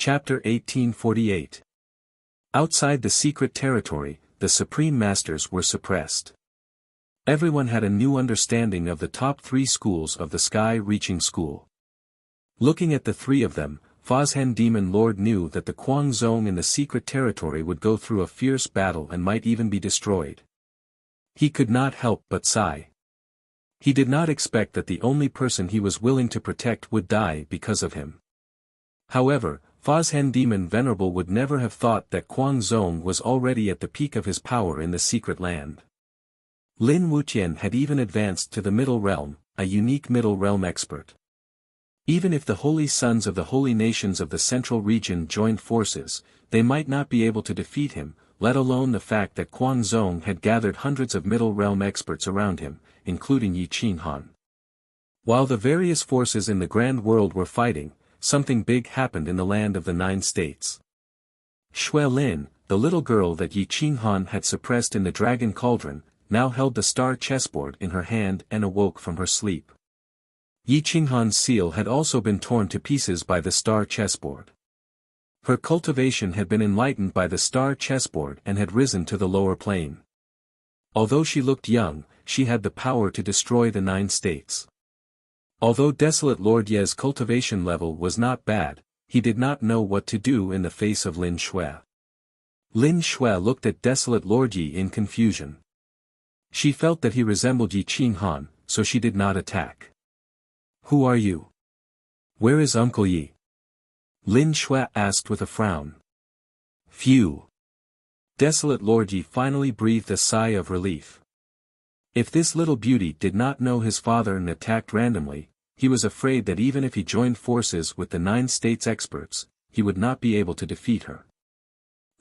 Chapter 1848. Outside the secret territory, the Supreme Masters were suppressed. Everyone had a new understanding of the top 3 schools of the Sky-Reaching School. Looking at the 3 of them, Fozhen Demon Lord knew that the Kuang Zone in the secret territory would go through a fierce battle and might even be destroyed. He could not help but sigh. He did not expect that the only person he was willing to protect would die because of him. However, Fozhen Demon Venerable would never have thought that Kuang Zone was already at the peak of his power in the secret land. Lin Wuxian had even advanced to the Middle Realm, a unique Middle Realm expert. Even if the Holy Sons of the Holy Nations of the Central Region joined forces, they might not be able to defeat him, let alone the fact that Kuang Zone had gathered hundreds of Middle Realm experts around him, including Yi Qinghan. While the various forces in the Grand World were fighting, something big happened in the land of the 9 states. Xue Lin, the little girl that Yi Qinghan had suppressed in the Dragon Cauldron, now held the star chessboard in her hand and awoke from her sleep. Yi Qinghan's seal had also been torn to pieces by the star chessboard. Her cultivation had been enlightened by the star chessboard and had risen to the lower plane. Although she looked young, she had the power to destroy the 9 states. Although Desolate Lord Ye's cultivation level was not bad, he did not know what to do in the face of Lin Xue. Lin Xue looked at Desolate Lord Yi in confusion. She felt that he resembled Yi Qinghan, so she did not attack. "Who are you? Where is Uncle Yi?" Lin Xue asked with a frown. Phew! Desolate Lord Yi finally breathed a sigh of relief. If this little beauty did not know his father and attacked randomly, he was afraid that even if he joined forces with the 9 states experts, he would not be able to defeat her.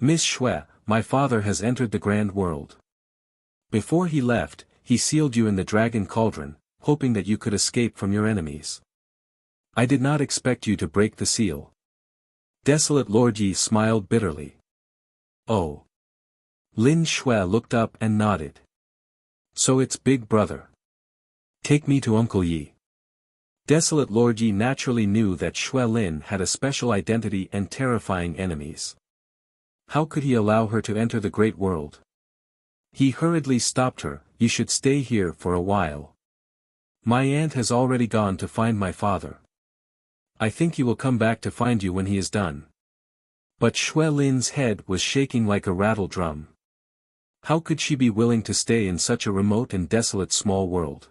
"Miss Xue, my father has entered the Grand World. Before he left, he sealed you in the Dragon Cauldron, hoping that you could escape from your enemies. I did not expect you to break the seal." Desolate Lord Yi smiled bitterly. "Oh." Lin Xue looked up and nodded. "So it's Big Brother. Take me to Uncle Yi." Desolate Lord Yi naturally knew that Xue Lin had a special identity and terrifying enemies. How could he allow her to enter the Great World? He hurriedly stopped her. "You should stay here for a while. My aunt has already gone to find my father. I think he will come back to find you when he is done." But Xue Lin's head was shaking like a rattle drum. How could she be willing to stay in such a remote and desolate small world?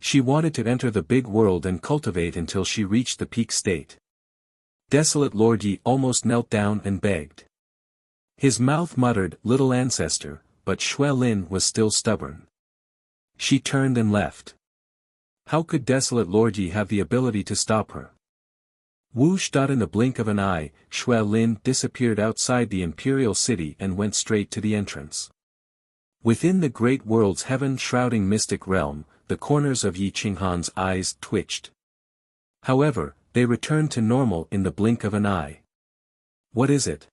She wanted to enter the big world and cultivate until she reached the peak state. Desolate Lord Yi almost knelt down and begged. His mouth muttered, "Little ancestor," but Xue Lin was still stubborn. She turned and left. How could Desolate Lord Yi have the ability to stop her? Whoosh! In the blink of an eye, Xue Lin disappeared outside the imperial city and went straight to the entrance. Within the great world's heaven-shrouding mystic realm, the corners of Yi Qinghan's eyes twitched. However, they returned to normal in the blink of an eye. "What is it?"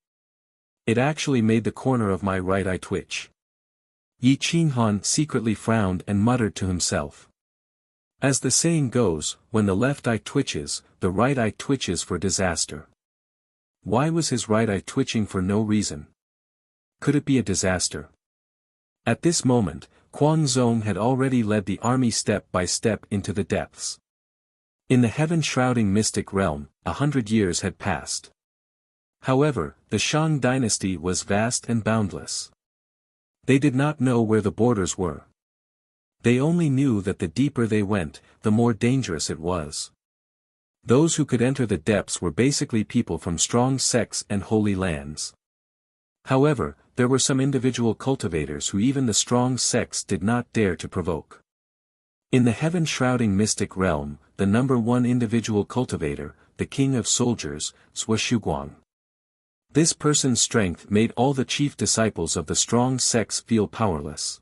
"It actually made the corner of my right eye twitch." Yi Qinghan secretly frowned and muttered to himself. As the saying goes, when the left eye twitches, the right eye twitches for disaster. Why was his right eye twitching for no reason? Could it be a disaster? At this moment, Kuang Zone had already led the army step by step into the depths. In the heaven-shrouding mystic realm, 100 years had passed. However, the Shang dynasty was vast and boundless. They did not know where the borders were. They only knew that the deeper they went, the more dangerous it was. Those who could enter the depths were basically people from strong sects and holy lands. However, there were some individual cultivators who even the strong sects did not dare to provoke. In the heaven-shrouding mystic realm, the #1 individual cultivator, the king of soldiers, Zhuo. This person's strength made all the chief disciples of the strong sects feel powerless.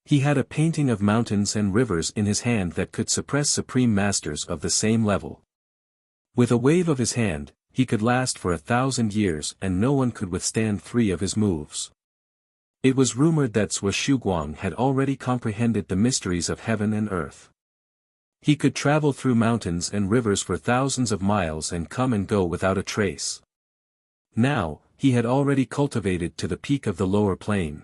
He had a painting of mountains and rivers in his hand that could suppress supreme masters of the same level. With a wave of his hand, he could last for 1,000 years and no one could withstand 3 of his moves. It was rumored that Zhuo had already comprehended the mysteries of heaven and earth. He could travel through mountains and rivers for thousands of miles and come and go without a trace. Now, he had already cultivated to the peak of the lower plane.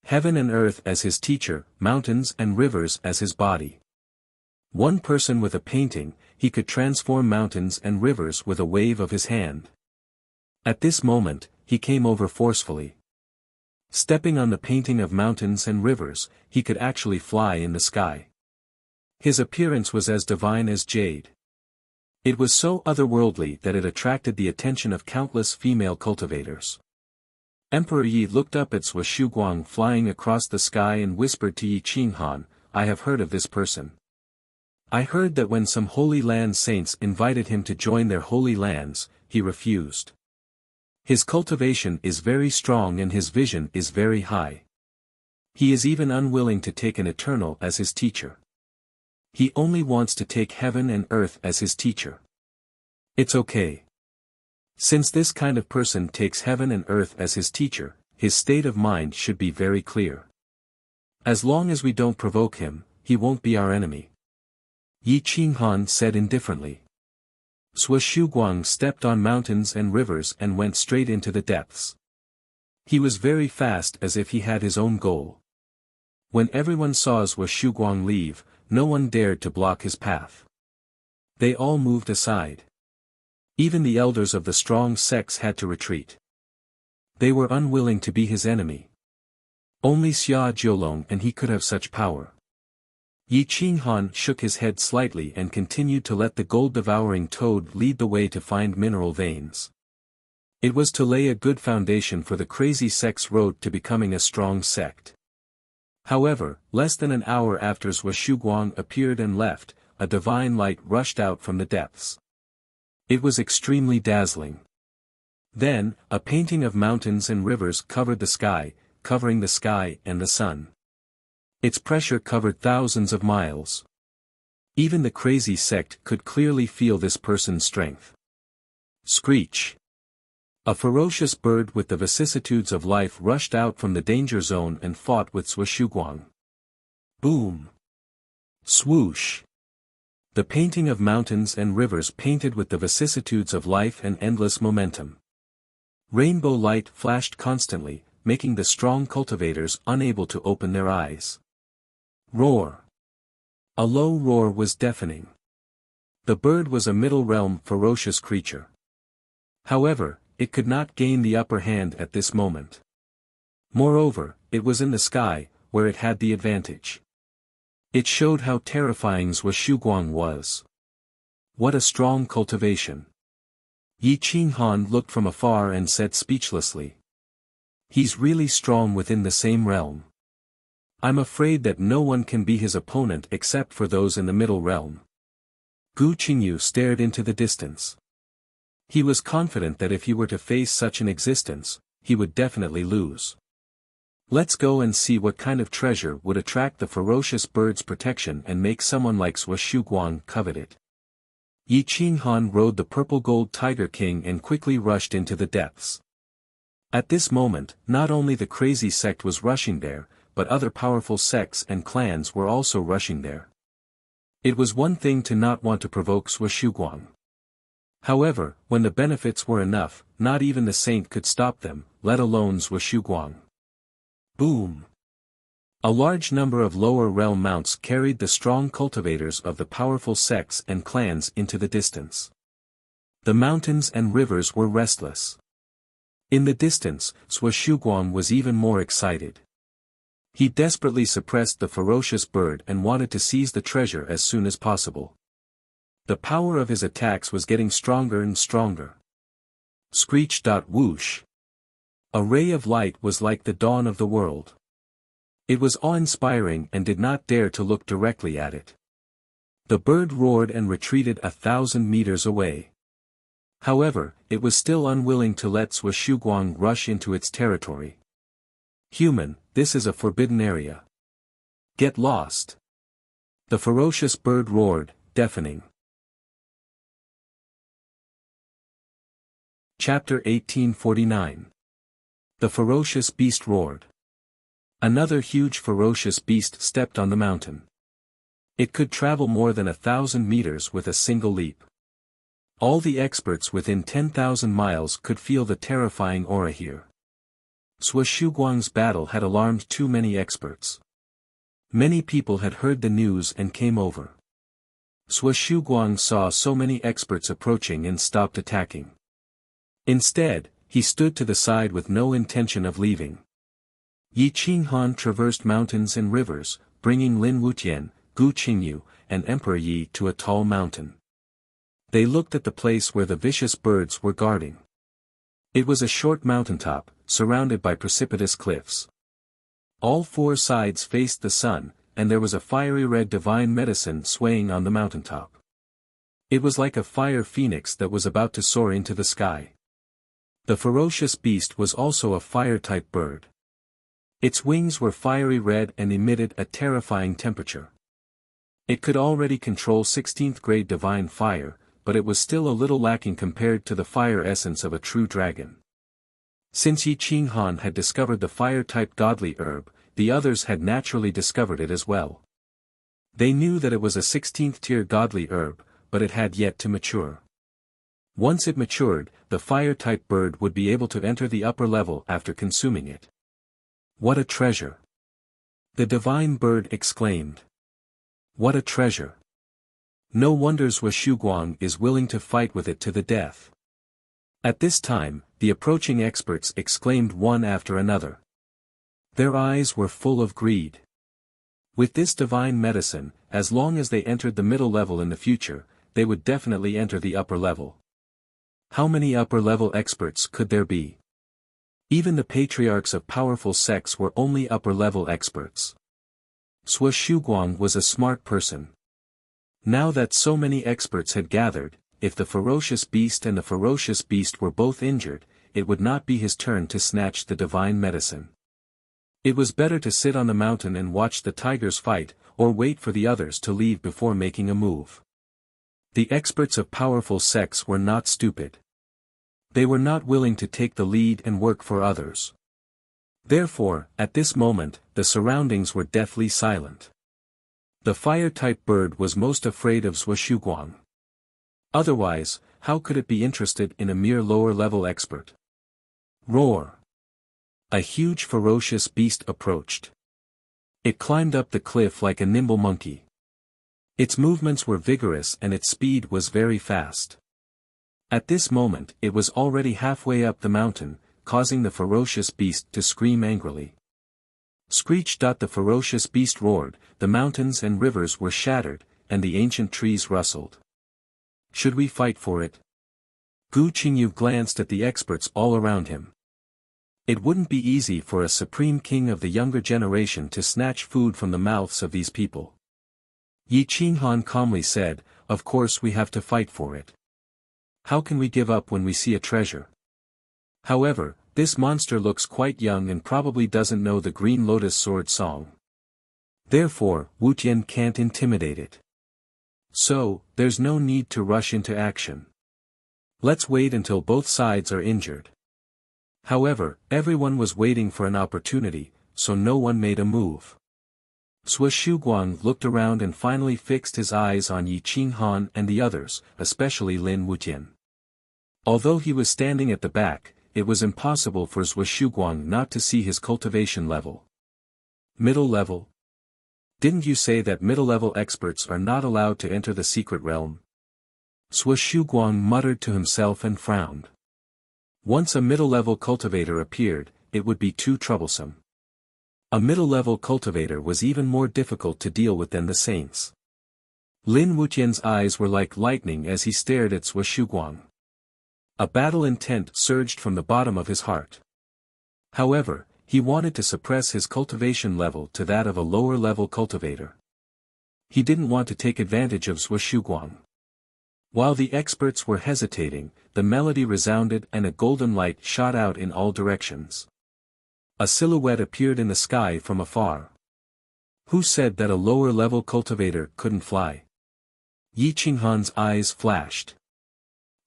Heaven and earth as his teacher, mountains and rivers as his body. One person with a painting, he could transform mountains and rivers with a wave of his hand. At this moment, he came over forcefully. Stepping on the painting of mountains and rivers, he could actually fly in the sky. His appearance was as divine as jade. It was so otherworldly that it attracted the attention of countless female cultivators. Emperor Yi looked up at Sui Shuguang flying across the sky and whispered to Yi Qinghan, "I have heard of this person. I heard that when some Holy Land saints invited him to join their holy lands, he refused. His cultivation is very strong and his vision is very high. He is even unwilling to take an eternal as his teacher. He only wants to take heaven and earth as his teacher. It's okay. Since this kind of person takes heaven and earth as his teacher, his state of mind should be very clear. As long as we don't provoke him, he won't be our enemy." Yi Qinghan said indifferently. Sui Shuguang stepped on mountains and rivers and went straight into the depths. He was very fast as if he had his own goal. When everyone saw Sui Shuguang leave, no one dared to block his path. They all moved aside. Even the elders of the strong sects had to retreat. They were unwilling to be his enemy. Only Xia Jiulong and he could have such power. Yi Qinghan shook his head slightly and continued to let the gold-devouring toad lead the way to find mineral veins. It was to lay a good foundation for the crazy sect's road to becoming a strong sect. However, less than an hour after Sui Shuguang appeared and left, a divine light rushed out from the depths. It was extremely dazzling. Then, a painting of mountains and rivers covered the sky, covering the sky and the sun. Its pressure covered thousands of miles. Even the crazy sect could clearly feel this person's strength. Screech! A ferocious bird with the vicissitudes of life rushed out from the danger zone and fought with Sui Shuguang. Boom! Swoosh! The painting of mountains and rivers painted with the vicissitudes of life and endless momentum. Rainbow light flashed constantly, making the strong cultivators unable to open their eyes. Roar! A low roar was deafening. The bird was a middle realm ferocious creature. However, it could not gain the upper hand at this moment. Moreover, it was in the sky, where it had the advantage. It showed how terrifying Sui Shuguang was. What a strong cultivation! Yi Qinghan looked from afar and said speechlessly. He's really strong within the same realm. I'm afraid that no one can be his opponent except for those in the middle realm. Gu Qingyu stared into the distance. He was confident that if he were to face such an existence, he would definitely lose. Let's go and see what kind of treasure would attract the ferocious bird's protection and make someone like Sui Shuguang covet it. Yi Qinghan rode the purple gold Tiger King and quickly rushed into the depths. At this moment, not only the crazy sect was rushing there, but other powerful sects and clans were also rushing there. It was one thing to not want to provoke Sui Shuguang. However, when the benefits were enough, not even the saint could stop them, let alone Sui Shuguang. Boom! A large number of lower realm mounts carried the strong cultivators of the powerful sects and clans into the distance. The mountains and rivers were restless. In the distance, Sui Shuguang was even more excited. He desperately suppressed the ferocious bird and wanted to seize the treasure as soon as possible. The power of his attacks was getting stronger and stronger. Screech! Whoosh! A ray of light was like the dawn of the world. It was awe-inspiring and did not dare to look directly at it. The bird roared and retreated 1,000 meters away. However, it was still unwilling to let Sui Shuguang rush into its territory. Human, this is a forbidden area. Get lost! The ferocious bird roared, deafening. Chapter 1849. The ferocious beast roared. Another huge ferocious beast stepped on the mountain. It could travel more than 1,000 meters with a single leap. All the experts within 10,000 miles could feel the terrifying aura here. Sui Shuguang's battle had alarmed too many experts. Many people had heard the news and came over. Sui Shuguang saw so many experts approaching and stopped attacking. Instead, he stood to the side with no intention of leaving. Yi Qinghan traversed mountains and rivers, bringing Lin Wutian, Gu Qingyu, and Emperor Yi to a tall mountain. They looked at the place where the vicious birds were guarding. It was a short mountaintop, surrounded by precipitous cliffs. All four sides faced the sun, and there was a fiery red divine medicine swaying on the mountaintop. It was like a fire phoenix that was about to soar into the sky. The ferocious beast was also a fire-type bird. Its wings were fiery red and emitted a terrifying temperature. It could already control 16th grade divine fire, but it was still a little lacking compared to the fire essence of a true dragon. Since Yi Qinghan had discovered the fire-type godly herb, the others had naturally discovered it as well. They knew that it was a 16th tier godly herb, but it had yet to mature. Once it matured, the fire-type bird would be able to enter the upper level after consuming it. What a treasure! The divine bird exclaimed. What a treasure! No wonder Sui Shuguang is willing to fight with it to the death. At this time, the approaching experts exclaimed one after another. Their eyes were full of greed. With this divine medicine, as long as they entered the middle level in the future, they would definitely enter the upper level. How many upper-level experts could there be? Even the patriarchs of powerful sects were only upper-level experts. Sui Shuguang was a smart person. Now that so many experts had gathered, if the ferocious beast and the ferocious beast were both injured, it would not be his turn to snatch the divine medicine. It was better to sit on the mountain and watch the tigers fight, or wait for the others to leave before making a move. The experts of powerful sects were not stupid. They were not willing to take the lead and work for others. Therefore, at this moment, the surroundings were deathly silent. The fire-type bird was most afraid of Sui Shuguang. Otherwise, how could it be interested in a mere lower-level expert? Roar! A huge ferocious beast approached. It climbed up the cliff like a nimble monkey. Its movements were vigorous and its speed was very fast. At this moment it was already halfway up the mountain, causing the ferocious beast to scream angrily. Screech! The ferocious beast roared, the mountains and rivers were shattered, and the ancient trees rustled. Should we fight for it? Gu Qingyu glanced at the experts all around him. It wouldn't be easy for a supreme king of the younger generation to snatch food from the mouths of these people. Yi Qinghan calmly said, "Of course we have to fight for it. How can we give up when we see a treasure? However, this monster looks quite young and probably doesn't know the Green Lotus Sword song. Therefore, Wutian can't intimidate it. So, there's no need to rush into action. Let's wait until both sides are injured." However, everyone was waiting for an opportunity, so no one made a move. Sui Shuguang looked around and finally fixed his eyes on Yi Qinghan and the others, especially Lin Wutian. Although he was standing at the back, it was impossible for Sui Shuguang not to see his cultivation level. Middle level? Didn't you say that middle-level experts are not allowed to enter the secret realm? Sui Shuguang muttered to himself and frowned. Once a middle-level cultivator appeared, it would be too troublesome. A middle-level cultivator was even more difficult to deal with than the saints. Lin Wutian's eyes were like lightning as he stared at Sui Shuguang. A battle intent surged from the bottom of his heart. However, he wanted to suppress his cultivation level to that of a lower-level cultivator. He didn't want to take advantage of Sui Shuguang. While the experts were hesitating, the melody resounded and a golden light shot out in all directions. A silhouette appeared in the sky from afar. Who said that a lower-level cultivator couldn't fly? Yi Qinghan's eyes flashed.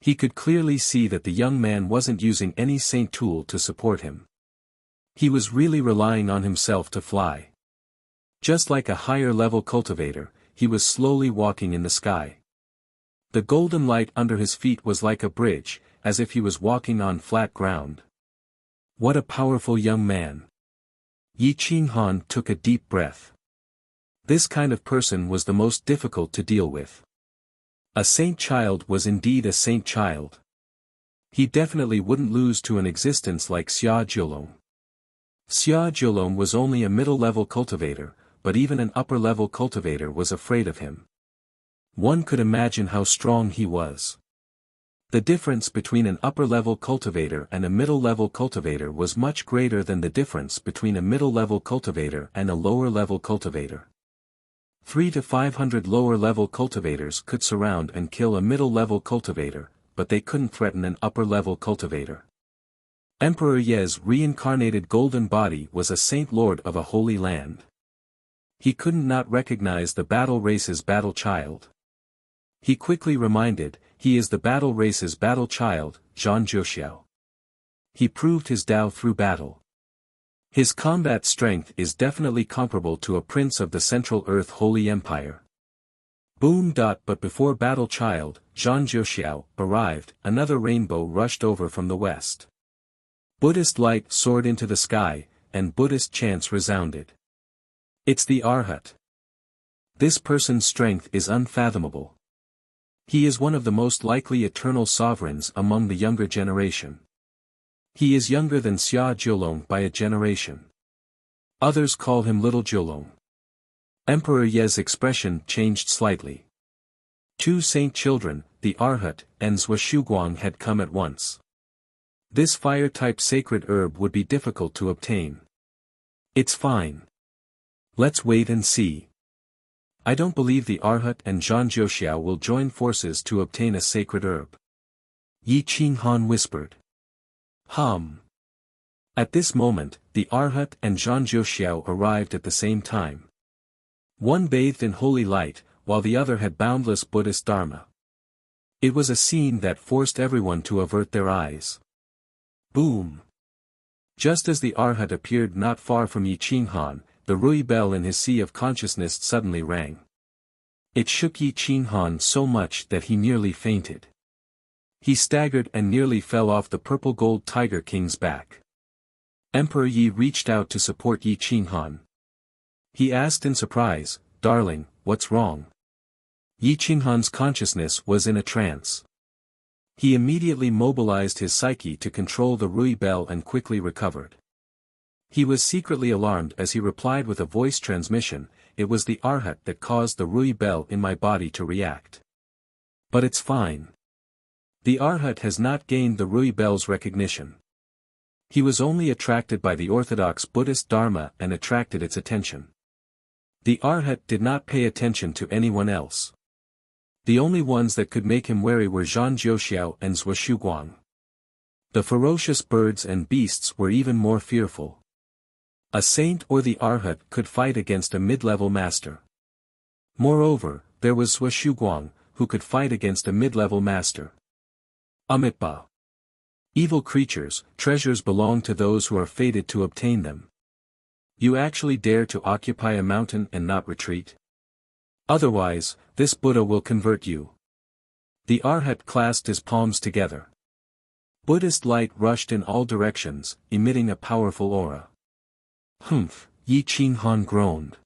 He could clearly see that the young man wasn't using any saint tool to support him. He was really relying on himself to fly. Just like a higher-level cultivator, he was slowly walking in the sky. The golden light under his feet was like a bridge, as if he was walking on flat ground. What a powerful young man! Yi Qinghan took a deep breath. This kind of person was the most difficult to deal with. A saint child was indeed a saint child. He definitely wouldn't lose to an existence like Xia Jiulong. Xia Jiulong was only a middle-level cultivator, but even an upper-level cultivator was afraid of him. One could imagine how strong he was. The difference between an upper-level cultivator and a middle-level cultivator was much greater than the difference between a middle-level cultivator and a lower-level cultivator. 300 to 500 lower-level cultivators could surround and kill a middle-level cultivator, but they couldn't threaten an upper-level cultivator. Emperor Ye's reincarnated golden body was a saint lord of a holy land. He couldn't not recognize the battle race's battle child. He quickly reminded, he is the battle race's battle child, Zhan Zhuoxiao. He proved his Tao through battle. His combat strength is definitely comparable to a prince of the Central Earth Holy Empire. Boom. But before battle child, Zhan Zhuoxiao, arrived, another rainbow rushed over from the west. Buddhist light soared into the sky, and Buddhist chants resounded. It's the Arhat. This person's strength is unfathomable. He is one of the most likely eternal sovereigns among the younger generation. He is younger than Xia Jiulong by a generation. Others call him Little Jiulong. Emperor Ye's expression changed slightly. Two saint children, the Arhat and Zhuo Shuguang, had come at once. This fire-type sacred herb would be difficult to obtain. It's fine. Let's wait and see. I don't believe the Arhat and Zhan Zhuoxiao will join forces to obtain a sacred herb. Yi Qinghan whispered. At this moment, the Arhat and Zhan Zhuoxiao arrived at the same time. One bathed in holy light, while the other had boundless Buddhist dharma. It was a scene that forced everyone to avert their eyes. Boom! Just as the Arhat appeared not far from Yi Qinghan, the Rui bell in his sea of consciousness suddenly rang. It shook Yi Qinghan so much that he nearly fainted. He staggered and nearly fell off the purple-gold Tiger King's back. Emperor Yi reached out to support Yi Qinghan. He asked in surprise, "Darling, what's wrong?" Yi Qinghan's consciousness was in a trance. He immediately mobilized his psyche to control the Rui bell and quickly recovered. He was secretly alarmed as he replied with a voice transmission, "It was the Arhat that caused the Rui bell in my body to react. But it's fine. The Arhat has not gained the Rui bell's recognition. He was only attracted by the orthodox Buddhist Dharma and attracted its attention. The Arhat did not pay attention to anyone else. The only ones that could make him wary were Zhan Zhuoxiao and Zhuo Shuguang. The ferocious birds and beasts were even more fearful. A saint or the Arhat could fight against a mid-level master. Moreover, there was Zhuo Shuguang, who could fight against a mid-level master. Amitba. Evil creatures, treasures belong to those who are fated to obtain them. You actually dare to occupy a mountain and not retreat? Otherwise, this Buddha will convert you. The Arhat clasped his palms together. Buddhist light rushed in all directions, emitting a powerful aura. Yi Qinghan groaned.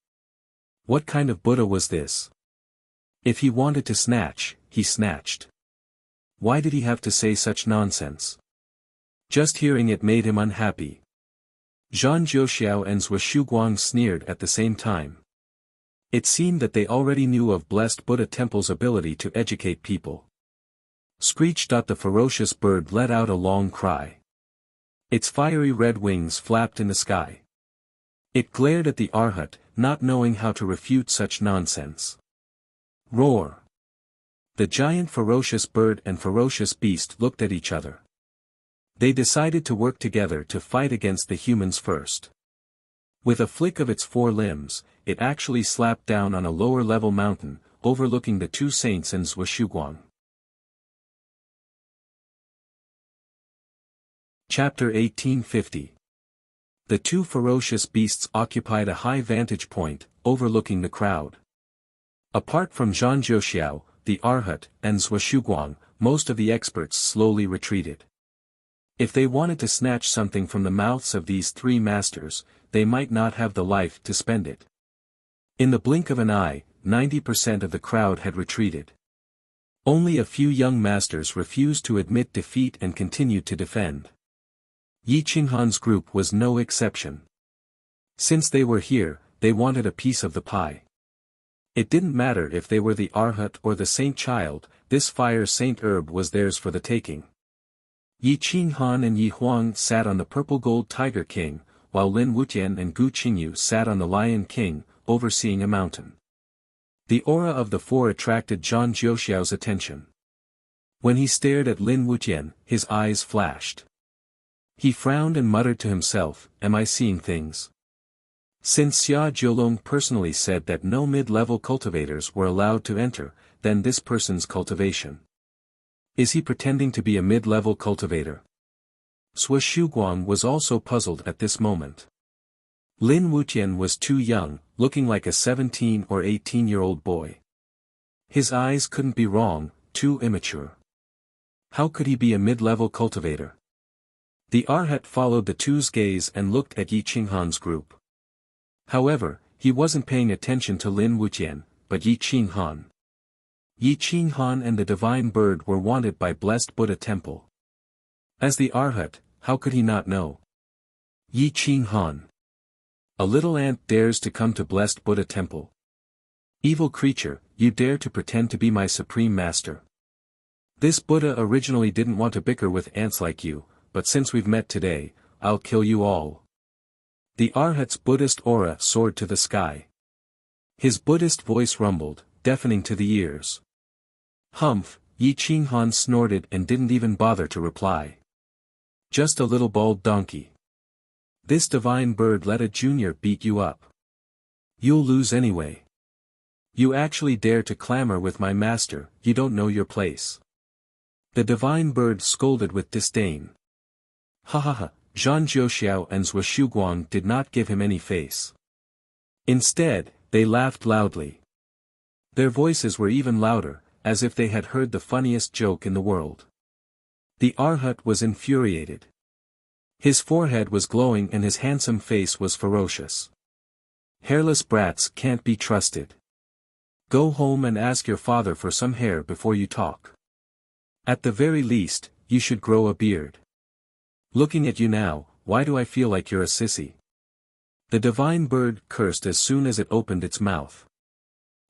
What kind of Buddha was this? If he wanted to snatch, he snatched. Why did he have to say such nonsense? Just hearing it made him unhappy. Zhan Zhuoxiao and Zhuo Shuguang sneered at the same time. It seemed that they already knew of blessed Buddha Temple's ability to educate people. Screech. The ferocious bird let out a long cry. Its fiery red wings flapped in the sky. It glared at the Arhat, not knowing how to refute such nonsense. Roar! The giant ferocious bird and ferocious beast looked at each other. They decided to work together to fight against the humans first. With a flick of its four limbs, it actually slapped down on a lower-level mountain, overlooking the two saints and Zhuo Shuguang. Chapter 1850. The two ferocious beasts occupied a high vantage point, overlooking the crowd. Apart from Zhang Jiuxiao, the Arhat, and Zhou Shuguang, most of the experts slowly retreated. If they wanted to snatch something from the mouths of these three masters, they might not have the life to spend it. In the blink of an eye, 90% of the crowd had retreated. Only a few young masters refused to admit defeat and continued to defend. Yi Qinghan's group was no exception. Since they were here, they wanted a piece of the pie. It didn't matter if they were the Arhat or the Saint Child, this fire Saint Herb was theirs for the taking. Yi Qinghan and Yi Huang sat on the purple gold Tiger King, while Lin Wuqian and Gu Qingyu sat on the Lion King, overseeing a mountain. The aura of the four attracted Zhang Jiuxiao's attention. When he stared at Lin Wuqian, his eyes flashed. He frowned and muttered to himself, "Am I seeing things?" Since Xia Jiulong personally said that no mid-level cultivators were allowed to enter, then this person's cultivation. Is he pretending to be a mid-level cultivator? Zhou Shuguang was also puzzled at this moment. Lin Wuqian was too young, looking like a 17 or 18-year-old boy. His eyes couldn't be wrong, too immature. How could he be a mid-level cultivator? The Arhat followed the two's gaze and looked at Yi Qinghan's group. However, he wasn't paying attention to Lin Wuqian, but Yi Qinghan. Yi Qinghan and the divine bird were wanted by Blessed Buddha Temple. As the Arhat, how could he not know? Yi Qinghan. A little ant dares to come to Blessed Buddha Temple. Evil creature, you dare to pretend to be my supreme master. This Buddha originally didn't want to bicker with ants like you, but since we've met today, I'll kill you all. The Arhat's Buddhist aura soared to the sky. His Buddhist voice rumbled, deafening to the ears. Humph, Yi Qinghan snorted and didn't even bother to reply. Just a little bald donkey. This divine bird let a junior beat you up. You'll lose anyway. You actually dare to clamor with my master, you don't know your place. The divine bird scolded with disdain. Ha ha ha. Zhang Jiuxiao and Zhou Shuguang did not give him any face. Instead, they laughed loudly. Their voices were even louder, as if they had heard the funniest joke in the world. The Arhat was infuriated. His forehead was glowing and his handsome face was ferocious. Hairless brats can't be trusted. Go home and ask your father for some hair before you talk. At the very least, you should grow a beard. Looking at you now, why do I feel like you're a sissy? The divine bird cursed as soon as it opened its mouth.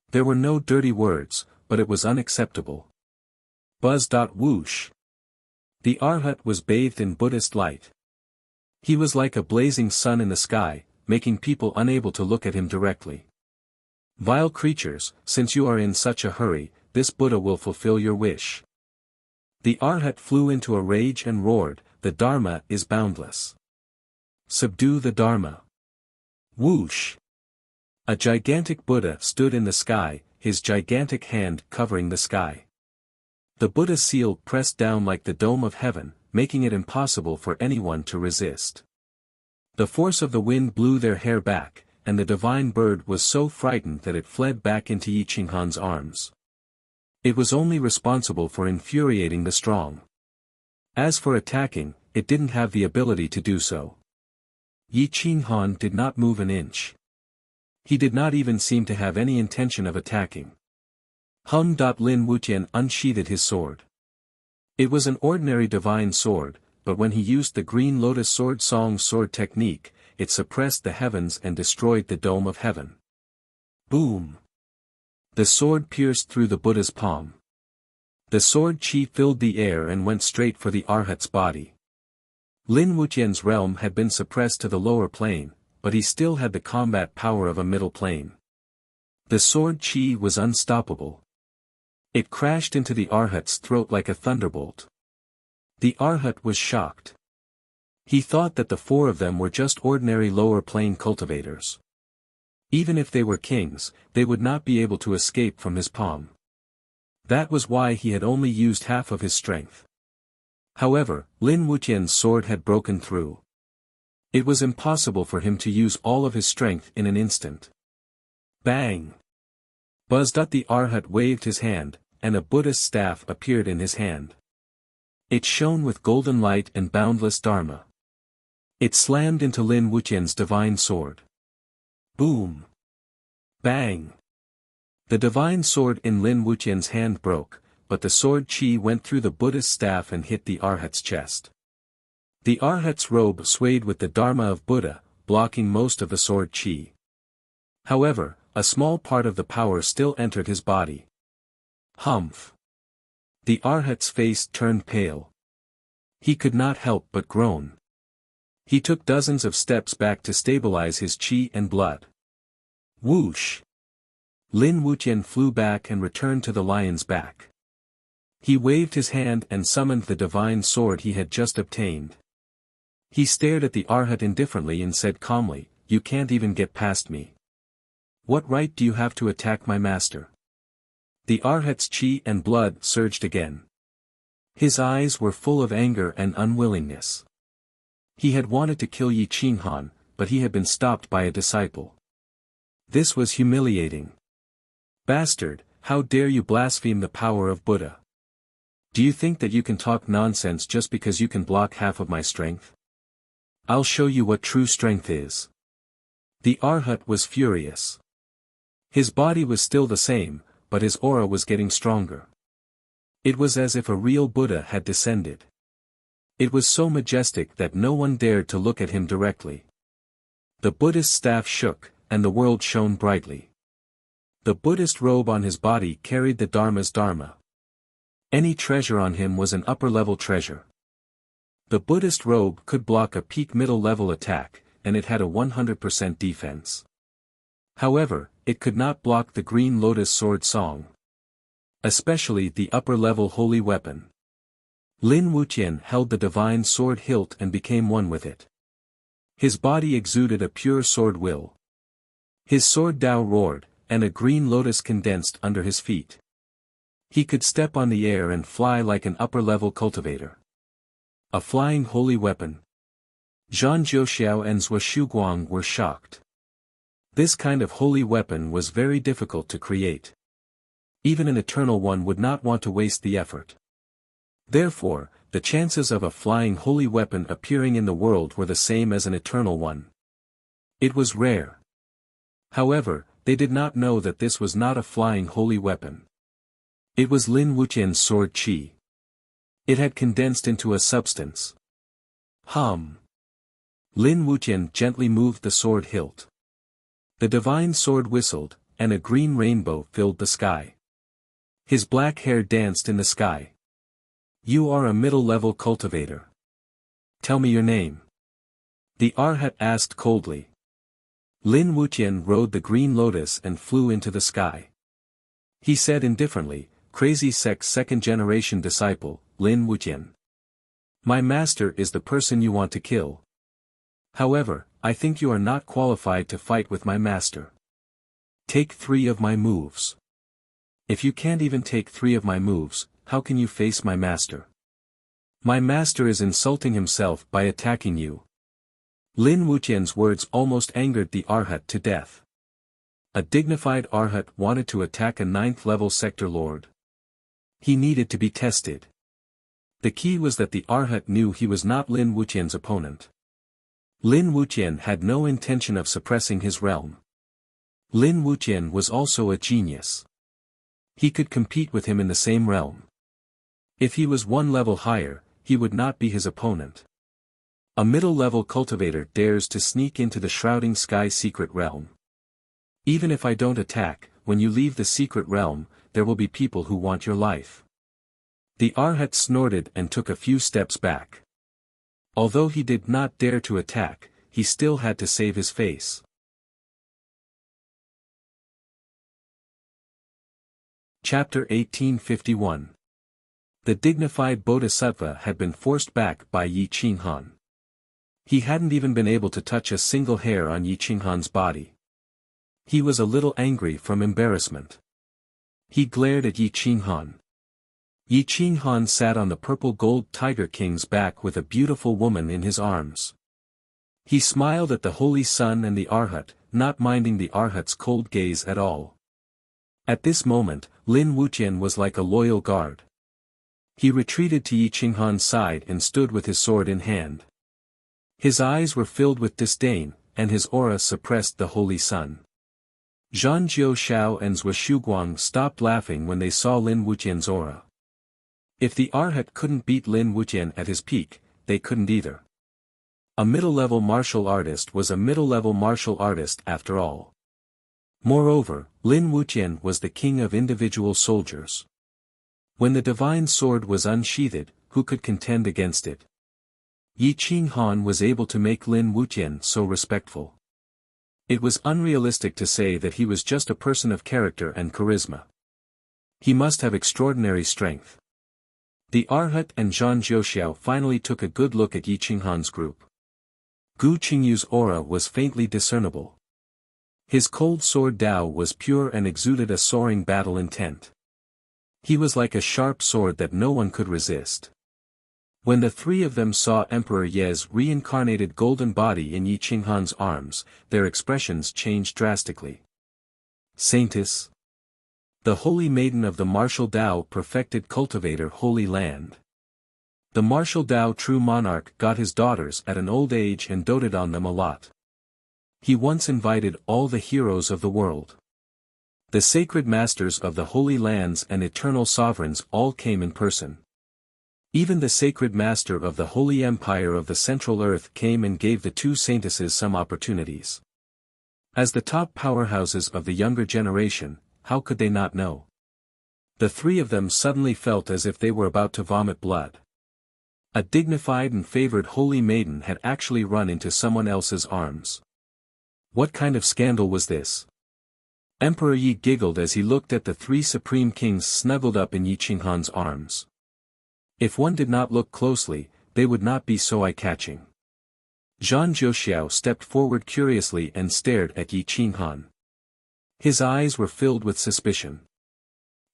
There were no dirty words, but it was unacceptable. Buzz. Whoosh. The Arhat was bathed in Buddhist light. He was like a blazing sun in the sky, making people unable to look at him directly. Vile creatures, since you are in such a hurry, this Buddha will fulfill your wish. The Arhat flew into a rage and roared, the Dharma is boundless. Subdue the Dharma. Whoosh. A gigantic Buddha stood in the sky, his gigantic hand covering the sky. The Buddha seal pressed down like the dome of heaven, making it impossible for anyone to resist. The force of the wind blew their hair back, and the divine bird was so frightened that it fled back into Yi Qinghan's arms. It was only responsible for infuriating the strong. As for attacking, it didn't have the ability to do so. Yi Qinghan did not move an inch. He did not even seem to have any intention of attacking. Lin Wuqian unsheathed his sword. It was an ordinary divine sword, but when he used the green lotus sword song sword technique, it suppressed the heavens and destroyed the dome of heaven. Boom! The sword pierced through the Buddha's palm. The sword chi filled the air and went straight for the Arhat's body. Lin Wuqian's realm had been suppressed to the lower plane, but he still had the combat power of a middle plane. The sword chi was unstoppable. It crashed into the Arhat's throat like a thunderbolt. The Arhat was shocked. He thought that the four of them were just ordinary lower plane cultivators. Even if they were kings, they would not be able to escape from his palm. That was why he had only used half of his strength. However, Lin Wuqian's sword had broken through. It was impossible for him to use all of his strength in an instant. Bang! The Arhat waved his hand, and a Buddhist staff appeared in his hand. It shone with golden light and boundless dharma. It slammed into Lin Wuqian's divine sword. Boom! Bang! The divine sword in Lin Wuqian's hand broke, but the sword chi went through the Buddhist staff and hit the Arhat's chest. The Arhat's robe swayed with the Dharma of Buddha, blocking most of the sword chi. However, a small part of the power still entered his body. Humph! The Arhat's face turned pale. He could not help but groan. He took dozens of steps back to stabilize his chi and blood. Whoosh! Lin Wuqian flew back and returned to the lion's back. He waved his hand and summoned the divine sword he had just obtained. He stared at the Arhat indifferently and said calmly, "You can't even get past me. What right do you have to attack my master?" The Arhat's chi and blood surged again. His eyes were full of anger and unwillingness. He had wanted to kill Yi Qinghan, but he had been stopped by a disciple. This was humiliating. "Bastard, how dare you blaspheme the power of Buddha? Do you think that you can talk nonsense just because you can block half of my strength? I'll show you what true strength is." The Arhat was furious. His body was still the same, but his aura was getting stronger. It was as if a real Buddha had descended. It was so majestic that no one dared to look at him directly. The Buddhist staff shook, and the world shone brightly. The Buddhist robe on his body carried the Dharma's Dharma. Any treasure on him was an upper-level treasure. The Buddhist robe could block a peak middle-level attack, and it had a 100% defense. However, it could not block the Green Lotus Sword Song. Especially the upper-level holy weapon. Lin Wuqian held the divine sword hilt and became one with it. His body exuded a pure sword will. His sword Tao roared, and a green lotus condensed under his feet. He could step on the air and fly like an upper-level cultivator. A flying holy weapon. Zhang Jiuxiao and Zhou Shuguang were shocked. This kind of holy weapon was very difficult to create. Even an eternal one would not want to waste the effort. Therefore, the chances of a flying holy weapon appearing in the world were the same as an eternal one. It was rare. However, they did not know that this was not a flying holy weapon. It was Lin Wuqian's sword chi. It had condensed into a substance. Hum. Lin Wuqian gently moved the sword hilt. The divine sword whistled, and a green rainbow filled the sky. His black hair danced in the sky. "You are a middle-level cultivator. Tell me your name." The Arhat asked coldly. Lin Wuqian rode the green lotus and flew into the sky. He said indifferently, "Crazy sect's second-generation disciple, Lin Wuqian. My master is the person you want to kill. However, I think you are not qualified to fight with my master. Take 3 of my moves. If you can't even take 3 of my moves, how can you face my master? My master is insulting himself by attacking you." Lin Wuqian's words almost angered the Arhat to death. A dignified Arhat wanted to attack a 9th-level sector lord. He needed to be tested. The key was that the Arhat knew he was not Lin Wuqian's opponent. Lin Wuqian had no intention of suppressing his realm. Lin Wuqian was also a genius. He could compete with him in the same realm. If he was 1 level higher, he would not be his opponent. A middle-level cultivator dares to sneak into the shrouding sky secret realm. Even if I don't attack, when you leave the secret realm, there will be people who want your life. The Arhat snorted and took a few steps back. Although he did not dare to attack, he still had to save his face. Chapter 1851. The dignified Bodhisattva had been forced back by Yi Qinghan. He hadn't even been able to touch a single hair on Yi Qinghan's body. He was a little angry from embarrassment. He glared at Yi Qinghan. Yi Qinghan sat on the purple-gold Tiger King's back with a beautiful woman in his arms. He smiled at the holy sun and the Arhat, not minding the Arhat's cold gaze at all. At this moment, Lin Wuqian was like a loyal guard. He retreated to Yi Qinghan's side and stood with his sword in hand. His eyes were filled with disdain, and his aura suppressed the holy sun. Zhang Jiuxiao and Zhou Shuguang stopped laughing when they saw Lin Wuqian's aura. If the Arhat couldn't beat Lin Wuqian at his peak, they couldn't either. A middle-level martial artist was a middle-level martial artist after all. Moreover, Lin Wuqian was the king of individual soldiers. When the divine sword was unsheathed, who could contend against it? Yi Qinghan was able to make Lin Wuqian so respectful. It was unrealistic to say that he was just a person of character and charisma. He must have extraordinary strength. The Arhat and Zhang Jiuxiao finally took a good look at Yi Qinghan's group. Gu Qingyu's aura was faintly discernible. His cold sword Dao was pure and exuded a soaring battle intent. He was like a sharp sword that no one could resist. When the three of them saw Emperor Ye's reincarnated golden body in Yi Qinghan's arms, their expressions changed drastically. Saintess. The holy maiden of the martial Dao perfected cultivator Holy Land. The martial Dao true monarch got his daughters at an old age and doted on them a lot. He once invited all the heroes of the world. The sacred masters of the holy lands and eternal sovereigns all came in person. Even the sacred master of the holy empire of the central earth came and gave the two saintesses some opportunities. As the top powerhouses of the younger generation, how could they not know? The three of them suddenly felt as if they were about to vomit blood. A dignified and favored holy maiden had actually run into someone else's arms. What kind of scandal was this? Emperor Yi giggled as he looked at the three supreme kings snuggled up in Yi Qinghan's arms. If one did not look closely, they would not be so eye-catching. Zhang Jiuxiao stepped forward curiously and stared at Yi Qinghan. His eyes were filled with suspicion.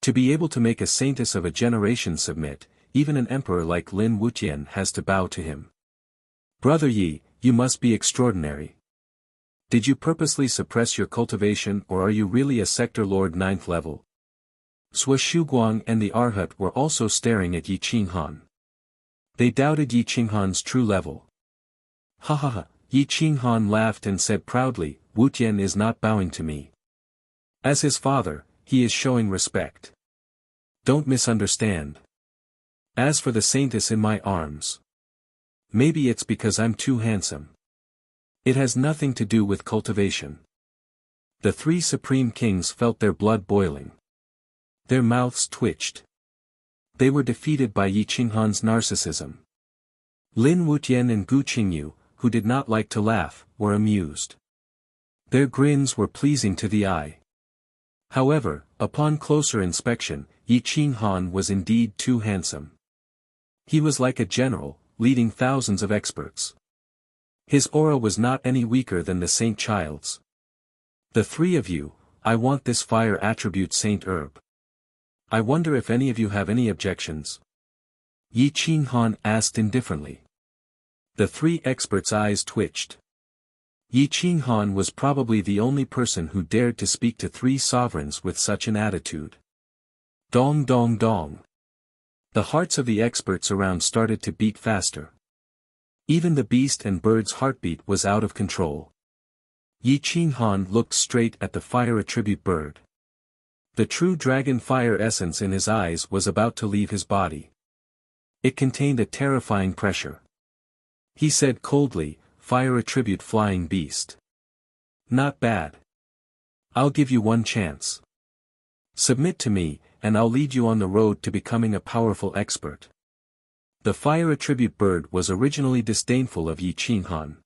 To be able to make a saintess of a generation submit, even an emperor like Lin Wuqian has to bow to him. Brother Yi, you must be extraordinary. Did you purposely suppress your cultivation or are you really a sector lord 9th level? Zhou Shuguang and the Arhat were also staring at Yi Qinghan. They doubted Yi Qinghan's true level. Ha ha ha, Yi Qinghan laughed and said proudly, Wuqian is not bowing to me. As his father, he is showing respect. Don't misunderstand. As for the saintess in my arms. Maybe it's because I'm too handsome. It has nothing to do with cultivation. The three supreme kings felt their blood boiling. Their mouths twitched. They were defeated by Yi Qinghan's narcissism. Lin Wuqian and Gu Qingyu, who did not like to laugh, were amused. Their grins were pleasing to the eye. However, upon closer inspection, Yi Qinghan was indeed too handsome. He was like a general, leading thousands of experts. His aura was not any weaker than the Saint Child's. The three of you, I want this fire attribute Saint Herb. I wonder if any of you have any objections? Yi Qinghan asked indifferently. The three experts' eyes twitched. Yi Qinghan was probably the only person who dared to speak to three sovereigns with such an attitude. Dong dong dong. The hearts of the experts around started to beat faster. Even the beast and bird's heartbeat was out of control. Yi Qinghan looked straight at the fire attribute bird. The true dragon fire essence in his eyes was about to leave his body. It contained a terrifying pressure. He said coldly, fire attribute flying beast. Not bad. I'll give you one chance. Submit to me, and I'll lead you on the road to becoming a powerful expert. The fire attribute bird was originally disdainful of Yi Qinghan.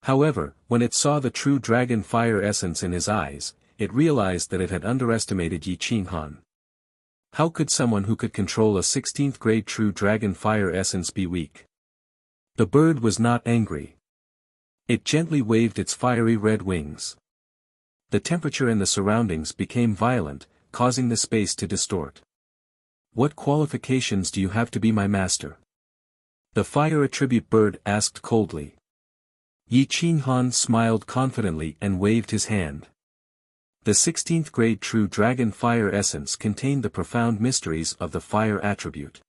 However, when it saw the true dragon fire essence in his eyes, it realized that it had underestimated Yi Qinghan. How could someone who could control a 16th grade true dragon fire essence be weak? The bird was not angry. It gently waved its fiery red wings. The temperature in the surroundings became violent, causing the space to distort. What qualifications do you have to be my master? The fire attribute bird asked coldly. Yi Qinghan smiled confidently and waved his hand. The 16th grade True Dragon Fire Essence contained the profound mysteries of the fire attribute.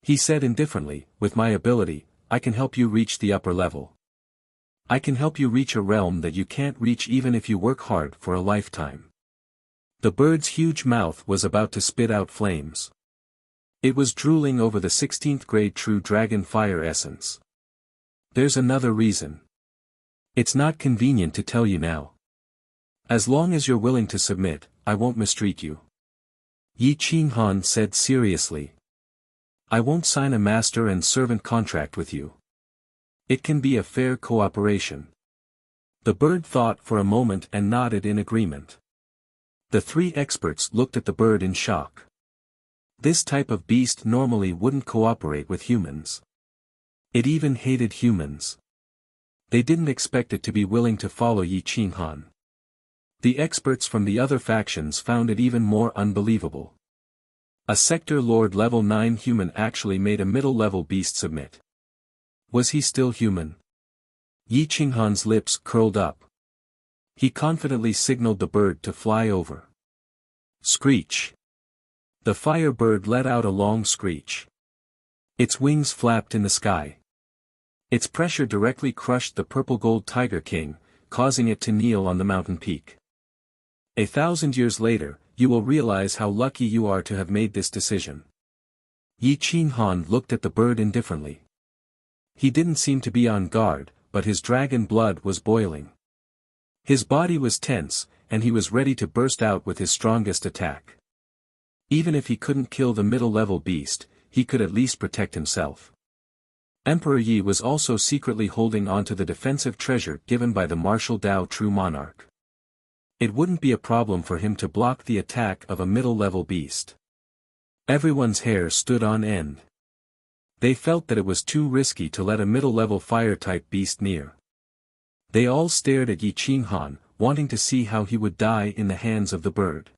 He said indifferently, with my ability, I can help you reach the upper level. I can help you reach a realm that you can't reach even if you work hard for a lifetime. The bird's huge mouth was about to spit out flames. It was drooling over the 16th grade True Dragon Fire Essence. There's another reason. It's not convenient to tell you now. As long as you're willing to submit, I won't mistreat you. Yi Qinghan said seriously. I won't sign a master and servant contract with you. It can be a fair cooperation. The bird thought for a moment and nodded in agreement. The three experts looked at the bird in shock. This type of beast normally wouldn't cooperate with humans. It even hated humans. They didn't expect it to be willing to follow Yi Qinghan. The experts from the other factions found it even more unbelievable. A Sector Lord level 9 human actually made a middle-level beast submit. Was he still human? Yi Qinghan's lips curled up. He confidently signaled the bird to fly over. Screech. The fire bird let out a long screech. Its wings flapped in the sky. Its pressure directly crushed the purple-gold Tiger King, causing it to kneel on the mountain peak. 1,000 years later, you will realize how lucky you are to have made this decision. Yi Qinghan looked at the bird indifferently. He didn't seem to be on guard, but his dragon blood was boiling. His body was tense, and he was ready to burst out with his strongest attack. Even if he couldn't kill the middle-level beast, he could at least protect himself. Emperor Yi was also secretly holding onto the defensive treasure given by the martial Dao True Monarch. It wouldn't be a problem for him to block the attack of a middle-level beast. Everyone's hair stood on end. They felt that it was too risky to let a middle-level fire-type beast near. They all stared at Yi Qinghan, wanting to see how he would die in the hands of the bird.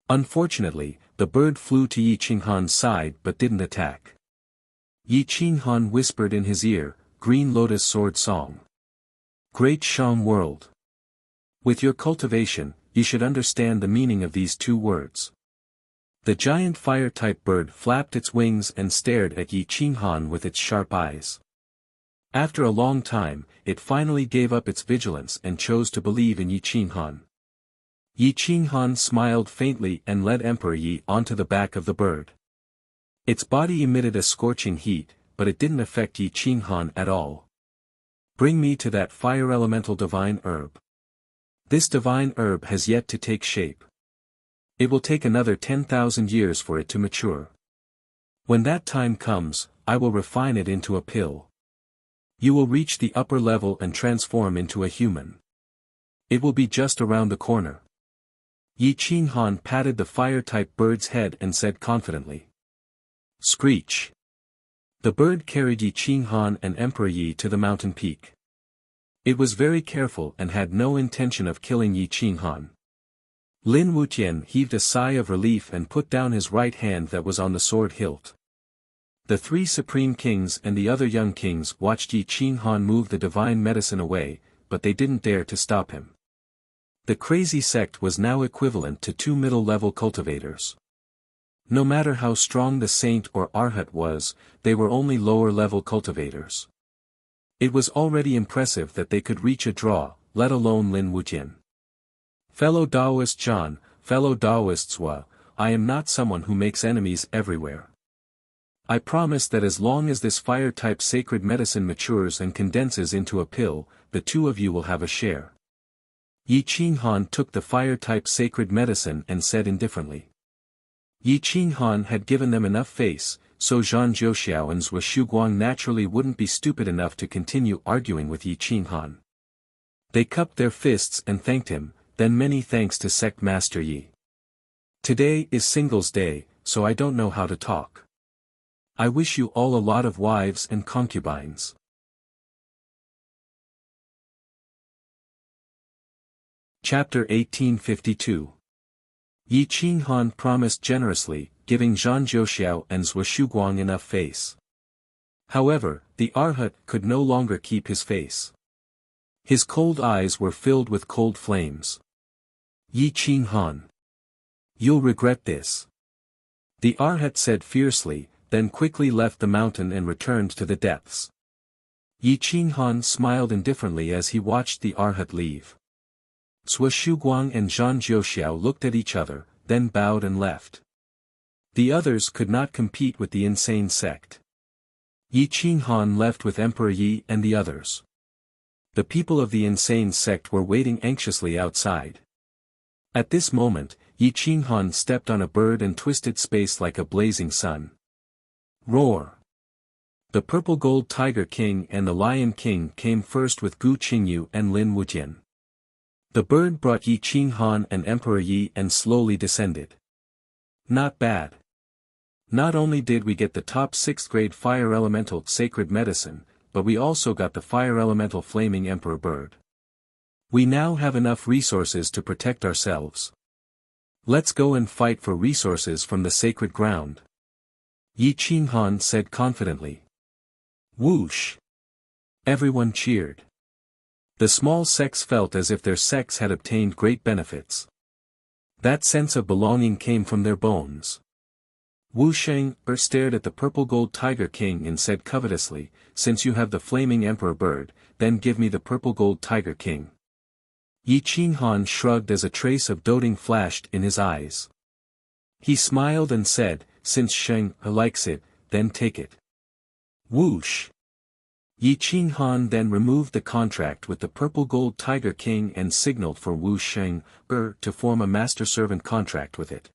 Unfortunately, the bird flew to Yi Qinghan's side but didn't attack. Yi Qinghan whispered in his ear, Green Lotus Sword Song. Great Shang World. With your cultivation, you should understand the meaning of these two words. The giant fire-type bird flapped its wings and stared at Yi Qinghan with its sharp eyes. After a long time, it finally gave up its vigilance and chose to believe in Yi Qinghan. Yi Qinghan smiled faintly and led Emperor Yi onto the back of the bird. Its body emitted a scorching heat, but it didn't affect Yi Qinghan at all. Bring me to that fire elemental divine herb. This divine herb has yet to take shape. It will take another 10,000 years for it to mature. When that time comes, I will refine it into a pill. You will reach the upper level and transform into a human. It will be just around the corner. Yi Qinghan patted the fire-type bird's head and said confidently. Screech. The bird carried Yi Qinghan and Emperor Yi to the mountain peak. It was very careful and had no intention of killing Yi Qinghan. Lin Wuxian heaved a sigh of relief and put down his right hand that was on the sword hilt. The three supreme kings and the other young kings watched Yi Qinghan move the divine medicine away, but they didn't dare to stop him. The crazy sect was now equivalent to 2 middle-level cultivators. No matter how strong the saint or arhat was, they were only lower-level cultivators. It was already impressive that they could reach a draw, let alone Lin Wuxian. Fellow Taoist John, fellow Taoists Hua, I am not someone who makes enemies everywhere. I promise that as long as this fire-type sacred medicine matures and condenses into a pill, the two of you will have a share. Yi Qinghan took the fire-type sacred medicine and said indifferently. Yi Qinghan had given them enough face, so Zhang Jiuxiao and Zhou Shuguang naturally wouldn't be stupid enough to continue arguing with Yi Qinghan. They cupped their fists and thanked him, then many thanks to Sect Master Yi. Today is Singles Day, so I don't know how to talk. I wish you all a lot of wives and concubines. Chapter 1852. Yi Qinghan promised generously, giving Zhang Jiuxiao and Zhou Shuguang enough face. However, the arhat could no longer keep his face. His cold eyes were filled with cold flames. Yi Qing Han. You'll regret this. The Arhat said fiercely, then quickly left the mountain and returned to the depths. Yi Qing Han smiled indifferently as he watched the Arhat leave. Sui Shuguang and Zhang Jiuxiao looked at each other, then bowed and left. The others could not compete with the insane sect. Yi Qing Han left with Emperor Yi and the others. The people of the insane sect were waiting anxiously outside. At this moment, Yi Qing Han stepped on a bird and twisted space like a blazing sun. Roar! The Purple Gold Tiger King and the Lion King came first with Gu Qingyu and Lin Wujian. The bird brought Yi Qing Han and Emperor Yi and slowly descended. Not bad. Not only did we get the top 6th grade Fire Elemental Sacred Medicine, but we also got the Fire Elemental Flaming Emperor Bird. We now have enough resources to protect ourselves. Let's go and fight for resources from the sacred ground. Yi Qing Han said confidently. Whoosh! Everyone cheered. The small sects felt as if their sects had obtained great benefits. That sense of belonging came from their bones. Wu Sheng stared at the Purple Gold Tiger King and said covetously, "Since you have the Flaming Emperor Bird, then give me the Purple Gold Tiger King." Yi Qing Han shrugged as a trace of doting flashed in his eyes. He smiled and said, "Since Sheng likes it, then take it." Whoosh! Yi Qing Han then removed the contract with the Purple Gold Tiger King and signaled for Wu Sheng to form a master-servant contract with it.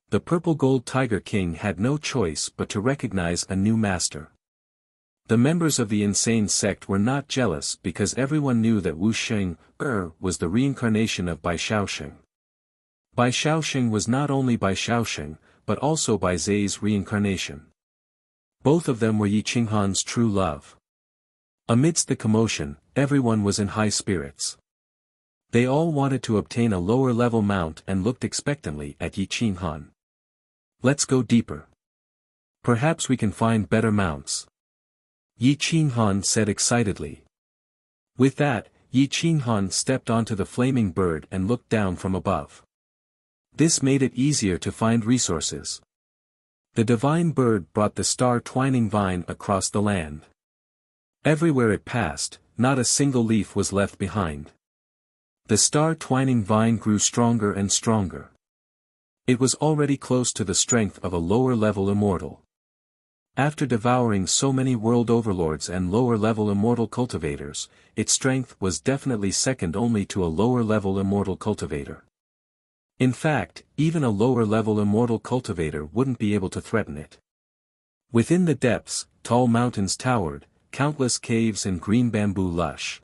The Purple Gold Tiger King had no choice but to recognize a new master. The members of the insane sect were not jealous because everyone knew that Wu Sheng was the reincarnation of Bai Shaoxing. Bai Shaoxing was not only Bai Shaoxing, but also Bai Zai's reincarnation. Both of them were Yi Qing Han's true love. Amidst the commotion, everyone was in high spirits. They all wanted to obtain a lower-level mount and looked expectantly at Yi Qing Han. Let's go deeper. Perhaps we can find better mounts. Yi Qing Han said excitedly. With that, Yi Qing Han stepped onto the flaming bird and looked down from above. This made it easier to find resources. The divine bird brought the star-twining vine across the land. Everywhere it passed, not a single leaf was left behind. The star-twining vine grew stronger and stronger. It was already close to the strength of a lower-level immortal. After devouring so many world overlords and lower-level immortal cultivators, its strength was definitely second only to a lower-level immortal cultivator. In fact, even a lower-level immortal cultivator wouldn't be able to threaten it. Within the depths, tall mountains towered, countless caves and green bamboo lush.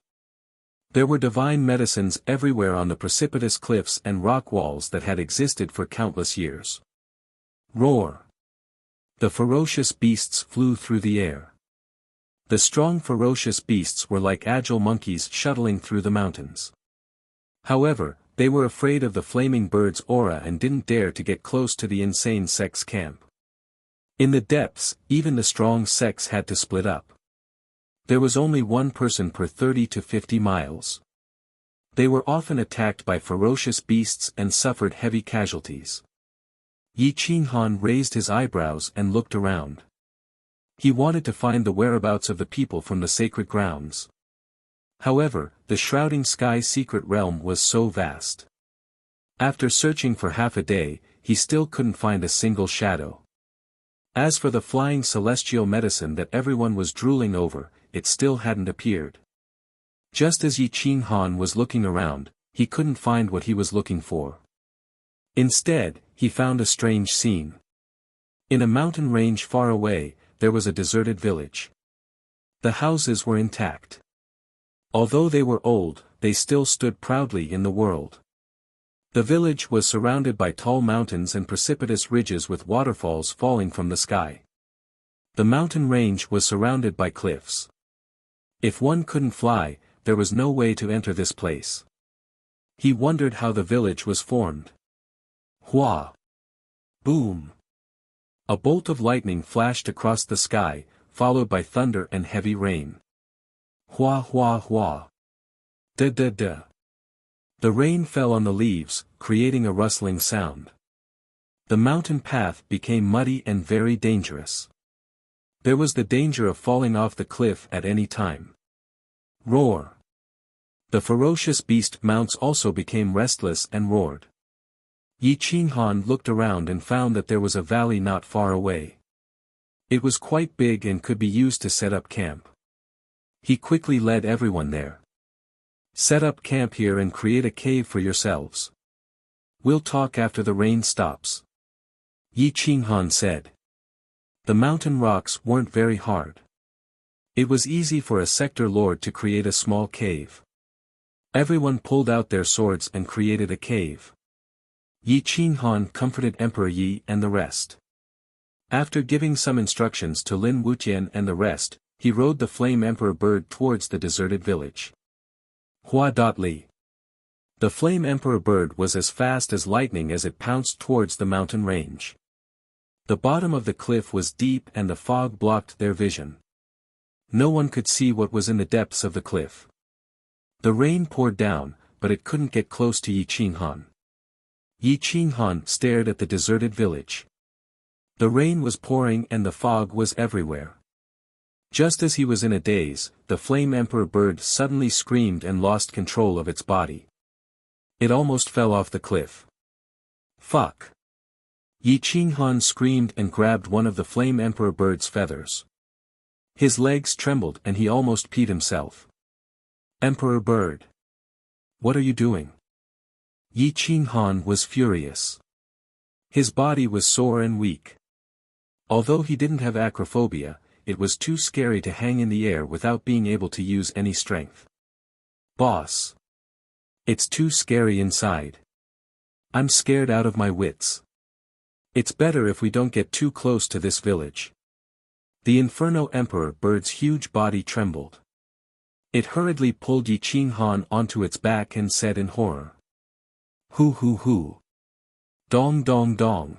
There were divine medicines everywhere on the precipitous cliffs and rock walls that had existed for countless years. Roar! The ferocious beasts flew through the air. The strong ferocious beasts were like agile monkeys shuttling through the mountains. However, they were afraid of the flaming bird's aura and didn't dare to get close to the insane sect's camp. In the depths, even the strong sects had to split up. There was only one person per 30 to 50 miles. They were often attacked by ferocious beasts and suffered heavy casualties. Yi Qing Han raised his eyebrows and looked around. He wanted to find the whereabouts of the people from the sacred grounds. However, the shrouding sky secret realm was so vast. After searching for half a day, he still couldn't find a single shadow. As for the flying celestial medicine that everyone was drooling over, it still hadn't appeared. Just as Yi Qing Han was looking around, he couldn't find what he was looking for. Instead, he found a strange scene. In a mountain range far away, there was a deserted village. The houses were intact. Although they were old, they still stood proudly in the world. The village was surrounded by tall mountains and precipitous ridges with waterfalls falling from the sky. The mountain range was surrounded by cliffs. If one couldn't fly, there was no way to enter this place. He wondered how the village was formed. Hua! Boom! A bolt of lightning flashed across the sky, followed by thunder and heavy rain. Hua hua hua! Da da da! The rain fell on the leaves, creating a rustling sound. The mountain path became muddy and very dangerous. There was the danger of falling off the cliff at any time. Roar! The ferocious beast mounts also became restless and roared. Yi Qinghan looked around and found that there was a valley not far away. It was quite big and could be used to set up camp. He quickly led everyone there. Set up camp here and create a cave for yourselves. We'll talk after the rain stops. Yi Qinghan said. The mountain rocks weren't very hard. It was easy for a sector lord to create a small cave. Everyone pulled out their swords and created a cave. Yi Qinghan comforted Emperor Yi and the rest. After giving some instructions to Lin Wuqian and the rest, he rode the Flame Emperor bird towards the deserted village. Hua.li. The Flame Emperor bird was as fast as lightning as it pounced towards the mountain range. The bottom of the cliff was deep and the fog blocked their vision. No one could see what was in the depths of the cliff. The rain poured down, but it couldn't get close to Yi Qinghan. Yi Qinghan stared at the deserted village. The rain was pouring and the fog was everywhere. Just as he was in a daze, the Flame Emperor bird suddenly screamed and lost control of its body. It almost fell off the cliff. Fuck! Yi Qinghan screamed and grabbed one of the Flame Emperor bird's feathers. His legs trembled and he almost peed himself. Emperor bird! What are you doing? Yi Qinghan was furious. His body was sore and weak. Although he didn't have acrophobia, it was too scary to hang in the air without being able to use any strength. Boss! It's too scary inside. I'm scared out of my wits. It's better if we don't get too close to this village. The Inferno Emperor bird's huge body trembled. It hurriedly pulled Yi Qinghan onto its back and said in horror. Hoo hoo hoo. Dong dong dong.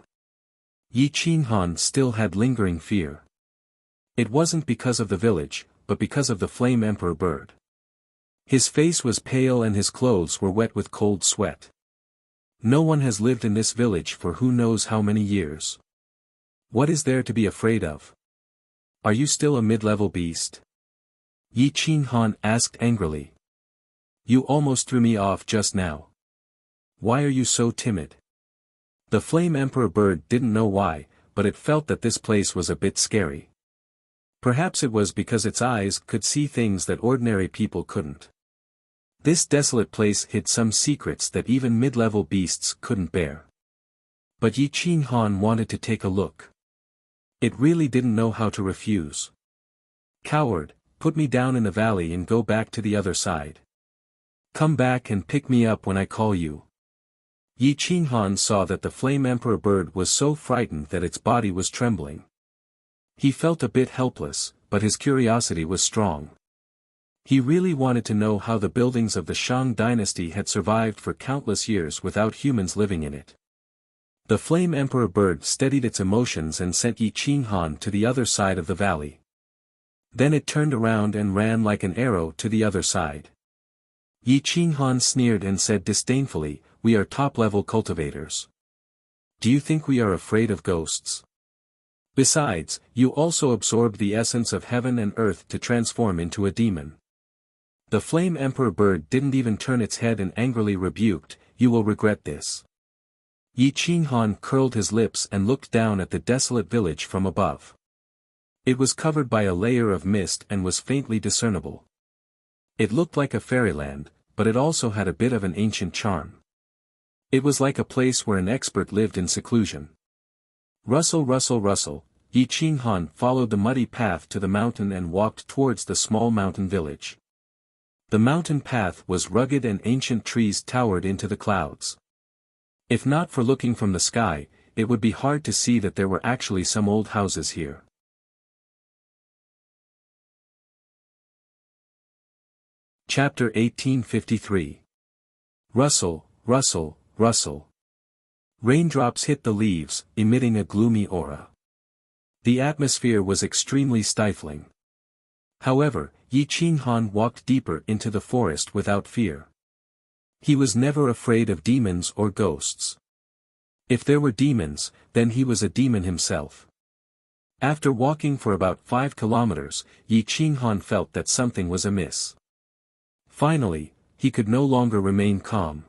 Yi Qinghan still had lingering fear. It wasn't because of the village, but because of the Flame Emperor bird. His face was pale and his clothes were wet with cold sweat. No one has lived in this village for who knows how many years. What is there to be afraid of? Are you still a mid-level beast? Yi Qinghan asked angrily. You almost threw me off just now. Why are you so timid? The Flame Emperor bird didn't know why, but it felt that this place was a bit scary. Perhaps it was because its eyes could see things that ordinary people couldn't. This desolate place hid some secrets that even mid-level beasts couldn't bear. But Yi Qinghan wanted to take a look. It really didn't know how to refuse. Coward, put me down in the valley and go back to the other side. Come back and pick me up when I call you. Yi Qinghan saw that the Flame Emperor bird was so frightened that its body was trembling. He felt a bit helpless, but his curiosity was strong. He really wanted to know how the buildings of the Shang dynasty had survived for countless years without humans living in it. The Flame Emperor bird steadied its emotions and sent Yi Qinghan to the other side of the valley. Then it turned around and ran like an arrow to the other side. Yi Qinghan sneered and said disdainfully, "We are top-level cultivators. Do you think we are afraid of ghosts? Besides, you also absorbed the essence of heaven and earth to transform into a demon." The Flame Emperor bird didn't even turn its head and angrily rebuked, "You will regret this." Yi Qinghan curled his lips and looked down at the desolate village from above. It was covered by a layer of mist and was faintly discernible. It looked like a fairyland, but it also had a bit of an ancient charm. It was like a place where an expert lived in seclusion. Rustle rustle rustle, Yi Qinghan followed the muddy path to the mountain and walked towards the small mountain village. The mountain path was rugged and ancient trees towered into the clouds. If not for looking from the sky, it would be hard to see that there were actually some old houses here. Chapter 1853. Rustle, rustle, rustle. Raindrops hit the leaves, emitting a gloomy aura. The atmosphere was extremely stifling. However, Yi Qinghan walked deeper into the forest without fear. He was never afraid of demons or ghosts. If there were demons, then he was a demon himself. After walking for about 5 kilometers, Yi Qinghan felt that something was amiss. Finally, he could no longer remain calm.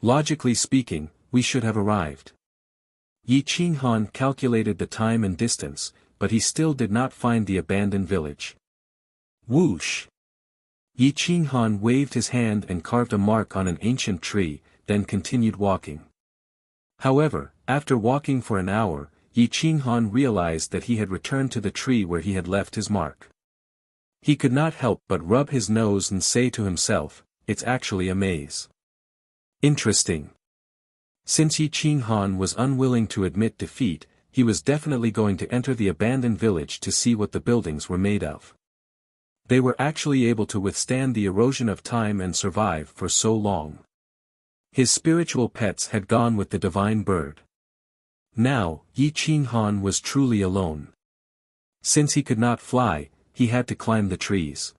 Logically speaking, we should have arrived. Yi Qinghan calculated the time and distance, but he still did not find the abandoned village. Whoosh! Yi Qinghan waved his hand and carved a mark on an ancient tree, then continued walking. However, after walking for an hour, Yi Qinghan realized that he had returned to the tree where he had left his mark. He could not help but rub his nose and say to himself, "It's actually a maze." Interesting. Since Yi Qinghan was unwilling to admit defeat, he was definitely going to enter the abandoned village to see what the buildings were made of. They were actually able to withstand the erosion of time and survive for so long. His spiritual pets had gone with the divine bird. Now, Yi Qinghan was truly alone. Since he could not fly, he had to climb the trees.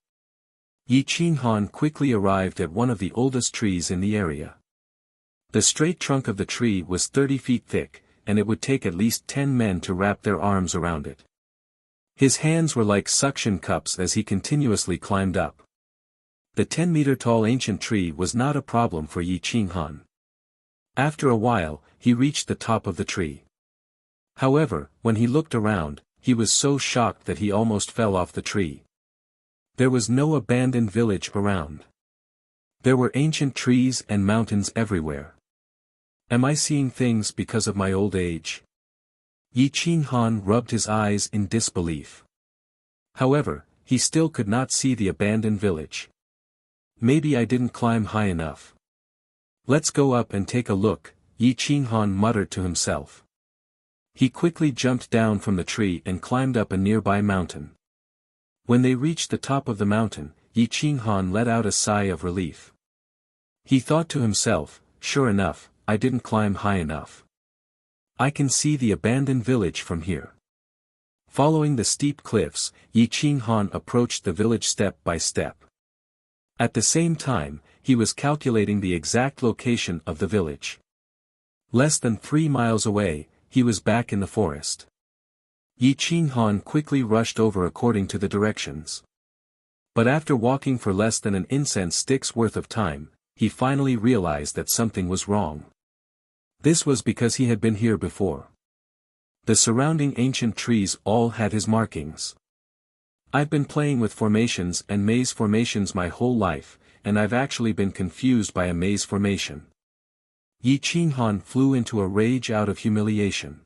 Yi Qinghan quickly arrived at one of the oldest trees in the area. The straight trunk of the tree was 30 feet thick, and it would take at least 10 men to wrap their arms around it. His hands were like suction cups as he continuously climbed up. The 10-meter-tall ancient tree was not a problem for Yi Qinghan. After a while, he reached the top of the tree. However, when he looked around, he was so shocked that he almost fell off the tree. There was no abandoned village around. There were ancient trees and mountains everywhere. Am I seeing things because of my old age? Yi Qinghan rubbed his eyes in disbelief. However, he still could not see the abandoned village. Maybe I didn't climb high enough. Let's go up and take a look, Yi Qinghan muttered to himself. He quickly jumped down from the tree and climbed up a nearby mountain. When they reached the top of the mountain, Yi Qinghan let out a sigh of relief. He thought to himself, sure enough, I didn't climb high enough. I can see the abandoned village from here. Following the steep cliffs, Yi Qinghan approached the village step by step. At the same time, he was calculating the exact location of the village. Less than 3 miles away, he was back in the forest. Yi Qinghan quickly rushed over according to the directions. But after walking for less than an incense stick's worth of time, he finally realized that something was wrong. This was because he had been here before. The surrounding ancient trees all had his markings. I've been playing with formations and maze formations my whole life, and I've actually been confused by a maze formation. Yi Qinghan flew into a rage out of humiliation.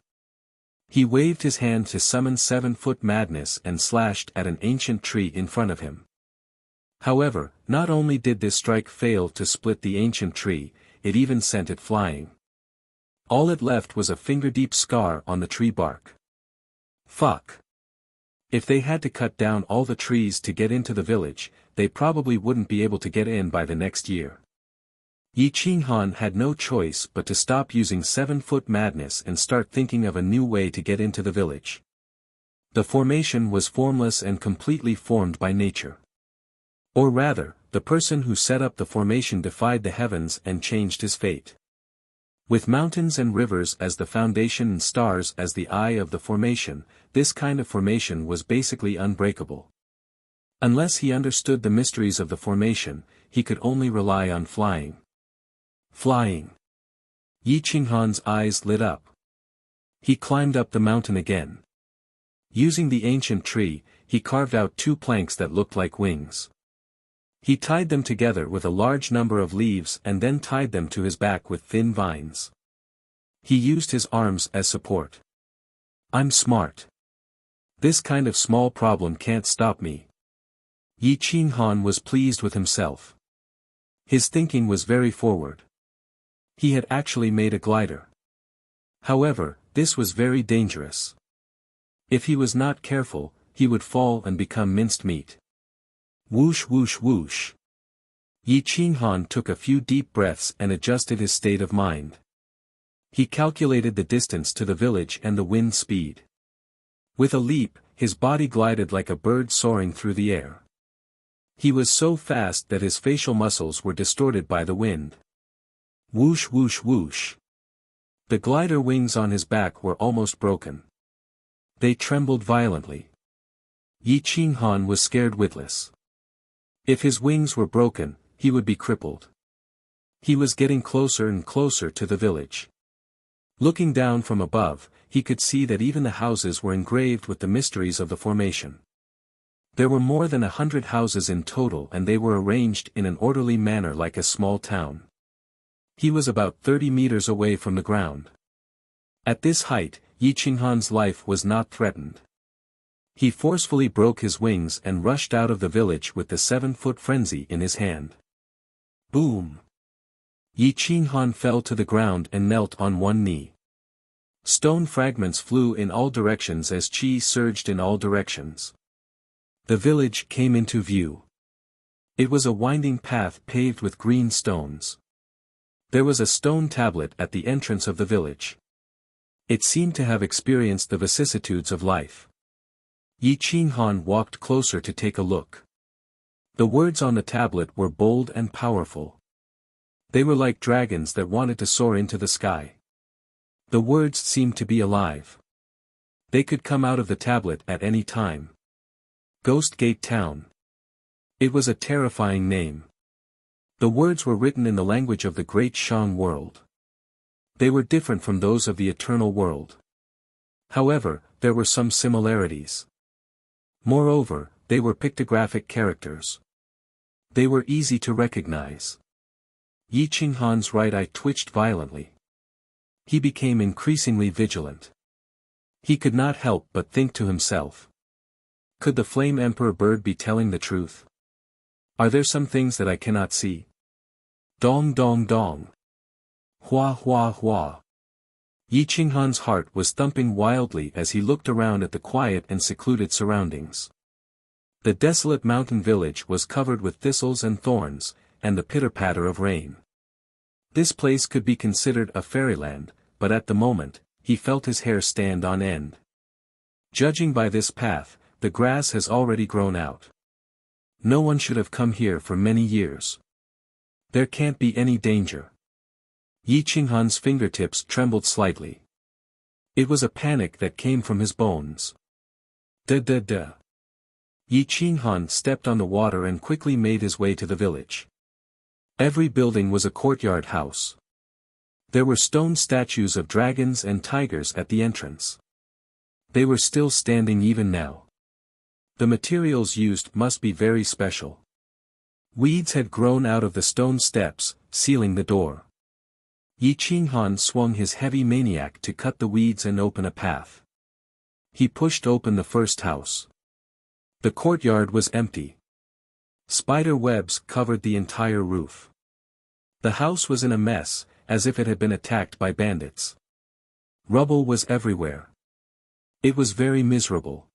He waved his hand to summon 7-foot madness and slashed at an ancient tree in front of him. However, not only did this strike fail to split the ancient tree, it even sent it flying. All it left was a finger-deep scar on the tree bark. Fuck. If they had to cut down all the trees to get into the village, they probably wouldn't be able to get in by the next year. Yi Qinghan had no choice but to stop using 7-foot madness and start thinking of a new way to get into the village. The formation was formless and completely formed by nature. Or rather, the person who set up the formation defied the heavens and changed his fate. With mountains and rivers as the foundation and stars as the eye of the formation, this kind of formation was basically unbreakable. Unless he understood the mysteries of the formation, he could only rely on flying. Flying. Yi Qinghan's eyes lit up. He climbed up the mountain again. Using the ancient tree, he carved out 2 planks that looked like wings. He tied them together with a large number of leaves and then tied them to his back with thin vines. He used his arms as support. I'm smart. This kind of small problem can't stop me. Yi Qinghan was pleased with himself. His thinking was very forward. He had actually made a glider. However, this was very dangerous. If he was not careful, he would fall and become minced meat. Whoosh whoosh whoosh. Yi Qinghan took a few deep breaths and adjusted his state of mind. He calculated the distance to the village and the wind speed. With a leap, his body glided like a bird soaring through the air. He was so fast that his facial muscles were distorted by the wind. Whoosh whoosh whoosh. The glider wings on his back were almost broken. They trembled violently. Yi Qinghan was scared witless. If his wings were broken, he would be crippled. He was getting closer and closer to the village. Looking down from above, he could see that even the houses were engraved with the mysteries of the formation. There were more than 100 houses in total, and they were arranged in an orderly manner like a small town. He was about 30 meters away from the ground. At this height, Yi Qinghan's life was not threatened. He forcefully broke his wings and rushed out of the village with the 7-foot frenzy in his hand. Boom! Yi Qinghan fell to the ground and knelt on one knee. Stone fragments flew in all directions as chi surged in all directions. The village came into view. It was a winding path paved with green stones. There was a stone tablet at the entrance of the village. It seemed to have experienced the vicissitudes of life. Yi Qinghan walked closer to take a look. The words on the tablet were bold and powerful. They were like dragons that wanted to soar into the sky. The words seemed to be alive. They could come out of the tablet at any time. Ghost Gate Town. It was a terrifying name. The words were written in the language of the great Shang world. They were different from those of the eternal world. However, there were some similarities. Moreover, they were pictographic characters. They were easy to recognize. Yi Qinghan's right eye twitched violently. He became increasingly vigilant. He could not help but think to himself. Could the Flame Emperor bird be telling the truth? Are there some things that I cannot see? Dong dong dong. Hua hua hua. Yi Qinghan's heart was thumping wildly as he looked around at the quiet and secluded surroundings. The desolate mountain village was covered with thistles and thorns, and the pitter-patter of rain. This place could be considered a fairyland, but at the moment, he felt his hair stand on end. Judging by this path, the grass has already grown out. No one should have come here for many years. There can't be any danger. Yi Qinghan's fingertips trembled slightly. It was a panic that came from his bones. Da. Yi Qinghan stepped on the water and quickly made his way to the village. Every building was a courtyard house. There were stone statues of dragons and tigers at the entrance. They were still standing even now. The materials used must be very special. Weeds had grown out of the stone steps, sealing the door. Yi Qinghan swung his heavy maniac to cut the weeds and open a path. He pushed open the first house. The courtyard was empty. Spider webs covered the entire roof. The house was in a mess, as if it had been attacked by bandits. Rubble was everywhere. It was very miserable.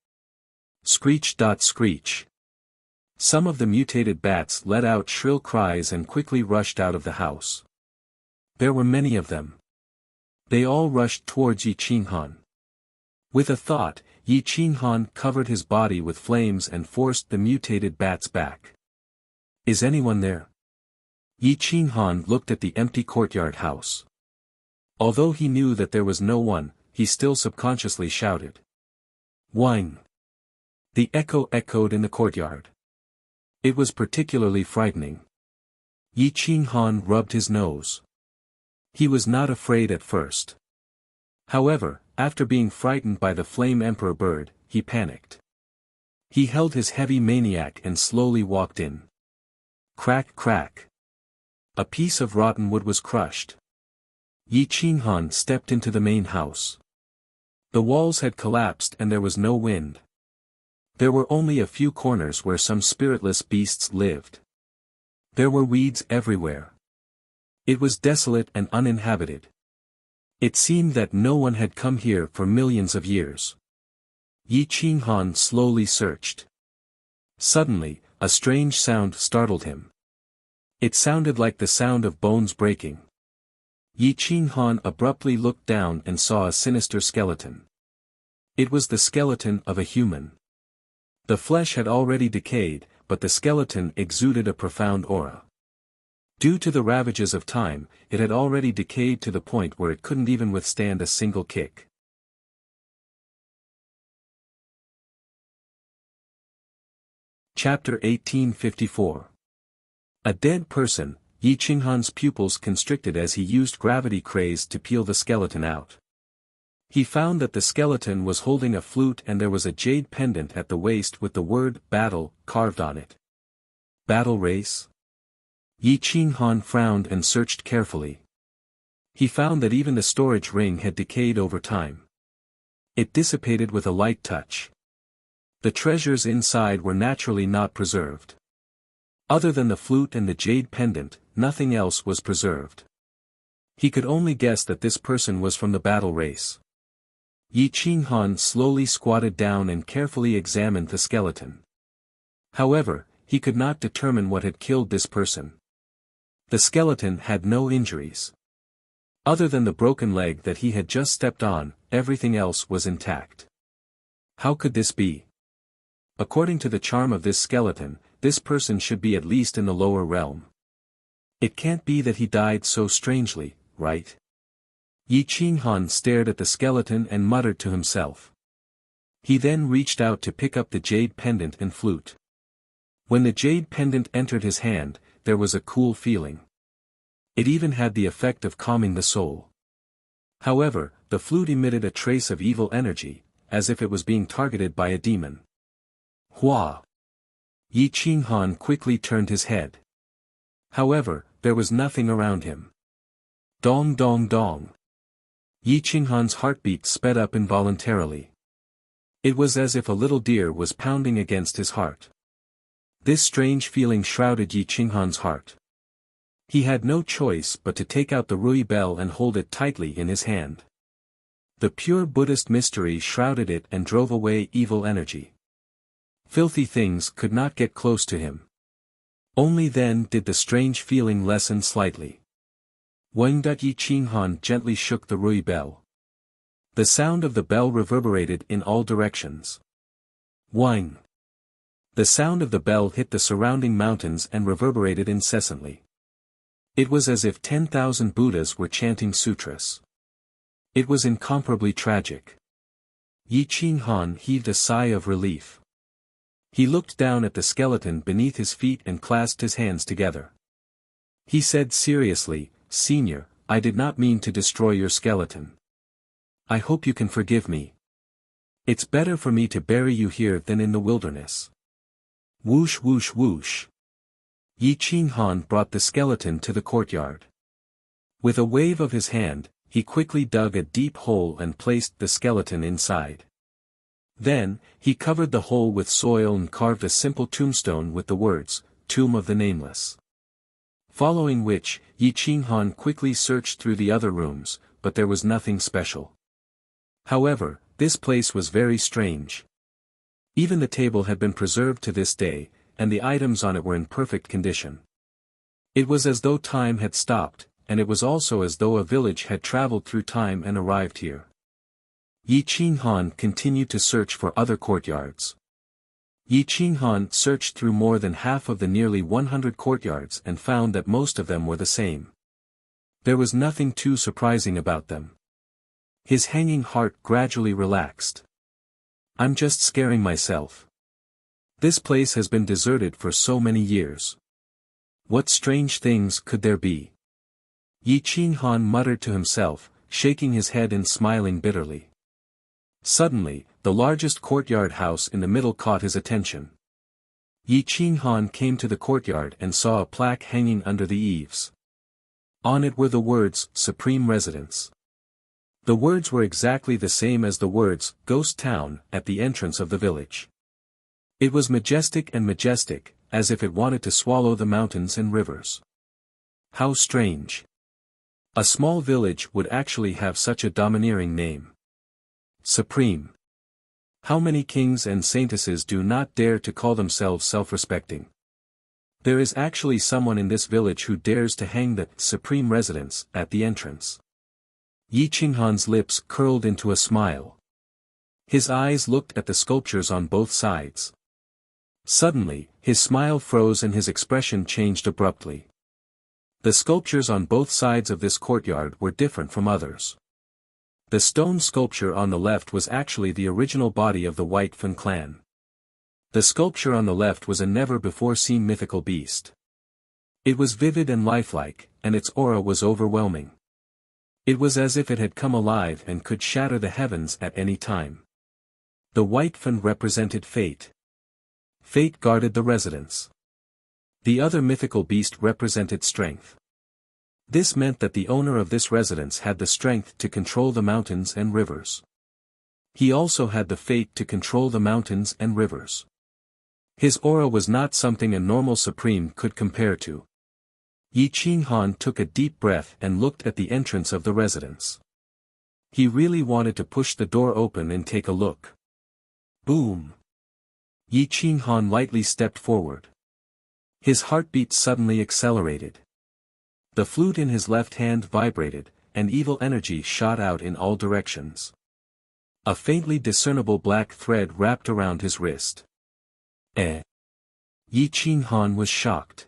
Screech. Screech. Some of the mutated bats let out shrill cries and quickly rushed out of the house. There were many of them. They all rushed towards Yi Qinghan. With a thought, Yi Qinghan covered his body with flames and forced the mutated bats back. Is anyone there? Yi Qinghan looked at the empty courtyard house. Although he knew that there was no one, he still subconsciously shouted. Whine! The echo echoed in the courtyard. It was particularly frightening. Yi Qinghan rubbed his nose. He was not afraid at first. However, after being frightened by the Flame Emperor bird, he panicked. He held his heavy maniac and slowly walked in. Crack crack. A piece of rotten wood was crushed. Yi Qinghan stepped into the main house. The walls had collapsed and there was no wind. There were only a few corners where some spiritless beasts lived. There were weeds everywhere. It was desolate and uninhabited. It seemed that no one had come here for millions of years. Yi Qinghan slowly searched. Suddenly, a strange sound startled him. It sounded like the sound of bones breaking. Yi Qinghan abruptly looked down and saw a sinister skeleton. It was the skeleton of a human. The flesh had already decayed, but the skeleton exuded a profound aura. Due to the ravages of time, it had already decayed to the point where it couldn't even withstand a single kick. Chapter 1854. A dead person. Yi Qinghan's pupils constricted as he used gravity craze to peel the skeleton out. He found that the skeleton was holding a flute and there was a jade pendant at the waist with the word "battle" carved on it. Battle race? Yi Qinghan frowned and searched carefully. He found that even the storage ring had decayed over time. It dissipated with a light touch. The treasures inside were naturally not preserved. Other than the flute and the jade pendant, nothing else was preserved. He could only guess that this person was from the battle race. Yi Qinghan slowly squatted down and carefully examined the skeleton. However, he could not determine what had killed this person. The skeleton had no injuries. Other than the broken leg that he had just stepped on, everything else was intact. How could this be? According to the charm of this skeleton, this person should be at least in the lower realm. It can't be that he died so strangely, right? Yi Qinghan stared at the skeleton and muttered to himself. He then reached out to pick up the jade pendant and flute. When the jade pendant entered his hand, there was a cool feeling. It even had the effect of calming the soul. However, the flute emitted a trace of evil energy, as if it was being targeted by a demon. Hua! Yi Qinghan quickly turned his head. However, there was nothing around him. Dong dong dong. Yi Qinghan's heartbeat sped up involuntarily. It was as if a little deer was pounding against his heart. This strange feeling shrouded Yi Qinghan's heart. He had no choice but to take out the Rui bell and hold it tightly in his hand. The pure Buddhist mystery shrouded it and drove away evil energy. Filthy things could not get close to him. Only then did the strange feeling lessen slightly. Yi Qinghan gently shook the Rui bell. The sound of the bell reverberated in all directions. Wang! The sound of the bell hit the surrounding mountains and reverberated incessantly. It was as if 10,000 Buddhas were chanting sutras. It was incomparably tragic. Yi Qinghan heaved a sigh of relief. He looked down at the skeleton beneath his feet and clasped his hands together. He said seriously, "Senior, I did not mean to destroy your skeleton. I hope you can forgive me. It's better for me to bury you here than in the wilderness." Whoosh whoosh whoosh. Yi Qinghan brought the skeleton to the courtyard. With a wave of his hand, he quickly dug a deep hole and placed the skeleton inside. Then, he covered the hole with soil and carved a simple tombstone with the words, "Tomb of the Nameless." Following which, Yi Qinghan quickly searched through the other rooms, but there was nothing special. However, this place was very strange. Even the table had been preserved to this day, and the items on it were in perfect condition. It was as though time had stopped, and it was also as though a village had traveled through time and arrived here. Yi Qinghan continued to search for other courtyards. Yi Qinghan searched through more than half of the nearly 100 courtyards and found that most of them were the same. There was nothing too surprising about them. His hanging heart gradually relaxed. "I'm just scaring myself. This place has been deserted for so many years. What strange things could there be?" Yi Qinghan muttered to himself, shaking his head and smiling bitterly. Suddenly, the largest courtyard house in the middle caught his attention. Yi Qinghan came to the courtyard and saw a plaque hanging under the eaves. On it were the words, "Supreme Residence." The words were exactly the same as the words, "Ghost Town," at the entrance of the village. It was majestic and majestic, as if it wanted to swallow the mountains and rivers. How strange. A small village would actually have such a domineering name. Supreme. How many kings and saintesses do not dare to call themselves self-respecting? There is actually someone in this village who dares to hang the "Supreme Residence" at the entrance. Yi Qinghan's lips curled into a smile. His eyes looked at the sculptures on both sides. Suddenly, his smile froze and his expression changed abruptly. The sculptures on both sides of this courtyard were different from others. The stone sculpture on the left was actually the original body of the White Fan clan. The sculpture on the left was a never-before-seen mythical beast. It was vivid and lifelike, and its aura was overwhelming. It was as if it had come alive and could shatter the heavens at any time. The White Fan represented fate. Fate guarded the residence. The other mythical beast represented strength. This meant that the owner of this residence had the strength to control the mountains and rivers. He also had the fate to control the mountains and rivers. His aura was not something a normal supreme could compare to. Yi Qinghan took a deep breath and looked at the entrance of the residence. He really wanted to push the door open and take a look. Boom! Yi Qinghan lightly stepped forward. His heartbeat suddenly accelerated. The flute in his left hand vibrated, and evil energy shot out in all directions. A faintly discernible black thread wrapped around his wrist. Yi Qinghan was shocked.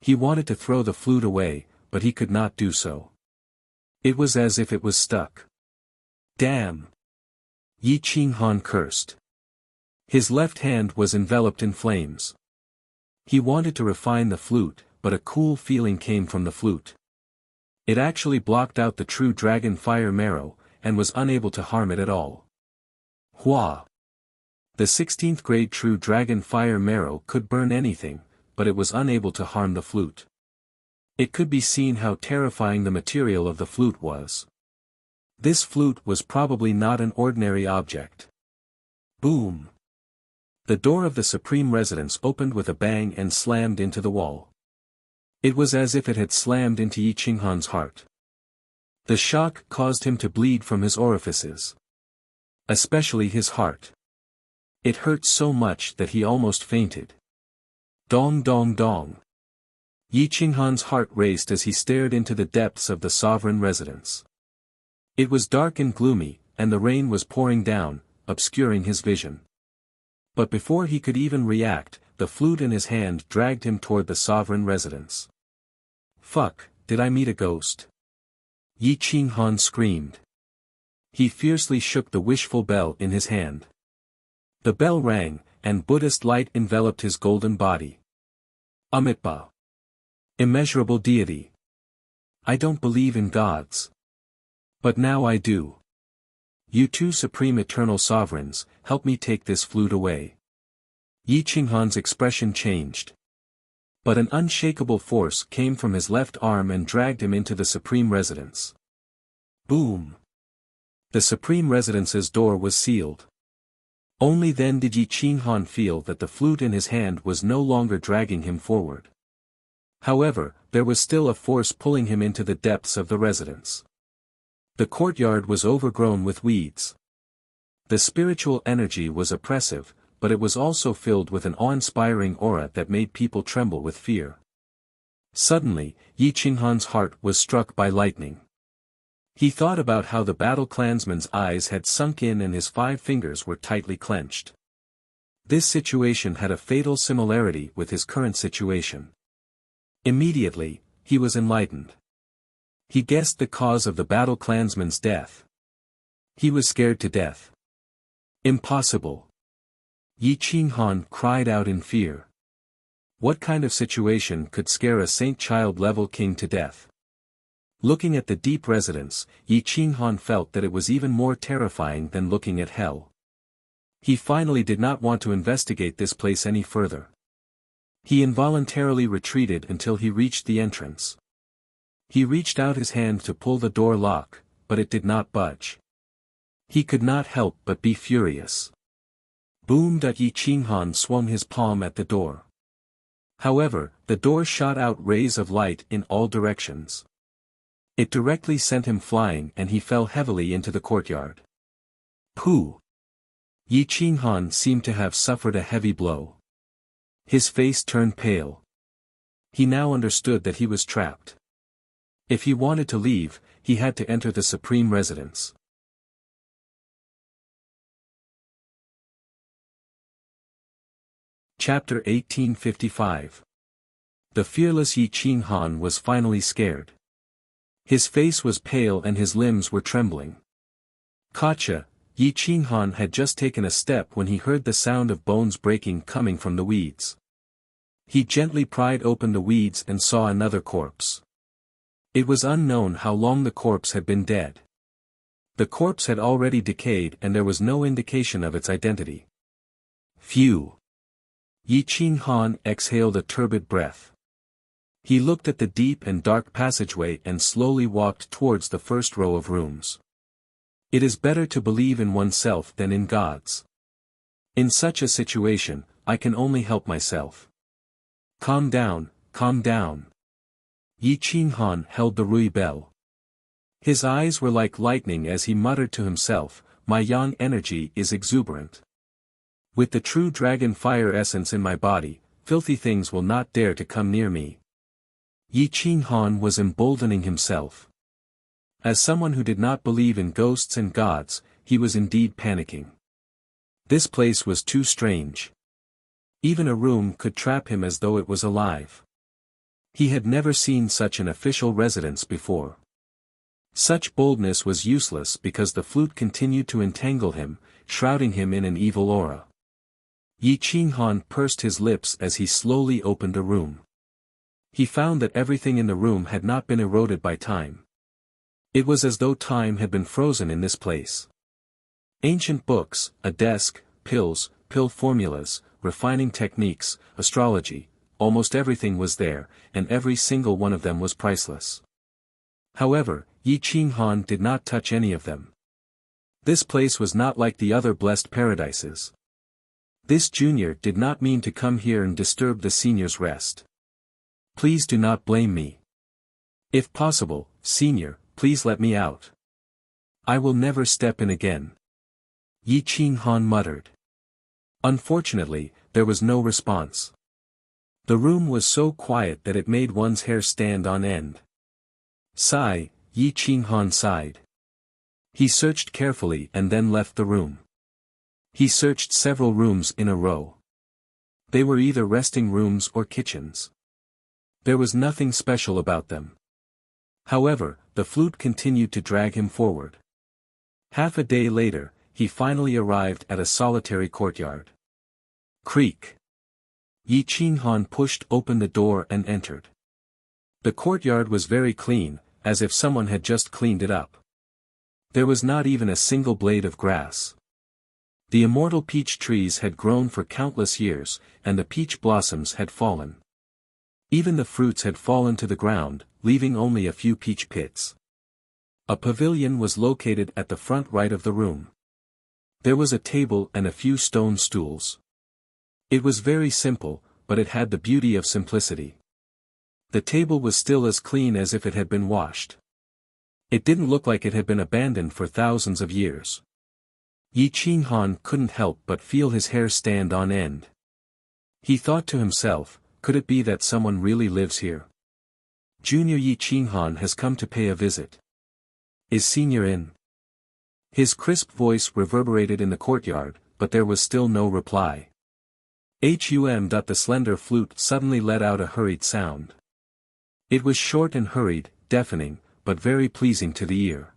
He wanted to throw the flute away, but he could not do so. It was as if it was stuck. Damn! Yi Qinghan cursed. His left hand was enveloped in flames. He wanted to refine the flute, but a cool feeling came from the flute. It actually blocked out the true dragon fire marrow, and was unable to harm it at all. Hua! The 16th grade true dragon fire marrow could burn anything, but it was unable to harm the flute. It could be seen how terrifying the material of the flute was. This flute was probably not an ordinary object. Boom! The door of the supreme residence opened with a bang and slammed into the wall. It was as if it had slammed into Yi Qinghan's heart. The shock caused him to bleed from his orifices. Especially his heart. It hurt so much that he almost fainted. Dong dong dong. Yi Qinghan's heart raced as he stared into the depths of the sovereign residence. It was dark and gloomy, and the rain was pouring down, obscuring his vision. But before he could even react, the flute in his hand dragged him toward the sovereign residence. Fuck, did I meet a ghost? Yi Qinghan screamed. He fiercely shook the wishful bell in his hand. The bell rang, and Buddhist light enveloped his golden body. Amitabha. Immeasurable deity. I don't believe in gods. But now I do. You two supreme eternal sovereigns, help me take this flute away. Yi Qinghan's expression changed. But an unshakable force came from his left arm and dragged him into the supreme residence. Boom! The supreme residence's door was sealed. Only then did Yi Qinghan feel that the flute in his hand was no longer dragging him forward. However, there was still a force pulling him into the depths of the residence. The courtyard was overgrown with weeds. The spiritual energy was oppressive, but it was also filled with an awe-inspiring aura that made people tremble with fear. Suddenly, Yi Qinghan's heart was struck by lightning. He thought about how the battle clansman's eyes had sunk in and his 5 fingers were tightly clenched. This situation had a fatal similarity with his current situation. Immediately, he was enlightened. He guessed the cause of the battle clansman's death. He was scared to death. Impossible. Yi Qinghan cried out in fear. What kind of situation could scare a saint-child-level king to death? Looking at the deep residence, Yi Qinghan felt that it was even more terrifying than looking at hell. He finally did not want to investigate this place any further. He involuntarily retreated until he reached the entrance. He reached out his hand to pull the door lock, but it did not budge. He could not help but be furious. Boom! Yi Qinghan swung his palm at the door. However, the door shot out rays of light in all directions. It directly sent him flying and he fell heavily into the courtyard. Pooh! Yi Qinghan seemed to have suffered a heavy blow. His face turned pale. He now understood that he was trapped. If he wanted to leave, he had to enter the supreme residence. Chapter 1855. The fearless Yi Qinghan was finally scared. His face was pale and his limbs were trembling. Gotcha! Yi Qinghan had just taken a step when he heard the sound of bones breaking coming from the weeds. He gently pried open the weeds and saw another corpse. It was unknown how long the corpse had been dead. The corpse had already decayed and there was no indication of its identity. Phew! Yi Qinghan exhaled a turbid breath. He looked at the deep and dark passageway and slowly walked towards the first row of rooms. It is better to believe in oneself than in gods. In such a situation, I can only help myself. Calm down, calm down. Yi Qinghan held the Rui bell. His eyes were like lightning as he muttered to himself, my yang energy is exuberant. With the true dragon fire essence in my body, filthy things will not dare to come near me. Yi Qinghan was emboldening himself. As someone who did not believe in ghosts and gods, he was indeed panicking. This place was too strange. Even a room could trap him as though it was alive. He had never seen such an official residence before. Such boldness was useless because the flute continued to entangle him, shrouding him in an evil aura. Yi Qinghan pursed his lips as he slowly opened a room. He found that everything in the room had not been eroded by time. It was as though time had been frozen in this place. Ancient books, a desk, pills, pill formulas, refining techniques, astrology, almost everything was there, and every single one of them was priceless. However, Yi Qinghan did not touch any of them. This place was not like the other blessed paradises. This junior did not mean to come here and disturb the senior's rest. Please do not blame me. If possible, senior, please let me out. I will never step in again. Yi Qinghan muttered. Unfortunately, there was no response. The room was so quiet that it made one's hair stand on end. Sigh, Yi Qinghan sighed. He searched carefully and then left the room. He searched several rooms in a row. They were either resting rooms or kitchens. There was nothing special about them. However, the flute continued to drag him forward. Half a day later, he finally arrived at a solitary courtyard. Creak. Yi Qinghan pushed open the door and entered. The courtyard was very clean, as if someone had just cleaned it up. There was not even a single blade of grass. The immortal peach trees had grown for countless years, and the peach blossoms had fallen. Even the fruits had fallen to the ground, leaving only a few peach pits. A pavilion was located at the front right of the room. There was a table and a few stone stools. It was very simple, but it had the beauty of simplicity. The table was still as clean as if it had been washed. It didn't look like it had been abandoned for thousands of years. Yi Qinghan couldn't help but feel his hair stand on end. He thought to himself, could it be that someone really lives here? Junior Yi Qinghan has come to pay a visit. Is senior in? His crisp voice reverberated in the courtyard, but there was still no reply. The slender flute suddenly let out a hurried sound. It was short and hurried, deafening, but very pleasing to the ear.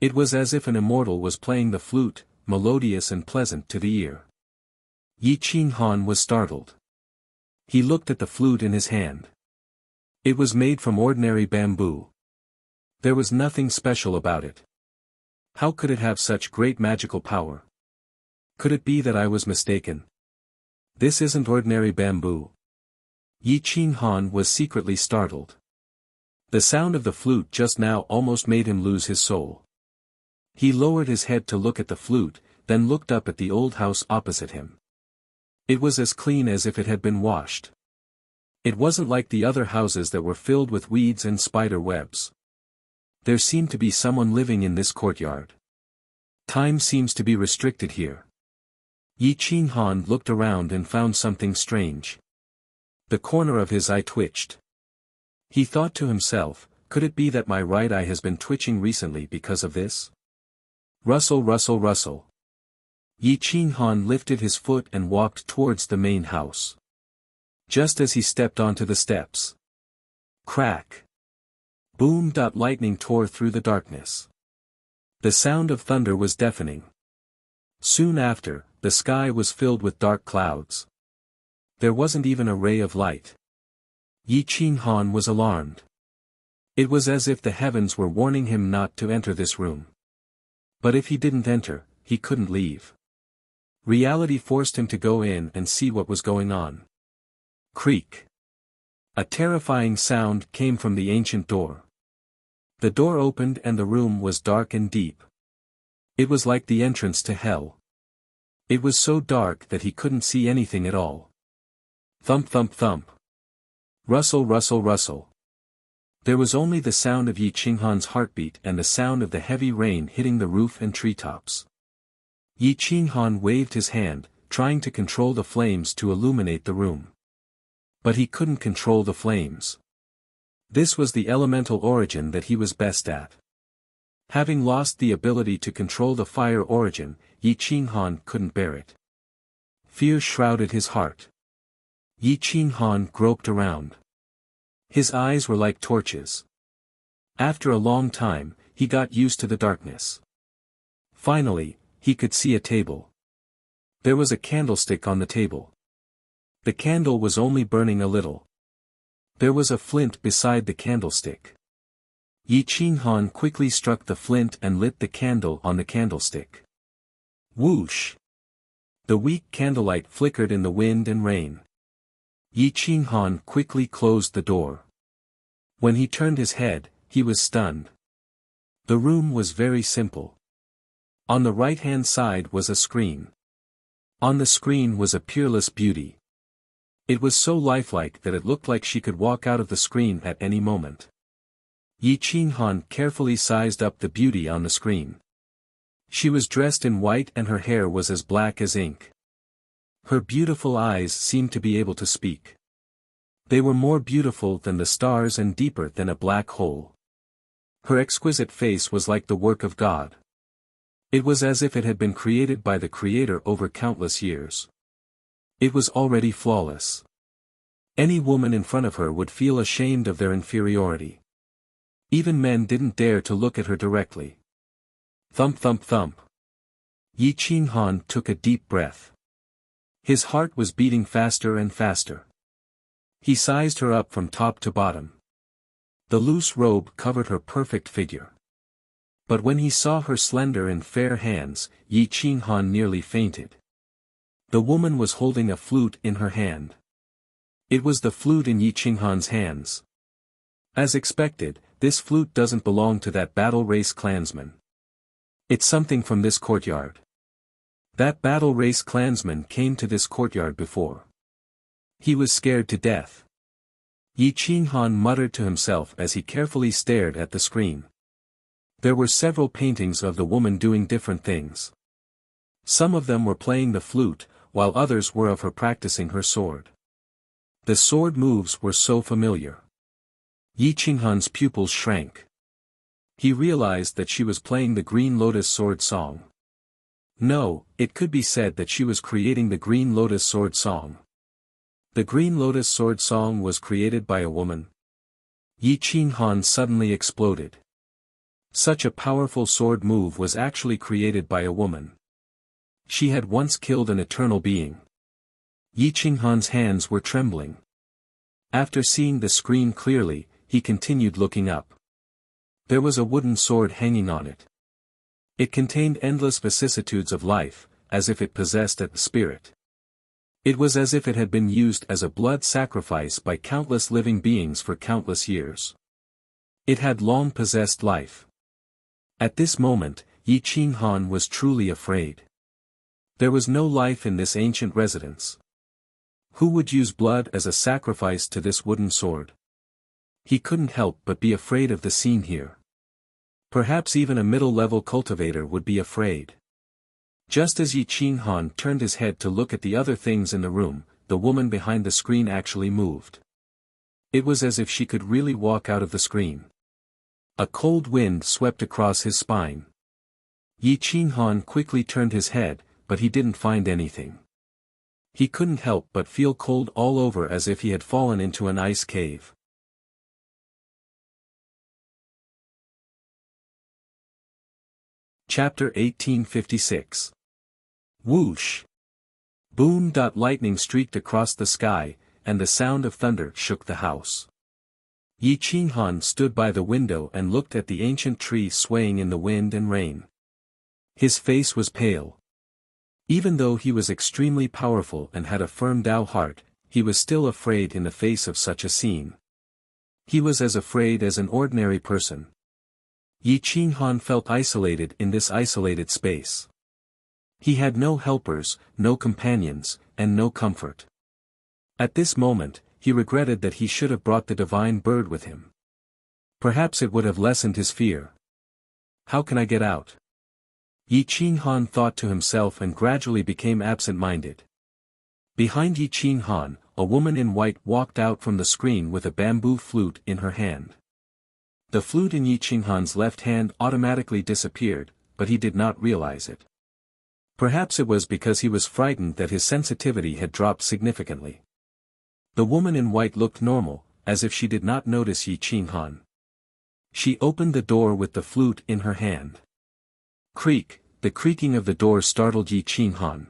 It was as if an immortal was playing the flute, melodious and pleasant to the ear. Yi Qinghan was startled. He looked at the flute in his hand. It was made from ordinary bamboo. There was nothing special about it. How could it have such great magical power? Could it be that I was mistaken? This isn't ordinary bamboo. Yi Qinghan was secretly startled. The sound of the flute just now almost made him lose his soul. He lowered his head to look at the flute, then looked up at the old house opposite him. It was as clean as if it had been washed. It wasn't like the other houses that were filled with weeds and spider webs. There seemed to be someone living in this courtyard. Time seems to be restricted here. Yi Qinghan looked around and found something strange. The corner of his eye twitched. He thought to himself, could it be that my right eye has been twitching recently because of this? Rustle, rustle, rustle. Yi Qinghan lifted his foot and walked towards the main house. Just as he stepped onto the steps. Crack! Boom! Lightning tore through the darkness. The sound of thunder was deafening. Soon after, the sky was filled with dark clouds. There wasn't even a ray of light. Yi Qinghan was alarmed. It was as if the heavens were warning him not to enter this room. But if he didn't enter, he couldn't leave. Reality forced him to go in and see what was going on. Creak. A terrifying sound came from the ancient door. The door opened and the room was dark and deep. It was like the entrance to hell. It was so dark that he couldn't see anything at all. Thump thump thump. Rustle rustle rustle. There was only the sound of Yi Qinghan's heartbeat and the sound of the heavy rain hitting the roof and treetops. Yi Qinghan waved his hand, trying to control the flames to illuminate the room. But he couldn't control the flames. This was the elemental origin that he was best at. Having lost the ability to control the fire origin, Yi Qinghan couldn't bear it. Fear shrouded his heart. Yi Qinghan groped around. His eyes were like torches. After a long time, he got used to the darkness. Finally, he could see a table. There was a candlestick on the table. The candle was only burning a little. There was a flint beside the candlestick. Yi Qinghan quickly struck the flint and lit the candle on the candlestick. Whoosh! The weak candlelight flickered in the wind and rain. Yi Qinghan quickly closed the door. When he turned his head, he was stunned. The room was very simple. On the right-hand side was a screen. On the screen was a peerless beauty. It was so lifelike that it looked like she could walk out of the screen at any moment. Yi Qinghan carefully sized up the beauty on the screen. She was dressed in white and her hair was as black as ink. Her beautiful eyes seemed to be able to speak. They were more beautiful than the stars and deeper than a black hole. Her exquisite face was like the work of God. It was as if it had been created by the Creator over countless years. It was already flawless. Any woman in front of her would feel ashamed of their inferiority. Even men didn't dare to look at her directly. Thump thump thump. Yi Qinghan took a deep breath. His heart was beating faster and faster. He sized her up from top to bottom. The loose robe covered her perfect figure. But when he saw her slender and fair hands, Yi Qinghan nearly fainted. The woman was holding a flute in her hand. It was the flute in Yi Qinghan's hands. As expected, this flute doesn't belong to that battle race clansman. It's something from this courtyard. That battle race clansman came to this courtyard before. He was scared to death. Yi Qinghan muttered to himself as he carefully stared at the screen. There were several paintings of the woman doing different things. Some of them were playing the flute, while others were of her practicing her sword. The sword moves were so familiar. Yi Qinghan's pupils shrank. He realized that she was playing the Green Lotus Sword Song. No, it could be said that she was creating the Green Lotus Sword Song. The Green Lotus Sword Song was created by a woman. Yi Qinghan suddenly exploded. Such a powerful sword move was actually created by a woman. She had once killed an eternal being. Yi Qinghan's hands were trembling. After seeing the screen clearly, he continued looking up. There was a wooden sword hanging on it. It contained endless vicissitudes of life, as if it possessed a spirit. It was as if it had been used as a blood sacrifice by countless living beings for countless years. It had long possessed life. At this moment, Yi Qinghan was truly afraid. There was no life in this ancient residence. Who would use blood as a sacrifice to this wooden sword? He couldn't help but be afraid of the scene here. Perhaps even a middle-level cultivator would be afraid. Just as Yi Qinghan turned his head to look at the other things in the room, the woman behind the screen actually moved. It was as if she could really walk out of the screen. A cold wind swept across his spine. Yi Qinghan quickly turned his head, but he didn't find anything. He couldn't help but feel cold all over, as if he had fallen into an ice cave. Chapter 1856. Whoosh! Boom! Lightning streaked across the sky, and the sound of thunder shook the house. Yi Qinghan stood by the window and looked at the ancient tree swaying in the wind and rain. His face was pale. Even though he was extremely powerful and had a firm Tao heart, he was still afraid in the face of such a scene. He was as afraid as an ordinary person. Yi Qinghan felt isolated in this isolated space. He had no helpers, no companions, and no comfort. At this moment, he regretted that he should have brought the divine bird with him. Perhaps it would have lessened his fear. How can I get out? Yi Qinghan thought to himself and gradually became absent-minded. Behind Yi Qinghan, a woman in white walked out from the screen with a bamboo flute in her hand. The flute in Yi Qinghan's left hand automatically disappeared, but he did not realize it. Perhaps it was because he was frightened that his sensitivity had dropped significantly. The woman in white looked normal, as if she did not notice Yi Qinghan. She opened the door with the flute in her hand. Creak! The creaking of the door startled Yi Qinghan.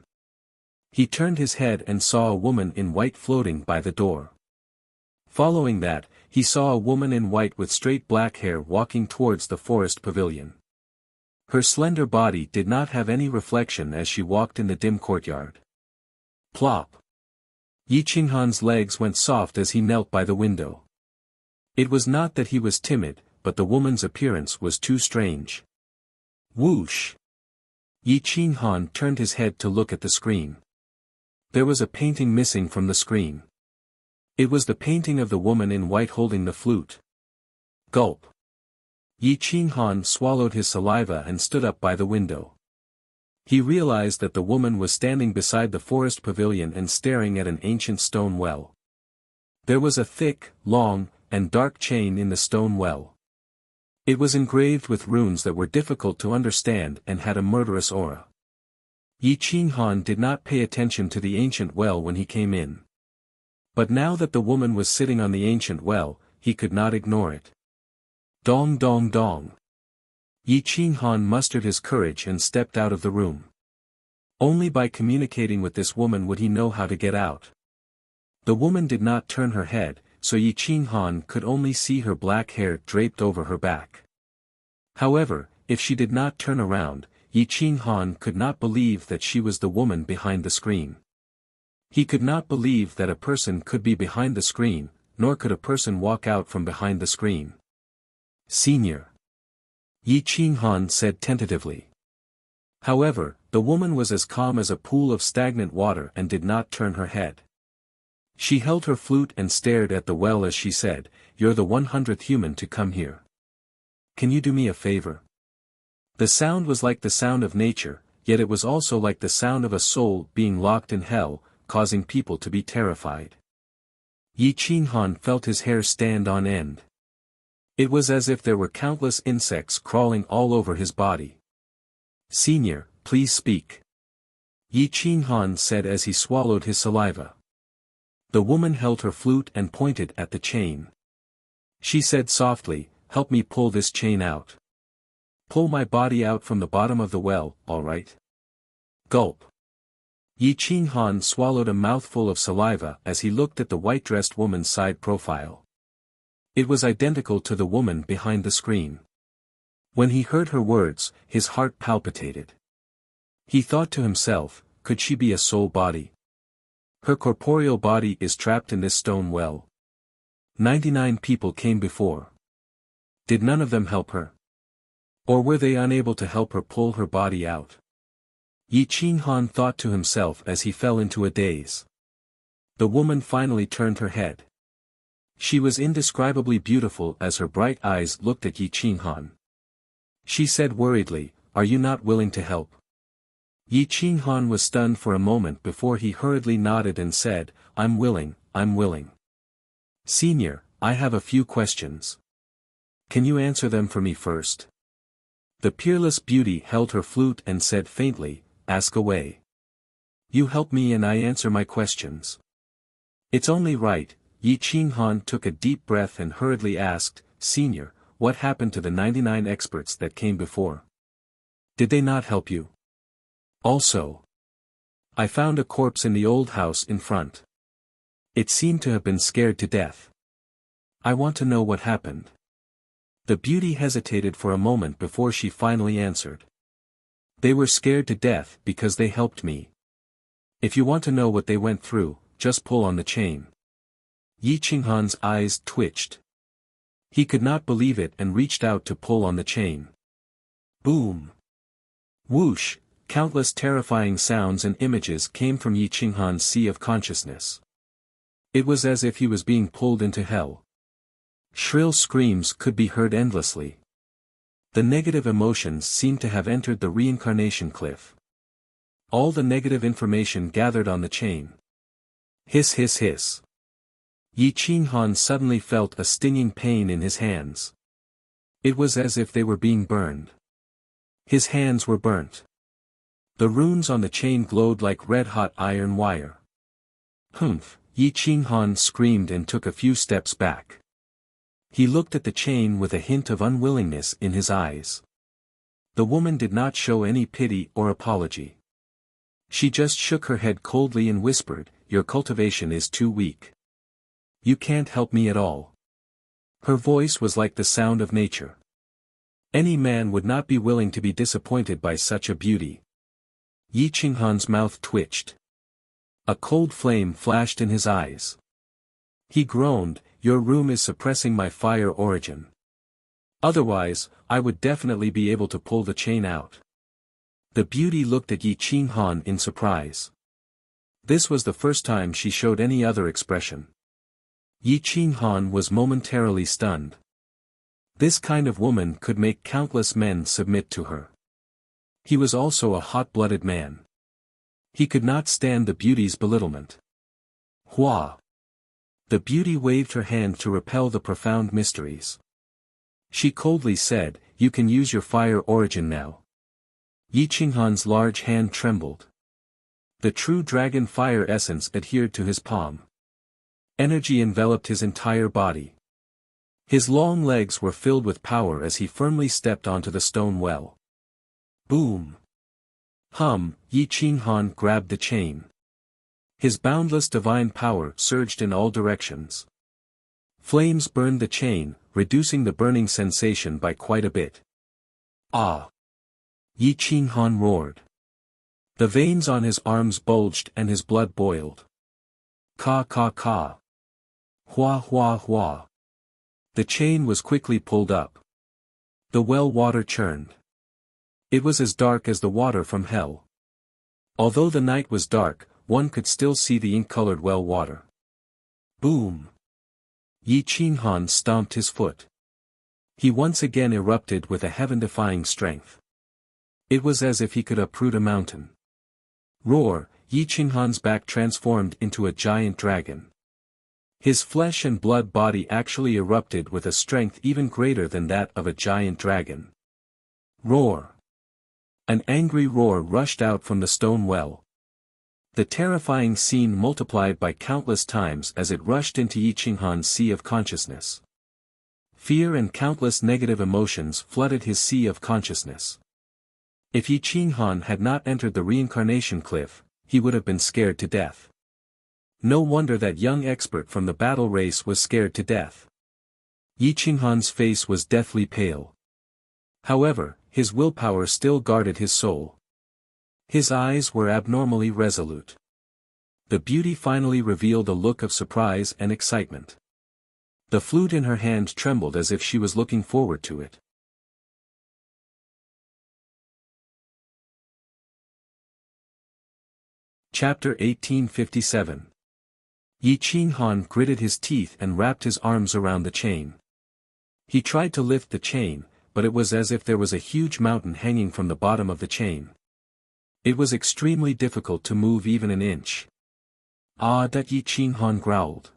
He turned his head and saw a woman in white floating by the door. Following that, he saw a woman in white with straight black hair walking towards the forest pavilion. Her slender body did not have any reflection as she walked in the dim courtyard. Plop! Yi Qinghan's legs went soft as he knelt by the window. It was not that he was timid, but the woman's appearance was too strange. Whoosh! Yi Qinghan turned his head to look at the screen. There was a painting missing from the screen. It was the painting of the woman in white holding the flute. Gulp! Yi Qinghan swallowed his saliva and stood up by the window. He realized that the woman was standing beside the forest pavilion and staring at an ancient stone well. There was a thick, long, and dark chain in the stone well. It was engraved with runes that were difficult to understand and had a murderous aura. Yi Qinghan did not pay attention to the ancient well when he came in. But now that the woman was sitting on the ancient well, he could not ignore it. Dong dong dong. Yi Qinghan mustered his courage and stepped out of the room. Only by communicating with this woman would he know how to get out. The woman did not turn her head, so Yi Qinghan could only see her black hair draped over her back. However, if she did not turn around, Yi Qinghan could not believe that she was the woman behind the screen. He could not believe that a person could be behind the screen, nor could a person walk out from behind the screen. Senior. Yi Qinghan said tentatively. However, the woman was as calm as a pool of stagnant water and did not turn her head. She held her flute and stared at the well as she said, "You're the 100th human to come here. Can you do me a favor?" The sound was like the sound of nature, yet it was also like the sound of a soul being locked in hell, causing people to be terrified. Yi Qinghan felt his hair stand on end. It was as if there were countless insects crawling all over his body. "Senior, please speak," Yi Qinghan said as he swallowed his saliva. The woman held her flute and pointed at the chain. She said softly, "Help me pull this chain out. Pull my body out from the bottom of the well, all right?" Gulp. Yi Qinghan swallowed a mouthful of saliva as he looked at the white-dressed woman's side profile. It was identical to the woman behind the screen. When he heard her words, his heart palpitated. He thought to himself, could she be a soul body? Her corporeal body is trapped in this stone well. 99 people came before. Did none of them help her? Or were they unable to help her pull her body out? Yi Qinghan thought to himself as he fell into a daze. The woman finally turned her head. She was indescribably beautiful as her bright eyes looked at Yi Qinghan. She said worriedly, "Are you not willing to help?" Yi Qinghan was stunned for a moment before he hurriedly nodded and said, I'm willing. "Senior, I have a few questions. Can you answer them for me first?" The peerless beauty held her flute and said faintly, "Ask away." You help me and I answer my questions. It's only right. Yi Qinghan took a deep breath and hurriedly asked, Senior, what happened to the 99 experts that came before? Did they not help you? Also, I found a corpse in the old house in front. It seemed to have been scared to death. I want to know what happened. The beauty hesitated for a moment before she finally answered. They were scared to death because they helped me. If you want to know what they went through, just pull on the chain. Yi Qinghan's eyes twitched. He could not believe it and reached out to pull on the chain. Boom! Whoosh! Countless terrifying sounds and images came from Yi Qinghan's sea of consciousness. It was as if he was being pulled into hell. Shrill screams could be heard endlessly. The negative emotions seemed to have entered the reincarnation cliff. All the negative information gathered on the chain. Hiss hiss hiss. Yi Qinghan suddenly felt a stinging pain in his hands. It was as if they were being burned. His hands were burnt. The runes on the chain glowed like red-hot iron wire. Humph! Yi Qinghan screamed and took a few steps back. He looked at the chain with a hint of unwillingness in his eyes. The woman did not show any pity or apology. She just shook her head coldly and whispered, Your cultivation is too weak. You can't help me at all. Her voice was like the sound of nature. Any man would not be willing to be disappointed by such a beauty. Yi Qinghan's mouth twitched. A cold flame flashed in his eyes. He groaned, Your room is suppressing my fire origin. Otherwise, I would definitely be able to pull the chain out. The beauty looked at Yi Qinghan in surprise. This was the first time she showed any other expression. Yi Qinghan was momentarily stunned. This kind of woman could make countless men submit to her. He was also a hot-blooded man. He could not stand the beauty's belittlement. Hua! The beauty waved her hand to repel the profound mysteries. She coldly said, You can use your fire origin now. Yi Qinghan's large hand trembled. The true dragon fire essence adhered to his palm. Energy enveloped his entire body. His long legs were filled with power as he firmly stepped onto the stone well. Boom! Hum! Yi Qinghan grabbed the chain. His boundless divine power surged in all directions. Flames burned the chain, reducing the burning sensation by quite a bit. Ah! Yi Qinghan roared. The veins on his arms bulged and his blood boiled. Ka ka ka. Hua hua hua. The chain was quickly pulled up. The well water churned. It was as dark as the water from hell. Although the night was dark, one could still see the ink-colored well water. Boom! Yi Qinghan stomped his foot. He once again erupted with a heaven-defying strength. It was as if he could uproot a mountain. Roar! Yi Qinghan's back transformed into a giant dragon. His flesh and blood body actually erupted with a strength even greater than that of a giant dragon. Roar! An angry roar rushed out from the stone well. The terrifying scene multiplied by countless times as it rushed into Yi Qinghan's sea of consciousness. Fear and countless negative emotions flooded his sea of consciousness. If Yi Qinghan had not entered the reincarnation cliff, he would have been scared to death. No wonder that young expert from the battle race was scared to death. Yi Qinghan's face was deathly pale. However, his willpower still guarded his soul. His eyes were abnormally resolute. The beauty finally revealed a look of surprise and excitement. The flute in her hand trembled as if she was looking forward to it. Chapter 1857. Yi Qinghan gritted his teeth and wrapped his arms around the chain. He tried to lift the chain, but it was as if there was a huge mountain hanging from the bottom of the chain. It was extremely difficult to move even an inch. Ah, that Yi Qinghan growled.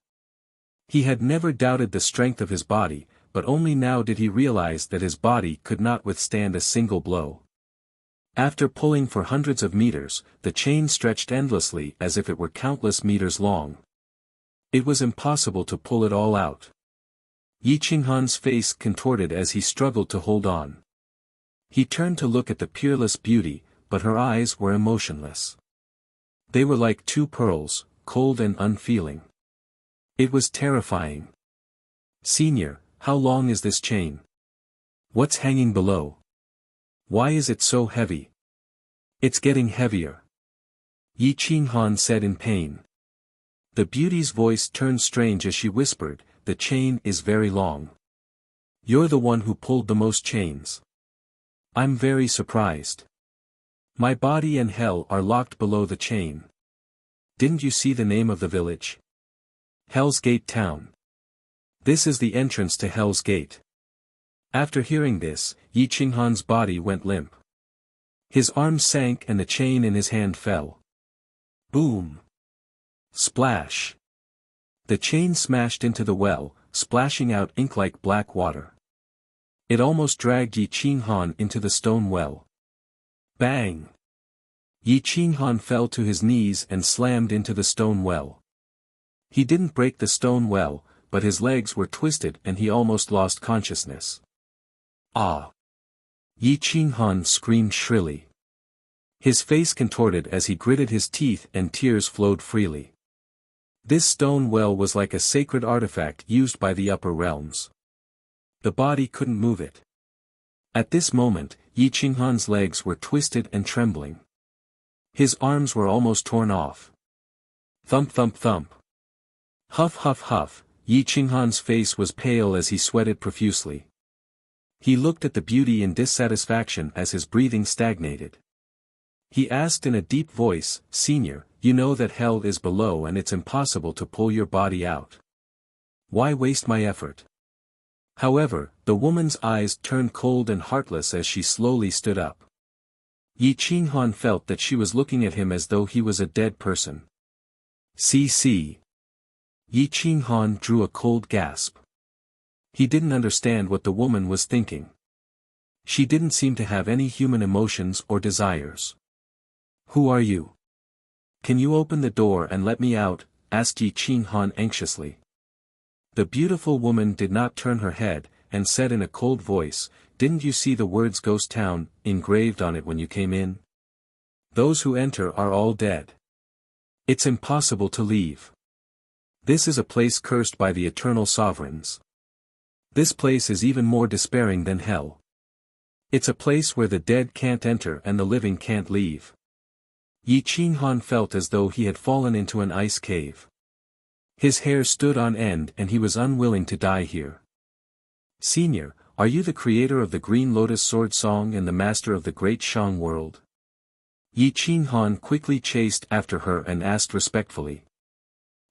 He had never doubted the strength of his body, but only now did he realize that his body could not withstand a single blow. After pulling for hundreds of meters, the chain stretched endlessly as if it were countless meters long. It was impossible to pull it all out. Yi Qinghan's face contorted as he struggled to hold on. He turned to look at the peerless beauty, but her eyes were emotionless. They were like two pearls, cold and unfeeling. It was terrifying. "Senior, how long is this chain? What's hanging below? Why is it so heavy?" "It's getting heavier," Yi Qinghan said in pain. The beauty's voice turned strange as she whispered, "The chain is very long. You're the one who pulled the most chains. I'm very surprised. My body and hell are locked below the chain. Didn't you see the name of the village? Hell's Gate Town. This is the entrance to Hell's Gate." After hearing this, Yi Qinghan's body went limp. His arms sank and the chain in his hand fell. Boom! Splash! The chain smashed into the well, splashing out ink like black water. It almost dragged Yi Qinghan into the stone well. Bang! Yi Qinghan fell to his knees and slammed into the stone well. He didn't break the stone well, but his legs were twisted and he almost lost consciousness. Ah! Yi Qinghan screamed shrilly. His face contorted as he gritted his teeth and tears flowed freely. This stone well was like a sacred artifact used by the upper realms. The body couldn't move it. At this moment, Yi Qinghan's legs were twisted and trembling. His arms were almost torn off. Thump thump thump. Huff huff huff, Yi Qinghan's face was pale as he sweated profusely. He looked at the beauty in dissatisfaction as his breathing stagnated. He asked in a deep voice, "Senior, you know that hell is below and it's impossible to pull your body out. Why waste my effort?" However, the woman's eyes turned cold and heartless as she slowly stood up. Yi Qinghan felt that she was looking at him as though he was a dead person. "See." Yi Qinghan drew a cold gasp. He didn't understand what the woman was thinking. She didn't seem to have any human emotions or desires. "Who are you? Can you open the door and let me out?" asked Yi Qinghan anxiously. The beautiful woman did not turn her head, and said in a cold voice, "Didn't you see the words Ghost Town engraved on it when you came in? Those who enter are all dead. It's impossible to leave. This is a place cursed by the eternal sovereigns. This place is even more despairing than hell. It's a place where the dead can't enter and the living can't leave." Yi Qinghan felt as though he had fallen into an ice cave. His hair stood on end and he was unwilling to die here. "Senior, are you the creator of the Green Lotus Sword Song and the master of the Great Shang world?" Yi Qinghan quickly chased after her and asked respectfully.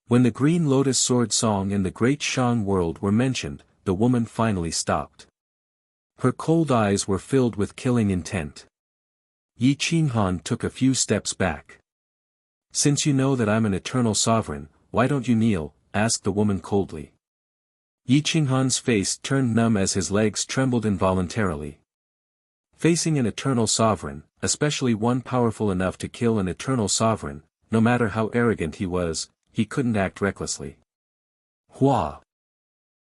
When the Green Lotus Sword Song and the Great Shang world were mentioned, the woman finally stopped. Her cold eyes were filled with killing intent. Yi Qinghan took a few steps back. "Since you know that I'm an eternal sovereign, why don't you kneel?" asked the woman coldly. Yi Qinghan's face turned numb as his legs trembled involuntarily. Facing an eternal sovereign, especially one powerful enough to kill an eternal sovereign, no matter how arrogant he was, he couldn't act recklessly. Hua!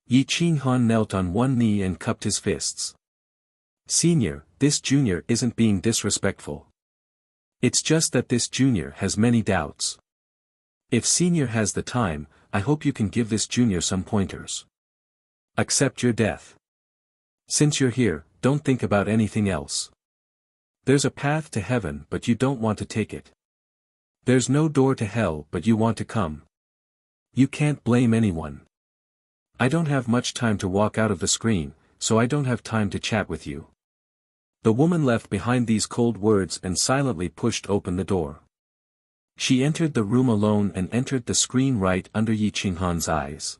Yi Qinghan knelt on one knee and cupped his fists. "Senior, this junior isn't being disrespectful. It's just that this junior has many doubts. If senior has the time, I hope you can give this junior some pointers. Accept your death. Since you're here, don't think about anything else. There's a path to heaven but you don't want to take it. There's no door to hell but you want to come. You can't blame anyone. I don't have much time to walk out of the screen, so I don't have time to chat with you." The woman left behind these cold words and silently pushed open the door. She entered the room alone and entered the screen right under Yi Qinghan's eyes.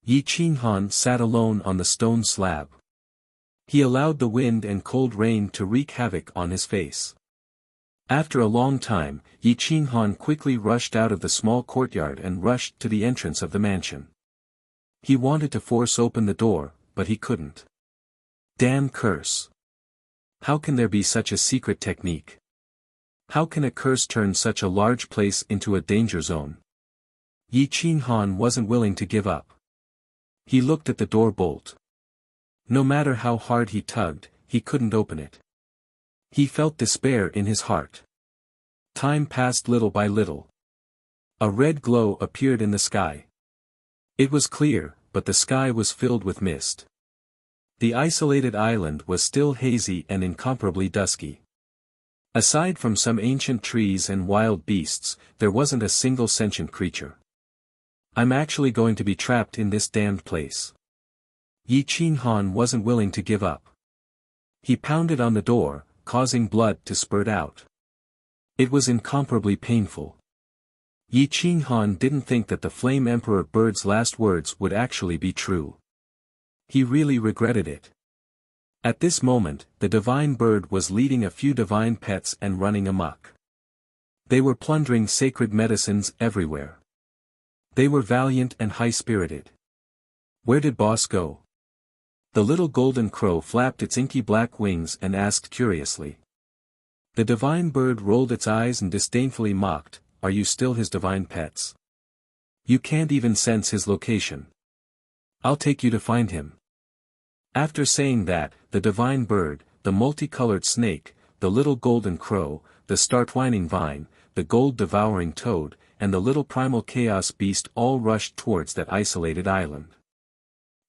Yi Qinghan sat alone on the stone slab. He allowed the wind and cold rain to wreak havoc on his face. After a long time, Yi Qinghan quickly rushed out of the small courtyard and rushed to the entrance of the mansion. He wanted to force open the door, but he couldn't. Damn curse! How can there be such a secret technique? How can a curse turn such a large place into a danger zone? Yi Qinghan wasn't willing to give up. He looked at the door bolt. No matter how hard he tugged, he couldn't open it. He felt despair in his heart. Time passed little by little. A red glow appeared in the sky. It was clear, but the sky was filled with mist. The isolated island was still hazy and incomparably dusky. Aside from some ancient trees and wild beasts, there wasn't a single sentient creature. I'm actually going to be trapped in this damned place. Yi Qinghan wasn't willing to give up. He pounded on the door, causing blood to spurt out. It was incomparably painful. Yi Qinghan didn't think that the Flame Emperor bird's last words would actually be true. He really regretted it. At this moment, the divine bird was leading a few divine pets and running amok. They were plundering sacred medicines everywhere. They were valiant and high-spirited. Where did boss go? The little golden crow flapped its inky black wings and asked curiously. The divine bird rolled its eyes and disdainfully mocked, "Are you still his divine pets? You can't even sense his location. I'll take you to find him." After saying that, the divine bird, the multicolored snake, the little golden crow, the star-twining vine, the gold-devouring toad, and the little primal chaos beast all rushed towards that isolated island.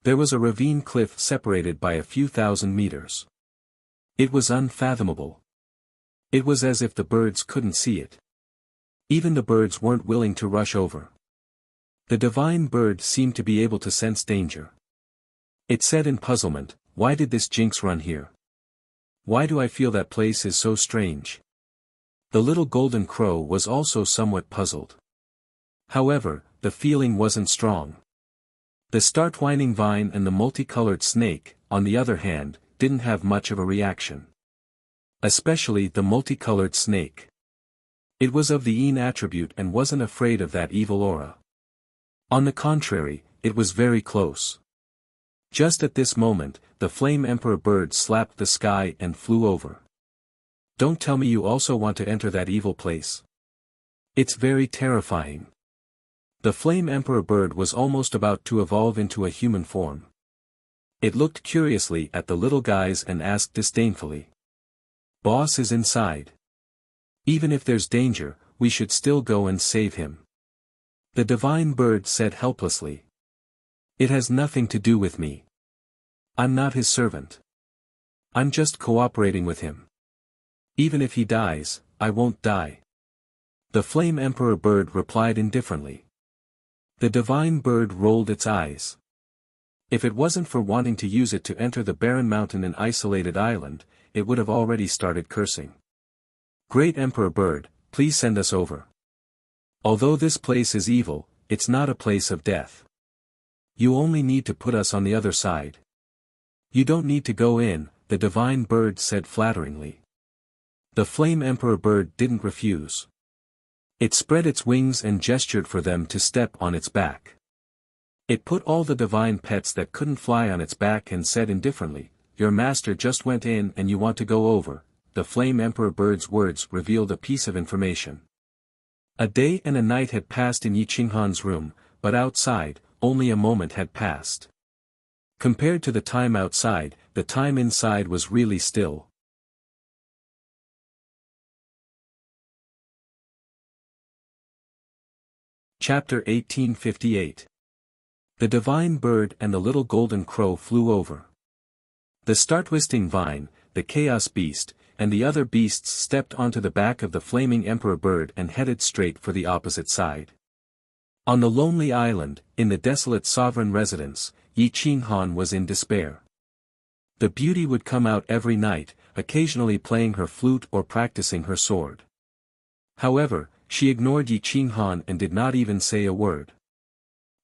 There was a ravine cliff separated by a few thousand meters. It was unfathomable. It was as if the birds couldn't see it. Even the birds weren't willing to rush over. The divine bird seemed to be able to sense danger. It said in puzzlement, "Why did this jinx run here? Why do I feel that place is so strange?" The little golden crow was also somewhat puzzled. However, the feeling wasn't strong. The star-twining vine and the multicolored snake, on the other hand, didn't have much of a reaction. Especially the multicolored snake. It was of the Yin attribute and wasn't afraid of that evil aura. On the contrary, it was very close. Just at this moment, the Flame Emperor bird slapped the sky and flew over. "Don't tell me you also want to enter that evil place. It's very terrifying." The Flame Emperor bird was almost about to evolve into a human form. It looked curiously at the little guys and asked disdainfully. "Boss is inside. Even if there's danger, we should still go and save him." The divine bird said helplessly. "It has nothing to do with me. I'm not his servant. I'm just cooperating with him. Even if he dies, I won't die." The Flame Emperor bird replied indifferently. The divine bird rolled its eyes. If it wasn't for wanting to use it to enter the barren mountain and isolated island, it would have already started cursing. "Great Emperor bird, please send us over. Although this place is evil, it's not a place of death. You only need to put us on the other side. You don't need to go in," the divine bird said flatteringly. The Flame Emperor bird didn't refuse. It spread its wings and gestured for them to step on its back. It put all the divine pets that couldn't fly on its back and said indifferently, "Your master just went in and you want to go over." The Flame Emperor bird's words revealed a piece of information. A day and a night had passed in Yi Qinghan's room, but outside, only a moment had passed. Compared to the time outside, the time inside was really still. Chapter 1858. The divine bird and the little golden crow flew over. The star-twisting vine, the chaos beast, and the other beasts stepped onto the back of the flaming emperor bird and headed straight for the opposite side. On the lonely island, in the desolate sovereign residence, Yi Qinghan was in despair. The beauty would come out every night, occasionally playing her flute or practicing her sword. However, she ignored Yi Qinghan and did not even say a word.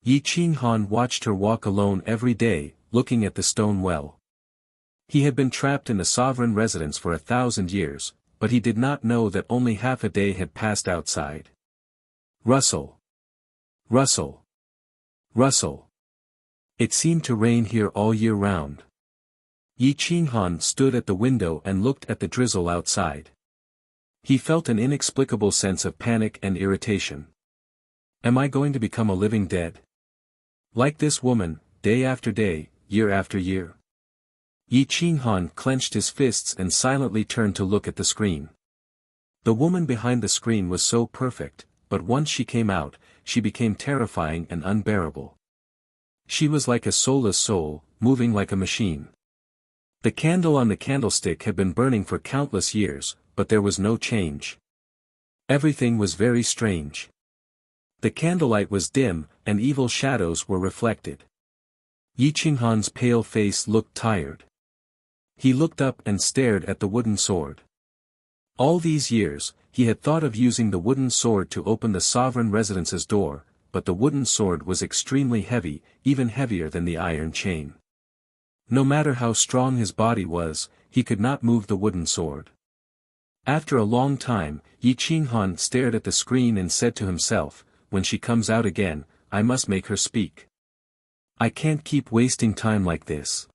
Yi Qinghan watched her walk alone every day, looking at the stone well. He had been trapped in the sovereign residence for 1,000 years, but he did not know that only half a day had passed outside. Rustle. Rustle. Rustle. It seemed to rain here all year round. Yi Qinghan stood at the window and looked at the drizzle outside. He felt an inexplicable sense of panic and irritation. Am I going to become a living dead? Like this woman, day after day, year after year? Yi Qinghan clenched his fists and silently turned to look at the screen. The woman behind the screen was so perfect, but once she came out, she became terrifying and unbearable. She was like a soulless soul, moving like a machine. The candle on the candlestick had been burning for countless years, but there was no change. Everything was very strange. The candlelight was dim, and evil shadows were reflected. Yi Qinghan's pale face looked tired. He looked up and stared at the wooden sword. All these years, he had thought of using the wooden sword to open the sovereign residence's door, but the wooden sword was extremely heavy, even heavier than the iron chain. No matter how strong his body was, he could not move the wooden sword. After a long time, Yi Qinghan stared at the screen and said to himself, when she comes out again, I must make her speak. I can't keep wasting time like this.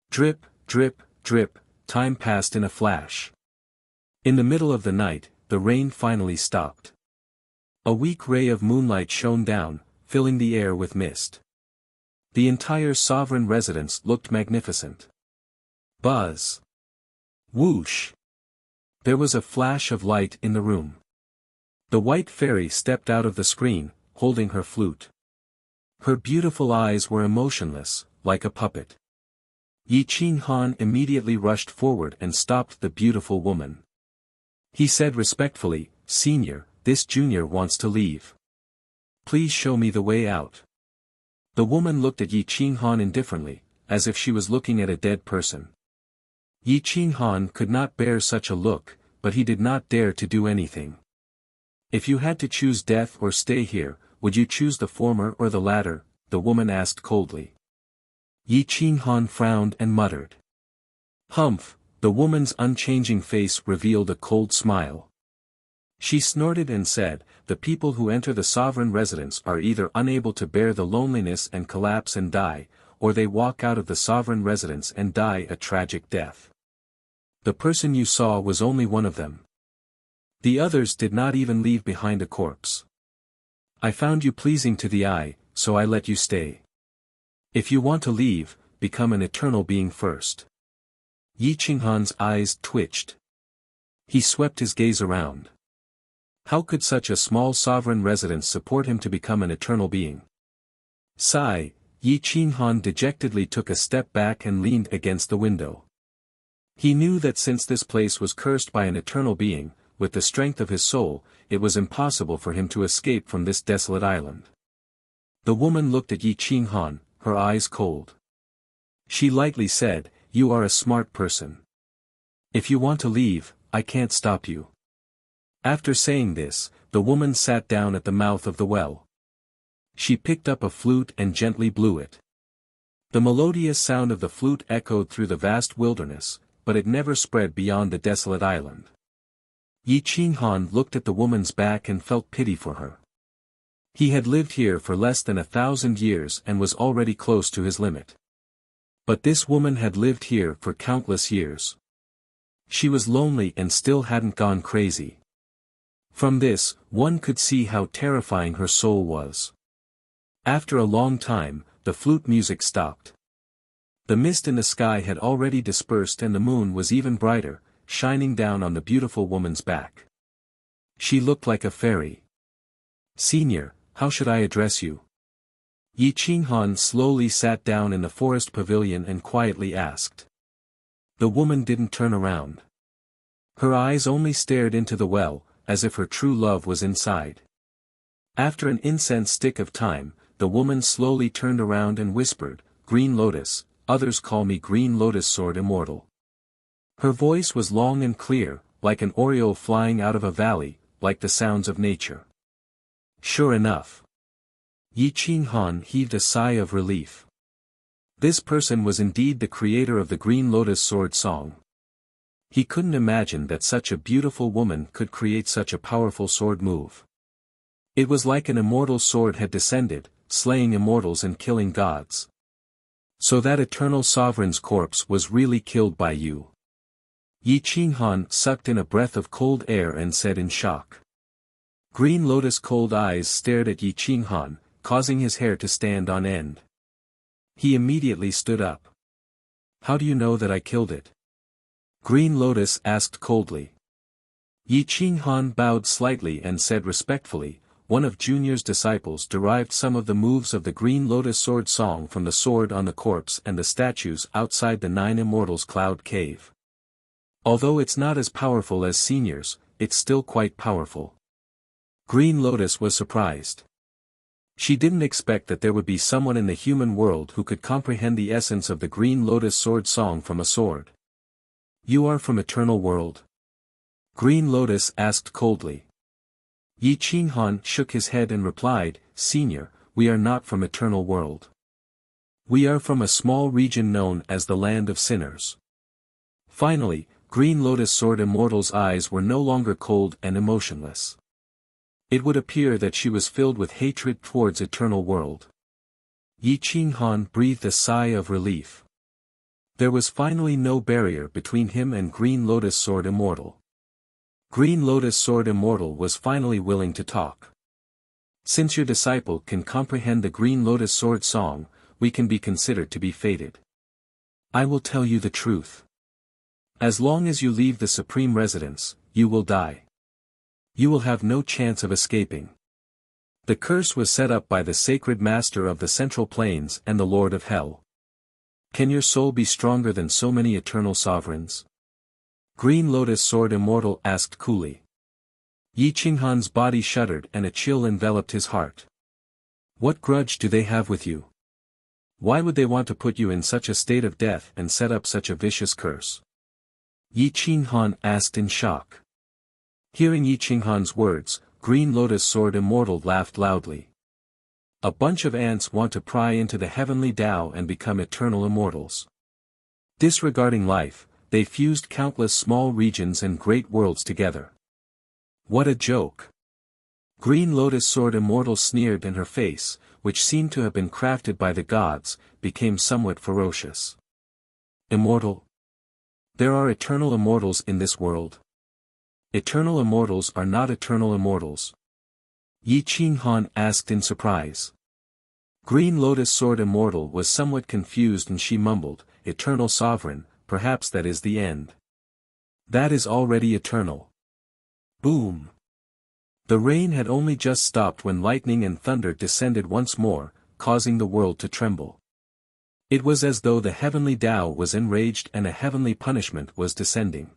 Drip, drip, drip, time passed in a flash. In the middle of the night, the rain finally stopped. A weak ray of moonlight shone down, filling the air with mist. The entire sovereign residence looked magnificent. Buzz. Whoosh. There was a flash of light in the room. The white fairy stepped out of the screen, holding her flute. Her beautiful eyes were emotionless, like a puppet. Yi Qinghan immediately rushed forward and stopped the beautiful woman. He said respectfully, Senior, this junior wants to leave. Please show me the way out. The woman looked at Yi Qinghan indifferently, as if she was looking at a dead person. Yi Qinghan could not bear such a look, but he did not dare to do anything. If you had to choose death or stay here, would you choose the former or the latter? The woman asked coldly. Yi Qinghan frowned and muttered. Humph, the woman's unchanging face revealed a cold smile. She snorted and said, the people who enter the sovereign residence are either unable to bear the loneliness and collapse and die, or they walk out of the sovereign residence and die a tragic death. The person you saw was only one of them. The others did not even leave behind a corpse. I found you pleasing to the eye, so I let you stay. If you want to leave, become an eternal being first. Yi Qinghan's eyes twitched. He swept his gaze around. How could such a small sovereign residence support him to become an eternal being? Sigh, Yi Qinghan dejectedly took a step back and leaned against the window. He knew that since this place was cursed by an eternal being, with the strength of his soul, it was impossible for him to escape from this desolate island. The woman looked at Yi Qinghan, her eyes cold. She lightly said, You are a smart person. If you want to leave, I can't stop you. After saying this, the woman sat down at the mouth of the well. She picked up a flute and gently blew it. The melodious sound of the flute echoed through the vast wilderness, but it never spread beyond the desolate island. Yi Qinghan looked at the woman's back and felt pity for her. He had lived here for less than 1,000 years and was already close to his limit. But this woman had lived here for countless years. She was lonely and still hadn't gone crazy. From this, one could see how terrifying her soul was. After a long time, the flute music stopped. The mist in the sky had already dispersed and the moon was even brighter, shining down on the beautiful woman's back. She looked like a fairy. Senior, how should I address you? Yi Qinghan slowly sat down in the forest pavilion and quietly asked. The woman didn't turn around. Her eyes only stared into the well, as if her true love was inside. After an incense stick of time, the woman slowly turned around and whispered, Green Lotus, others call me Green Lotus Sword Immortal. Her voice was long and clear, like an oriole flying out of a valley, like the sounds of nature. Sure enough. Yi Qinghan heaved a sigh of relief. This person was indeed the creator of the Green Lotus Sword song. He couldn't imagine that such a beautiful woman could create such a powerful sword move. It was like an immortal sword had descended, slaying immortals and killing gods. So that eternal sovereign's corpse was really killed by you. Yi Qinghan sucked in a breath of cold air and said in shock. Green Lotus' cold eyes stared at Yi Qinghan, causing his hair to stand on end. He immediately stood up. How do you know that I killed it? Green Lotus asked coldly. Yi Qinghan bowed slightly and said respectfully, one of Junior's disciples derived some of the moves of the Green Lotus sword song from the sword on the corpse and the statues outside the Nine Immortals Cloud Cave. Although it's not as powerful as Senior's, it's still quite powerful. Green Lotus was surprised. She didn't expect that there would be someone in the human world who could comprehend the essence of the Green Lotus sword song from a sword. You are from Eternal World? Green Lotus asked coldly. Yi Qinghan shook his head and replied, Senior, we are not from Eternal World. We are from a small region known as the Land of Sinners. Finally, Green Lotus Sword Immortal's eyes were no longer cold and emotionless. It would appear that she was filled with hatred towards Eternal World. Yi Qinghan breathed a sigh of relief. There was finally no barrier between him and Green Lotus Sword Immortal. Green Lotus Sword Immortal was finally willing to talk. Since your disciple can comprehend the Green Lotus Sword song, we can be considered to be fated. I will tell you the truth. As long as you leave the Supreme Residence, you will die. You will have no chance of escaping. The curse was set up by the Sacred Master of the Central Plains and the Lord of Hell. Can your soul be stronger than so many eternal sovereigns? Green Lotus Sword Immortal asked coolly. Yi Qinghan's body shuddered and a chill enveloped his heart. What grudge do they have with you? Why would they want to put you in such a state of death and set up such a vicious curse? Yi Qinghan asked in shock. Hearing Yi Qinghan's words, Green Lotus Sword Immortal laughed loudly. A bunch of ants want to pry into the heavenly Tao and become eternal immortals. Disregarding life, they fused countless small regions and great worlds together. What a joke! Green Lotus Sword Immortal sneered and her face, which seemed to have been crafted by the gods, became somewhat ferocious. Immortal? There are eternal immortals in this world. Eternal immortals are not eternal immortals. Yi Qinghan asked in surprise. Green Lotus Sword Immortal was somewhat confused and she mumbled, Eternal Sovereign, perhaps that is the end. That is already eternal. Boom! The rain had only just stopped when lightning and thunder descended once more, causing the world to tremble. It was as though the heavenly Tao was enraged and a heavenly punishment was descending.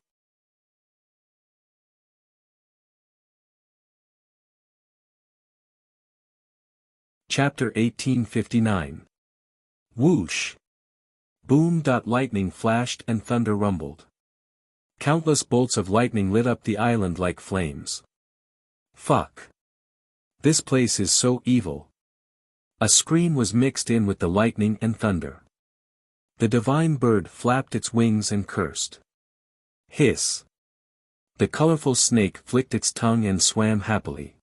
Chapter 1859. Whoosh! Boom! Lightning flashed and thunder rumbled. Countless bolts of lightning lit up the island like flames. Fuck! This place is so evil. A scream was mixed in with the lightning and thunder. The divine bird flapped its wings and cursed. Hiss! The colorful snake flicked its tongue and swam happily.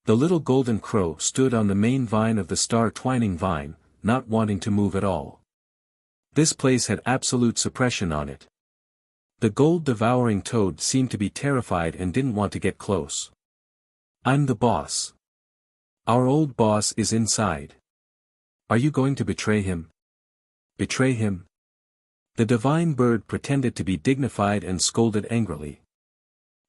The little golden crow stood on the main vine of the star-twining vine, not wanting to move at all. This place had absolute suppression on it. The gold-devouring toad seemed to be terrified and didn't want to get close. I'm the boss. Our old boss is inside. Are you going to betray him? Betray him? The divine bird pretended to be dignified and scolded angrily.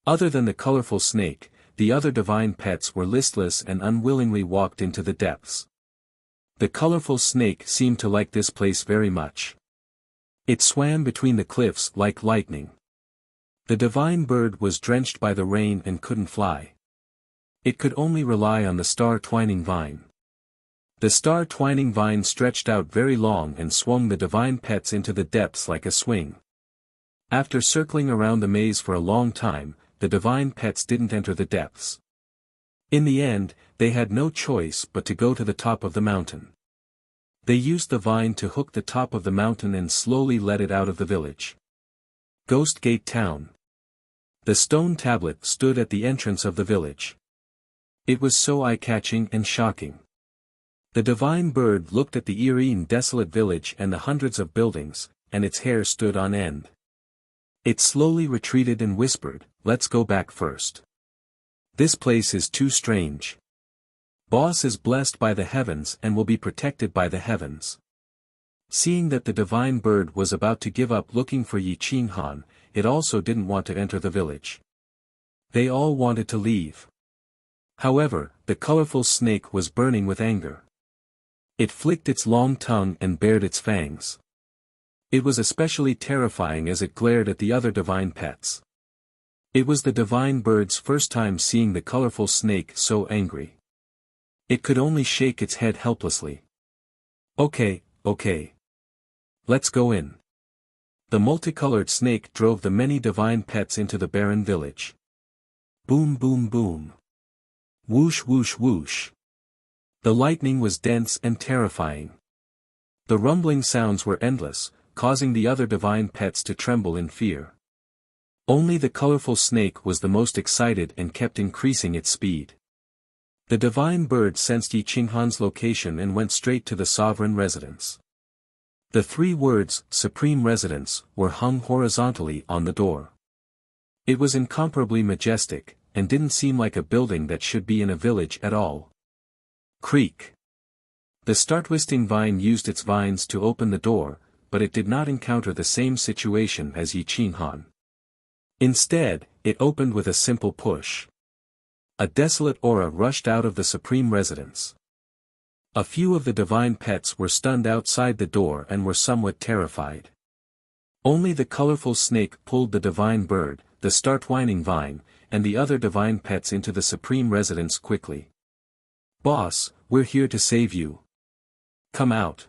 Other than the colorful snake, the other divine pets were listless and unwillingly walked into the depths. The colorful snake seemed to like this place very much. It swam between the cliffs like lightning. The divine bird was drenched by the rain and couldn't fly. It could only rely on the star-twining vine. The star-twining vine stretched out very long and swung the divine pets into the depths like a swing. After circling around the maze for a long time, the divine pets didn't enter the depths. In the end, they had no choice but to go to the top of the mountain. They used the vine to hook the top of the mountain and slowly let it out of the village. Ghost Gate Town. The stone tablet stood at the entrance of the village. It was so eye-catching and shocking. The divine bird looked at the eerie and desolate village and the hundreds of buildings, and its hair stood on end. It slowly retreated and whispered, "Let's go back first. This place is too strange. Boss is blessed by the heavens and will be protected by the heavens." Seeing that the divine bird was about to give up looking for Yi Qinghan, it also didn't want to enter the village. They all wanted to leave. However, the colorful snake was burning with anger. It flicked its long tongue and bared its fangs. It was especially terrifying as it glared at the other divine pets. It was the divine bird's first time seeing the colorful snake so angry. It could only shake its head helplessly. Okay. Let's go in." The multicolored snake drove the many divine pets into the barren village. Boom boom boom. Whoosh whoosh whoosh. The lightning was dense and terrifying. The rumbling sounds were endless, causing the other divine pets to tremble in fear. Only the colorful snake was the most excited and kept increasing its speed. The divine bird sensed Yi Qinghan's location and went straight to the sovereign residence. The 3 words, "Supreme Residence," were hung horizontally on the door. It was incomparably majestic, and didn't seem like a building that should be in a village at all. Creak. The star-twisting vine used its vines to open the door, but it did not encounter the same situation as Yi Qinghan. Instead, it opened with a simple push. A desolate aura rushed out of the supreme residence. A few of the divine pets were stunned outside the door and were somewhat terrified. Only the colorful snake pulled the divine bird, the star-twining vine, and the other divine pets into the supreme residence quickly. "Boss, we're here to save you. Come out."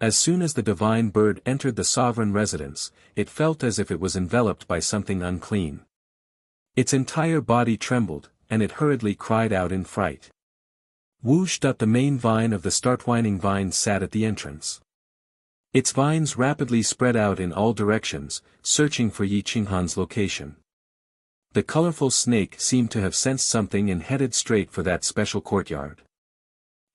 As soon as the divine bird entered the sovereign residence, it felt as if it was enveloped by something unclean. Its entire body trembled, and it hurriedly cried out in fright. Whoosh. The main vine of the star-twining vine sat at the entrance. Its vines rapidly spread out in all directions, searching for Yi Qinghan's location. The colorful snake seemed to have sensed something and headed straight for that special courtyard.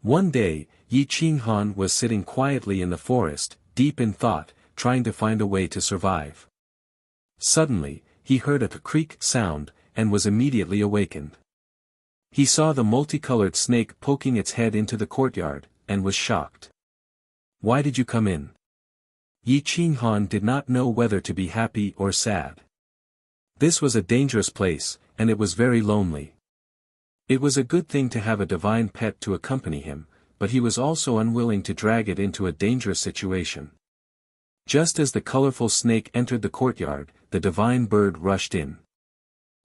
One day, Yi Qinghan was sitting quietly in the forest, deep in thought, trying to find a way to survive. Suddenly, he heard a creak sound, and was immediately awakened. He saw the multicolored snake poking its head into the courtyard, and was shocked. "Why did you come in?" Yi Qinghan did not know whether to be happy or sad. This was a dangerous place, and it was very lonely. It was a good thing to have a divine pet to accompany him, but he was also unwilling to drag it into a dangerous situation. Just as the colorful snake entered the courtyard, the divine bird rushed in.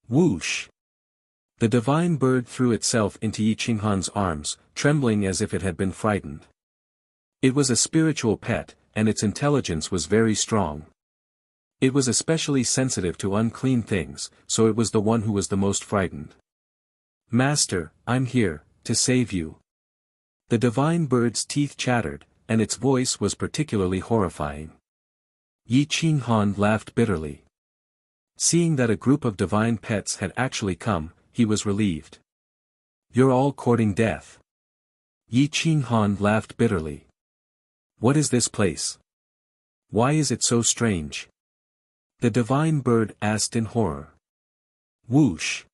Whoosh! The divine bird threw itself into Yi Qinghan's arms, trembling as if it had been frightened. It was a spiritual pet, and its intelligence was very strong. It was especially sensitive to unclean things, so it was the one who was the most frightened. "Master, I'm here, to save you." The divine bird's teeth chattered, and its voice was particularly horrifying. Yi Qinghan laughed bitterly. Seeing that a group of divine pets had actually come, he was relieved. "You're all courting death." Yi Qinghan laughed bitterly. "What is this place? Why is it so strange?" The divine bird asked in horror. Whoosh!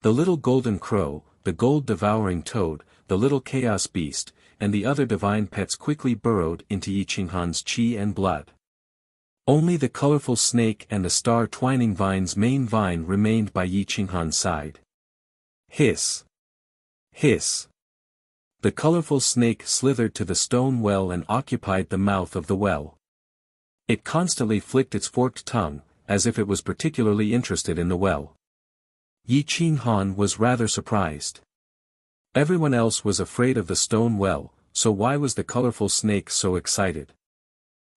The little golden crow, the gold-devouring toad, the little chaos beast, and the other divine pets quickly burrowed into Yi Qinghan's chi and blood. Only the colorful snake and the star-twining vine's main vine remained by Yi Qinghan's side. Hiss! Hiss! The colorful snake slithered to the stone well and occupied the mouth of the well. It constantly flicked its forked tongue, as if it was particularly interested in the well. Yi Qinghan was rather surprised. Everyone else was afraid of the stone well, so why was the colorful snake so excited?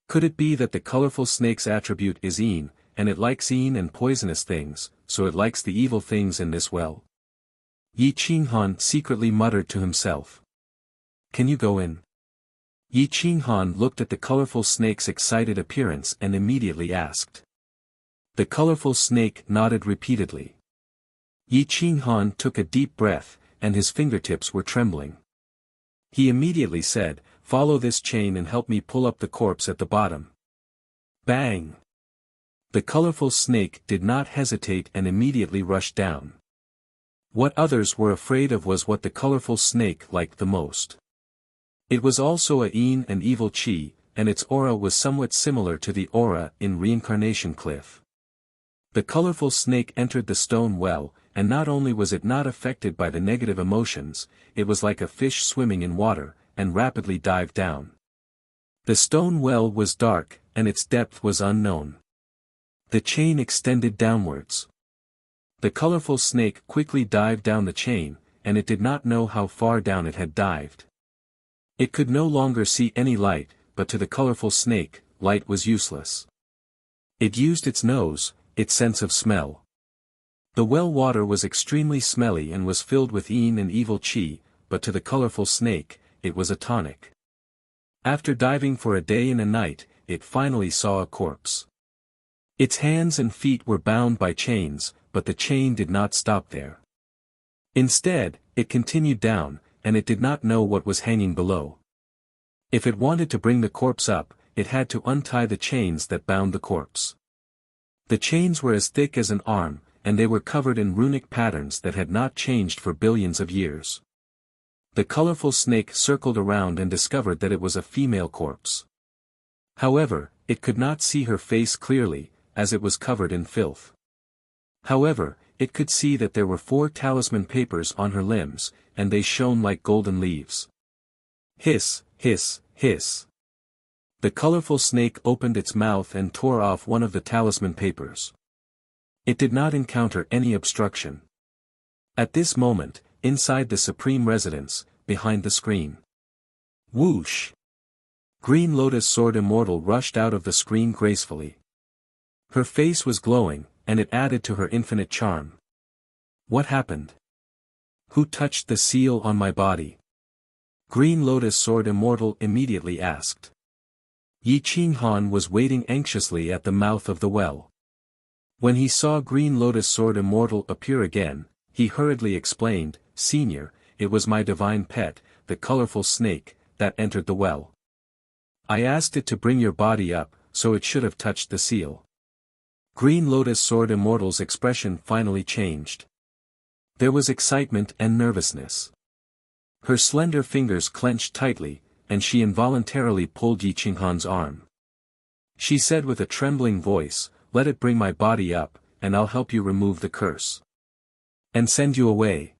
Could it be that the colorful snake's attribute is Yin, and it likes Yin and poisonous things, so it likes the evil things in this well? Yi Qinghan secretly muttered to himself. "Can you go in?" Yi Qinghan looked at the colorful snake's excited appearance and immediately asked. The colorful snake nodded repeatedly. Yi Qinghan took a deep breath, and his fingertips were trembling. He immediately said, "Follow this chain and help me pull up the corpse at the bottom." Bang! The colorful snake did not hesitate and immediately rushed down. What others were afraid of was what the colorful snake liked the most. It was also a yin and evil chi, and its aura was somewhat similar to the aura in Reincarnation Cliff. The colorful snake entered the stone well, and not only was it not affected by the negative emotions, it was like a fish swimming in water, and rapidly dived down. The stone well was dark, and its depth was unknown. The chain extended downwards. The colorful snake quickly dived down the chain, and it did not know how far down it had dived. It could no longer see any light, but to the colorful snake, light was useless. It used its nose, its sense of smell. The well water was extremely smelly and was filled with yin and evil chi, but to the colorful snake, it was a tonic. After diving for a day and a night, it finally saw a corpse. Its hands and feet were bound by chains, but the chain did not stop there. Instead, it continued down, and it did not know what was hanging below. If it wanted to bring the corpse up, it had to untie the chains that bound the corpse. The chains were as thick as an arm, and they were covered in runic patterns that had not changed for billions of years. The colorful snake circled around and discovered that it was a female corpse. However, it could not see her face clearly, as it was covered in filth. However, it could see that there were 4 talisman papers on her limbs, and they shone like golden leaves. Hiss, hiss, hiss. The colorful snake opened its mouth and tore off one of the talisman papers. It did not encounter any obstruction. At this moment, inside the supreme residence, behind the screen. Whoosh! Green Lotus Sword Immortal rushed out of the screen gracefully. Her face was glowing, and it added to her infinite charm. What happened? Who touched the seal on my body? Green Lotus Sword Immortal immediately asked. Yi Qinghan was waiting anxiously at the mouth of the well. When he saw Green Lotus Sword Immortal appear again, he hurriedly explained, "Senior, it was my divine pet, the colorful snake, that entered the well. I asked it to bring your body up, so it should have touched the seal." Green Lotus Sword Immortal's expression finally changed. There was excitement and nervousness. Her slender fingers clenched tightly, and she involuntarily pulled Yi Qinghan's arm. She said with a trembling voice, "Let it bring my body up, and I'll help you remove the curse. And send you away."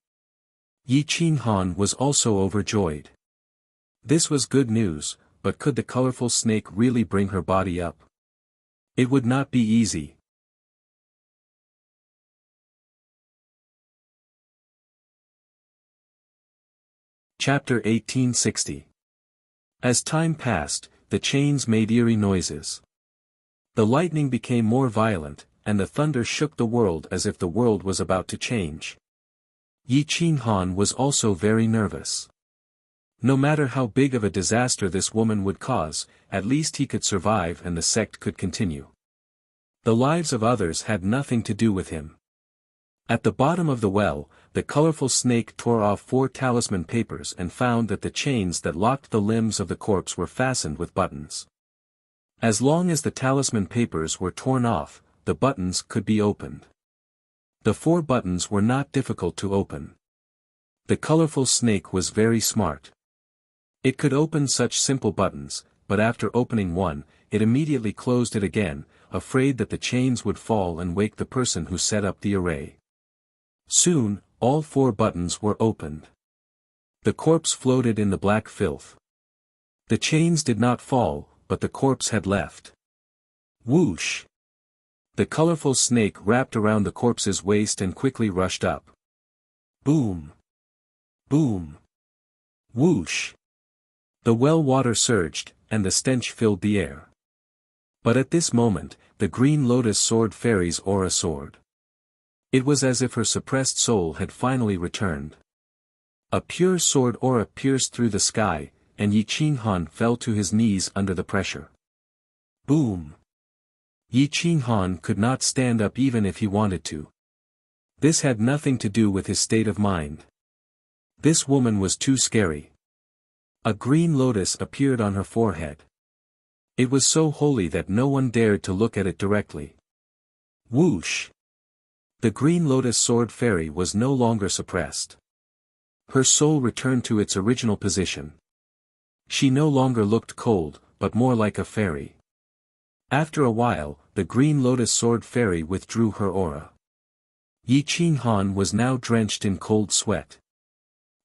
Yi Qinghan was also overjoyed. This was good news, but could the colorful snake really bring her body up? It would not be easy. Chapter 1860. As time passed, the chains made eerie noises. The lightning became more violent, and the thunder shook the world as if the world was about to change. Yi Qinghan was also very nervous. No matter how big of a disaster this woman would cause, at least he could survive and the sect could continue. The lives of others had nothing to do with him. At the bottom of the well, the colorful snake tore off 4 talisman papers and found that the chains that locked the limbs of the corpse were fastened with buttons. As long as the talisman papers were torn off, the buttons could be opened. The 4 buttons were not difficult to open. The colorful snake was very smart. It could open such simple buttons, but after opening one, it immediately closed it again, afraid that the chains would fall and wake the person who set up the array. Soon, all 4 buttons were opened. The corpse floated in the black filth. The chains did not fall, but the corpse had left. Whoosh! The colorful snake wrapped around the corpse's waist and quickly rushed up. Boom! Boom! Whoosh! The well water surged, and the stench filled the air. But at this moment, the Green Lotus Sword Fairy's aura soared. It was as if her suppressed soul had finally returned. A pure sword aura pierced through the sky, and Yi Qinghan fell to his knees under the pressure. Boom! Yi Qinghan could not stand up even if he wanted to. This had nothing to do with his state of mind. This woman was too scary. A green lotus appeared on her forehead. It was so holy that no one dared to look at it directly. Whoosh! The green lotus sword fairy was no longer suppressed. Her soul returned to its original position. She no longer looked cold, but more like a fairy. After a while, the green lotus sword fairy withdrew her aura. Yi Qinghan was now drenched in cold sweat.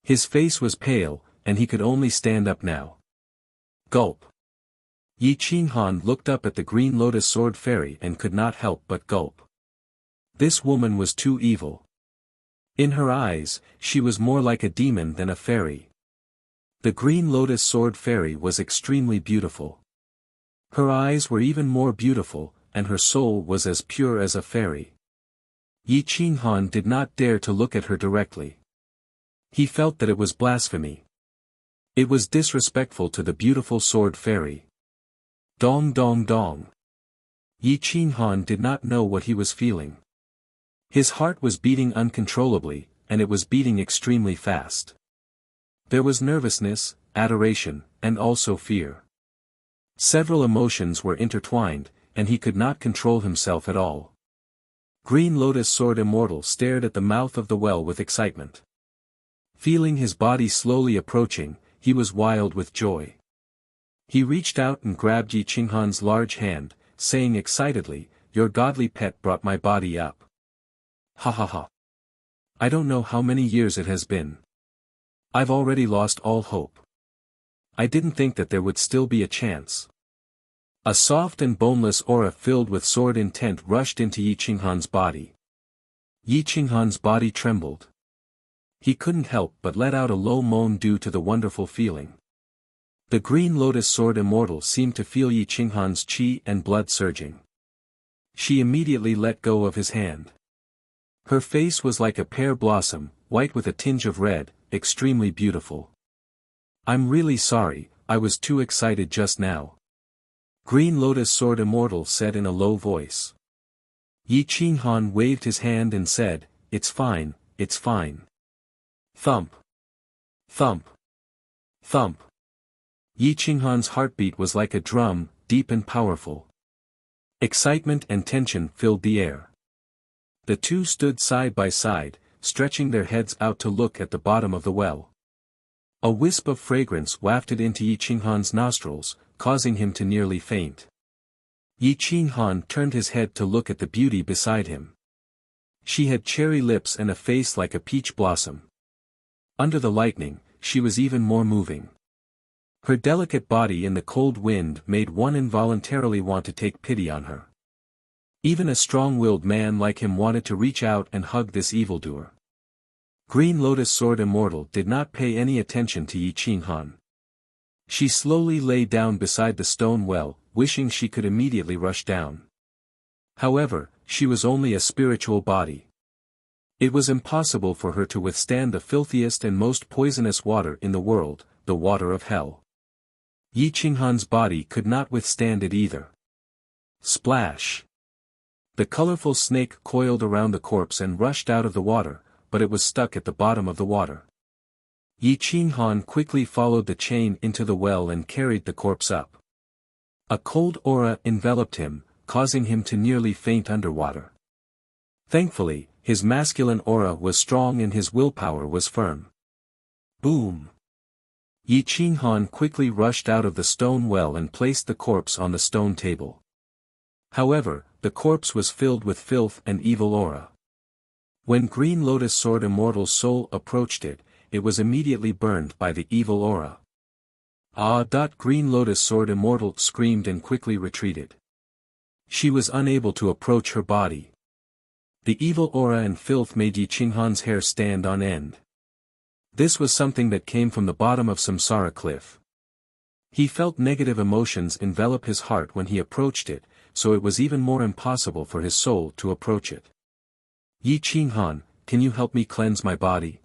His face was pale, and he could only stand up now. Gulp. Yi Qinghan looked up at the green lotus sword fairy and could not help but gulp. This woman was too evil. In her eyes, she was more like a demon than a fairy. The green lotus sword fairy was extremely beautiful. Her eyes were even more beautiful, and her soul was as pure as a fairy. Yi Qinghan did not dare to look at her directly. He felt that it was blasphemy. It was disrespectful to the beautiful sword fairy. Dong dong dong. Yi Qinghan did not know what he was feeling. His heart was beating uncontrollably, and it was beating extremely fast. There was nervousness, adoration, and also fear. Several emotions were intertwined, and he could not control himself at all. Green Lotus Sword Immortal stared at the mouth of the well with excitement. Feeling his body slowly approaching, he was wild with joy. He reached out and grabbed Yi Qinghan's large hand, saying excitedly, "Your godly pet brought my body up. Ha ha ha. I don't know how many years it has been. I've already lost all hope. I didn't think that there would still be a chance." A soft and boneless aura filled with sword intent rushed into Yi Qinghan's body. Yi Qinghan's body trembled. He couldn't help but let out a low moan due to the wonderful feeling. The Green Lotus Sword Immortal seemed to feel Yi Qinghan's chi and blood surging. She immediately let go of his hand. Her face was like a pear blossom, white with a tinge of red, extremely beautiful. "I'm really sorry, I was too excited just now," Green Lotus Sword Immortal said in a low voice. Yi Qinghan waved his hand and said, "It's fine, it's fine." Thump. Thump. Thump. Yi Qinghan's heartbeat was like a drum, deep and powerful. Excitement and tension filled the air. The two stood side by side, stretching their heads out to look at the bottom of the well. A wisp of fragrance wafted into Yi Qinghan's nostrils, causing him to nearly faint. Yi Qinghan turned his head to look at the beauty beside him. She had cherry lips and a face like a peach blossom. Under the lightning, she was even more moving. Her delicate body in the cold wind made one involuntarily want to take pity on her. Even a strong-willed man like him wanted to reach out and hug this evildoer. Green Lotus Sword Immortal did not pay any attention to Yi Qinghan. She slowly lay down beside the stone well, wishing she could immediately rush down. However, she was only a spiritual body. It was impossible for her to withstand the filthiest and most poisonous water in the world, the water of hell. Yi Qinghan's body could not withstand it either. Splash! The colorful snake coiled around the corpse and rushed out of the water, but it was stuck at the bottom of the water. Yi Qinghan quickly followed the chain into the well and carried the corpse up. A cold aura enveloped him, causing him to nearly faint underwater. Thankfully, his masculine aura was strong and his willpower was firm. Boom! Yi Qinghan quickly rushed out of the stone well and placed the corpse on the stone table. However, the corpse was filled with filth and evil aura. When Green Lotus Sword Immortal's soul approached it, it was immediately burned by the evil aura. Ah! Green Lotus Sword Immortal screamed and quickly retreated. She was unable to approach her body. The evil aura and filth made Yi Qinghan's hair stand on end. This was something that came from the bottom of Samsara cliff. He felt negative emotions envelop his heart when he approached it, so it was even more impossible for his soul to approach it. Yi Qinghan, can you help me cleanse my body?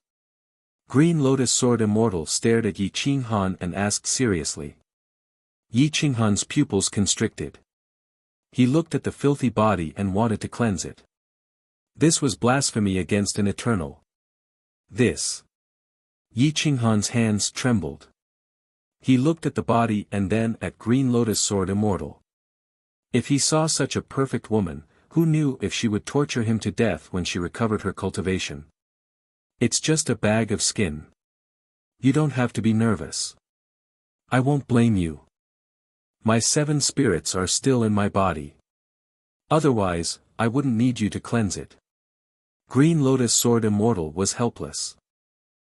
Green Lotus Sword Immortal stared at Yi Qinghan and asked seriously. Yi Qinghan's pupils constricted. He looked at the filthy body and wanted to cleanse it. This was blasphemy against an eternal. This. Yi Qinghan's hands trembled. He looked at the body and then at Green Lotus Sword Immortal. If he saw such a perfect woman, who knew if she would torture him to death when she recovered her cultivation? It's just a bag of skin. You don't have to be nervous. I won't blame you. My 7 spirits are still in my body. Otherwise, I wouldn't need you to cleanse it. Green Lotus Sword Immortal was helpless.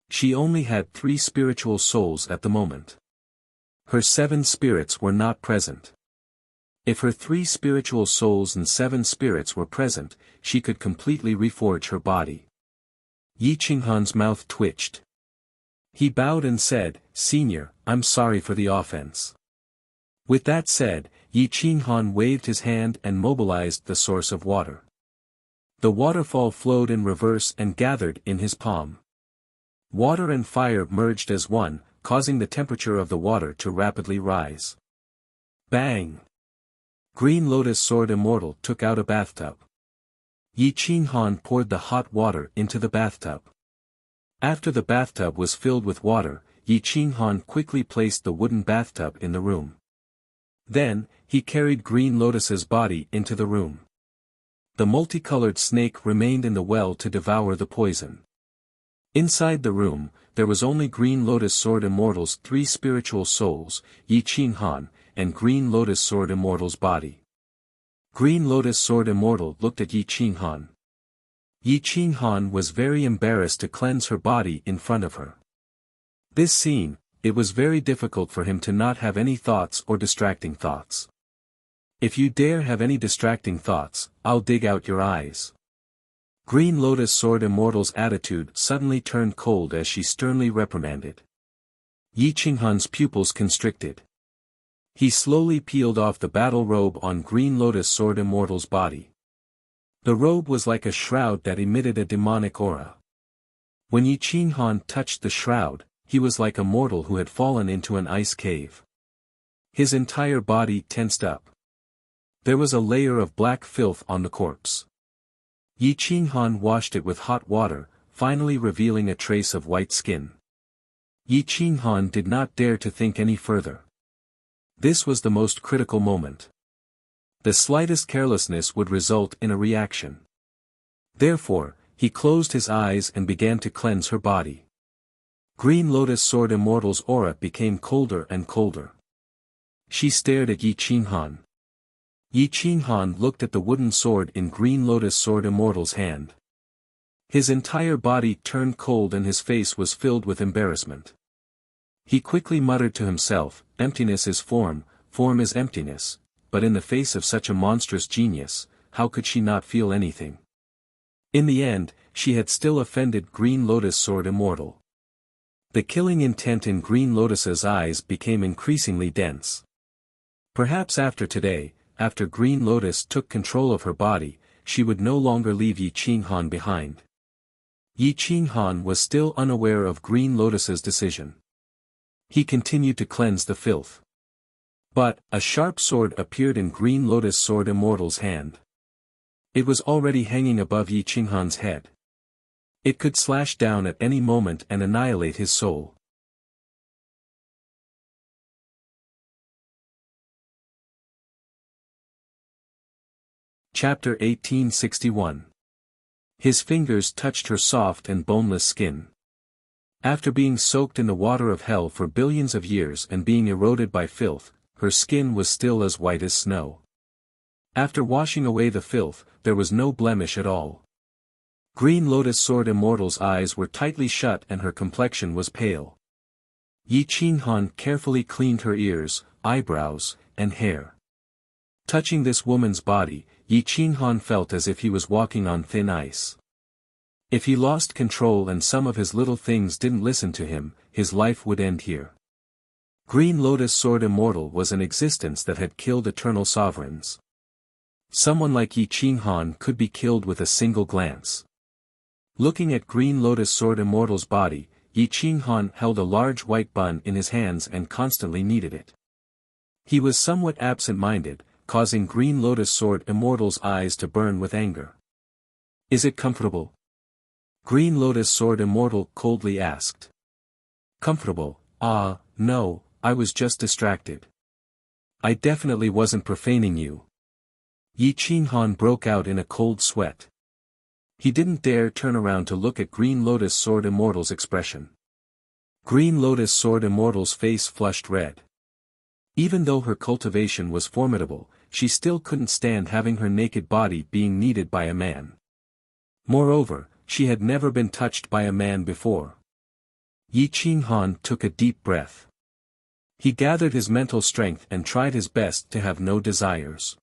She only had 3 spiritual souls at the moment. Her 7 spirits were not present. If her 3 spiritual souls and 7 spirits were present, she could completely reforge her body. Yi Qinghan's mouth twitched. He bowed and said, "Senior, I'm sorry for the offense." With that said, Yi Qinghan waved his hand and mobilized the source of water. The waterfall flowed in reverse and gathered in his palm. Water and fire merged as one, causing the temperature of the water to rapidly rise. Bang! Green Lotus Sword Immortal took out a bathtub. Yi Qinghan poured the hot water into the bathtub. After the bathtub was filled with water, Yi Qinghan quickly placed the wooden bathtub in the room. Then, he carried Green Lotus's body into the room. The multicolored snake remained in the well to devour the poison. Inside the room, there was only Green Lotus Sword Immortal's 3 spiritual souls, Yi Qinghan, and Green Lotus Sword Immortal's body. Green Lotus Sword Immortal looked at Yi Qinghan. Yi Qinghan was very embarrassed to cleanse her body in front of her. This scene, it was very difficult for him to not have any thoughts or distracting thoughts. If you dare have any distracting thoughts, I'll dig out your eyes. Green Lotus Sword Immortal's attitude suddenly turned cold as she sternly reprimanded. Yi Qinghan's pupils constricted. He slowly peeled off the battle robe on Green Lotus Sword Immortal's body. The robe was like a shroud that emitted a demonic aura. When Yi Qinghan touched the shroud, he was like a mortal who had fallen into an ice cave. His entire body tensed up. There was a layer of black filth on the corpse. Yi Qinghan washed it with hot water, finally revealing a trace of white skin. Yi Qinghan did not dare to think any further. This was the most critical moment. The slightest carelessness would result in a reaction. Therefore, he closed his eyes and began to cleanse her body. Green Lotus Sword Immortal's aura became colder and colder. She stared at Yi Qinghan. Yi Qinghan looked at the wooden sword in Green Lotus Sword Immortal's hand. His entire body turned cold and his face was filled with embarrassment. He quickly muttered to himself, "Emptiness is form, form is emptiness," but in the face of such a monstrous genius, how could she not feel anything? In the end, she had still offended Green Lotus Sword Immortal. The killing intent in Green Lotus's eyes became increasingly dense. Perhaps after today, after Green Lotus took control of her body, she would no longer leave Yi Qinghan behind. Yi Qinghan was still unaware of Green Lotus's decision. He continued to cleanse the filth. But, a sharp sword appeared in Green Lotus Sword Immortal's hand. It was already hanging above Yi Qinghan's head. It could slash down at any moment and annihilate his soul. Chapter 1861. His fingers touched her soft and boneless skin. After being soaked in the water of hell for billions of years and being eroded by filth, her skin was still as white as snow. After washing away the filth, there was no blemish at all. Green Lotus Sword Immortal's eyes were tightly shut and her complexion was pale. Yi Qinghan carefully cleaned her ears, eyebrows, and hair. Touching this woman's body, Yi Qinghan felt as if he was walking on thin ice. If he lost control and some of his little things didn't listen to him, his life would end here. Green Lotus Sword Immortal was an existence that had killed eternal sovereigns. Someone like Yi Qinghan could be killed with a single glance. Looking at Green Lotus Sword Immortal's body, Yi Qinghan held a large white bun in his hands and constantly kneaded it. He was somewhat absent-minded, causing Green Lotus Sword Immortal's eyes to burn with anger. "Is it comfortable?" Green Lotus Sword Immortal coldly asked. "Comfortable? Ah, no, I was just distracted. I definitely wasn't profaning you. Yi Qinghan broke out in a cold sweat. He didn't dare turn around to look at Green Lotus Sword Immortal's expression. Green Lotus Sword Immortal's face flushed red. Even though her cultivation was formidable, she still couldn't stand having her naked body being kneaded by a man. Moreover, she had never been touched by a man before. Yi Qinghan took a deep breath. He gathered his mental strength and tried his best to have no desires.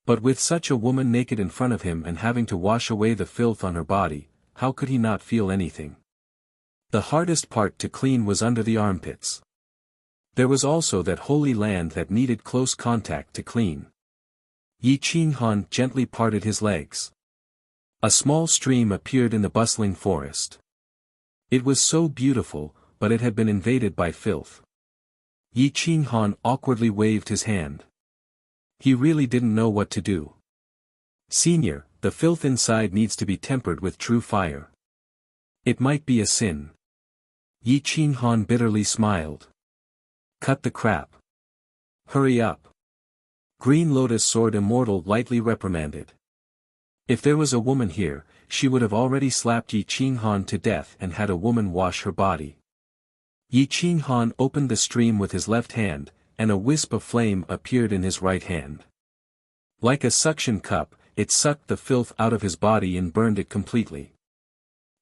But with such a woman naked in front of him and having to wash away the filth on her body, how could he not feel anything? The hardest part to clean was under the armpits. There was also that holy land that needed close contact to clean. Yi Qinghan gently parted his legs. A small stream appeared in the bustling forest. It was so beautiful, but it had been invaded by filth. Yi Qinghan awkwardly waved his hand. He really didn't know what to do. Senior, the filth inside needs to be tempered with true fire. It might be a sin. Yi Qinghan bitterly smiled. Cut the crap. Hurry up. Green Lotus Sword Immortal lightly reprimanded. If there was a woman here, she would have already slapped Yi Qinghan to death and had a woman wash her body. Yi Qinghan opened the stream with his left hand, and a wisp of flame appeared in his right hand. Like a suction cup, it sucked the filth out of his body and burned it completely.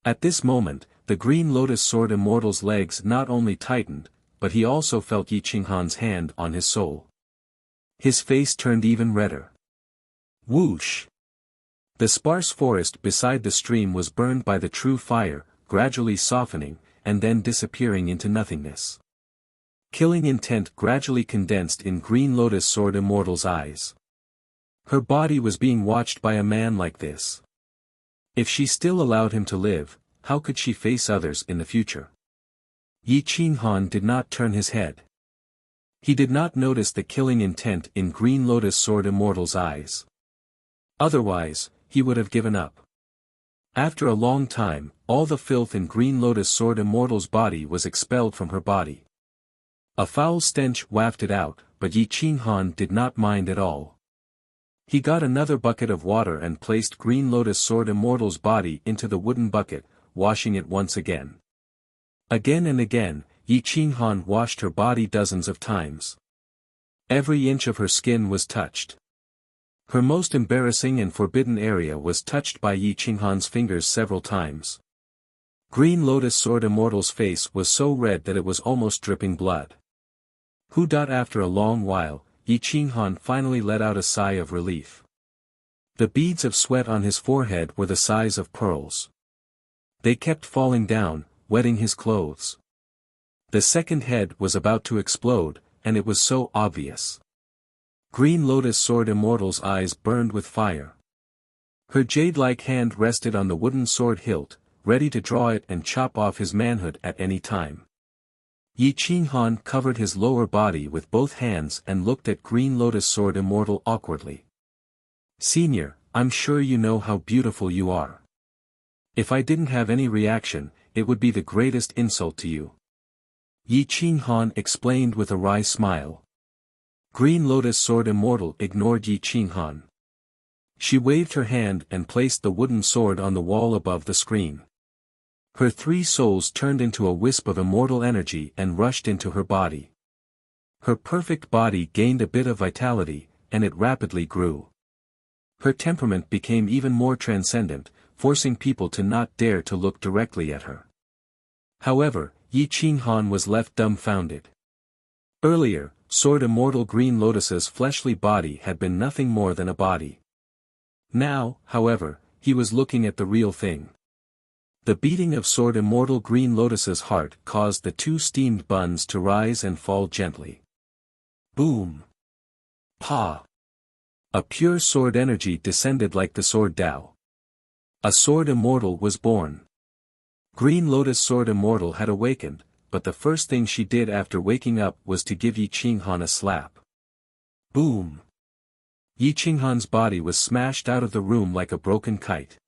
At this moment, the Green Lotus Sword Immortal's legs not only tightened, but he also felt Yi Qinghan's hand on his soul. His face turned even redder. Whoosh! The sparse forest beside the stream was burned by the true fire, gradually softening, and then disappearing into nothingness. Killing intent gradually condensed in Green Lotus Sword Immortal's eyes. Her body was being watched by a man like this. If she still allowed him to live, how could she face others in the future? Yi Qinghan did not turn his head. He did not notice the killing intent in Green Lotus Sword Immortal's eyes. Otherwise, he would have given up. After a long time, all the filth in Green Lotus Sword Immortal's body was expelled from her body. A foul stench wafted out, but Yi Qinghan did not mind at all. He got another bucket of water and placed Green Lotus Sword Immortal's body into the wooden bucket, washing it once again. Again and again, Yi Qinghan washed her body dozens of times. Every inch of her skin was touched. Her most embarrassing and forbidden area was touched by Yi Qinghan's fingers several times. Green Lotus Sword Immortal's face was so red that it was almost dripping blood. After a long while, Yi Qinghan finally let out a sigh of relief. The beads of sweat on his forehead were the size of pearls. They kept falling down, wetting his clothes. The second head was about to explode, and it was so obvious. Green Lotus Sword Immortal's eyes burned with fire. Her jade-like hand rested on the wooden sword hilt, ready to draw it and chop off his manhood at any time. Yi Qinghan covered his lower body with both hands and looked at Green Lotus Sword Immortal awkwardly. Senior, I'm sure you know how beautiful you are. If I didn't have any reaction, it would be the greatest insult to you. Yi Qinghan explained with a wry smile. Green Lotus Sword Immortal ignored Yi Qinghan. She waved her hand and placed the wooden sword on the wall above the screen. Her three souls turned into a wisp of immortal energy and rushed into her body. Her perfect body gained a bit of vitality, and it rapidly grew. Her temperament became even more transcendent, forcing people to not dare to look directly at her. However, Yi Qinghan was left dumbfounded. Earlier, Sword Immortal Green Lotus's fleshly body had been nothing more than a body. Now, however, he was looking at the real thing. The beating of Sword Immortal Green Lotus's heart caused the two steamed buns to rise and fall gently. Boom! Pa! A pure sword energy descended like the sword Tao. A Sword Immortal was born. Green Lotus Sword Immortal had awakened, but the first thing she did after waking up was to give Yi Qinghan a slap. Boom! Yi Qinghan's body was smashed out of the room like a broken kite.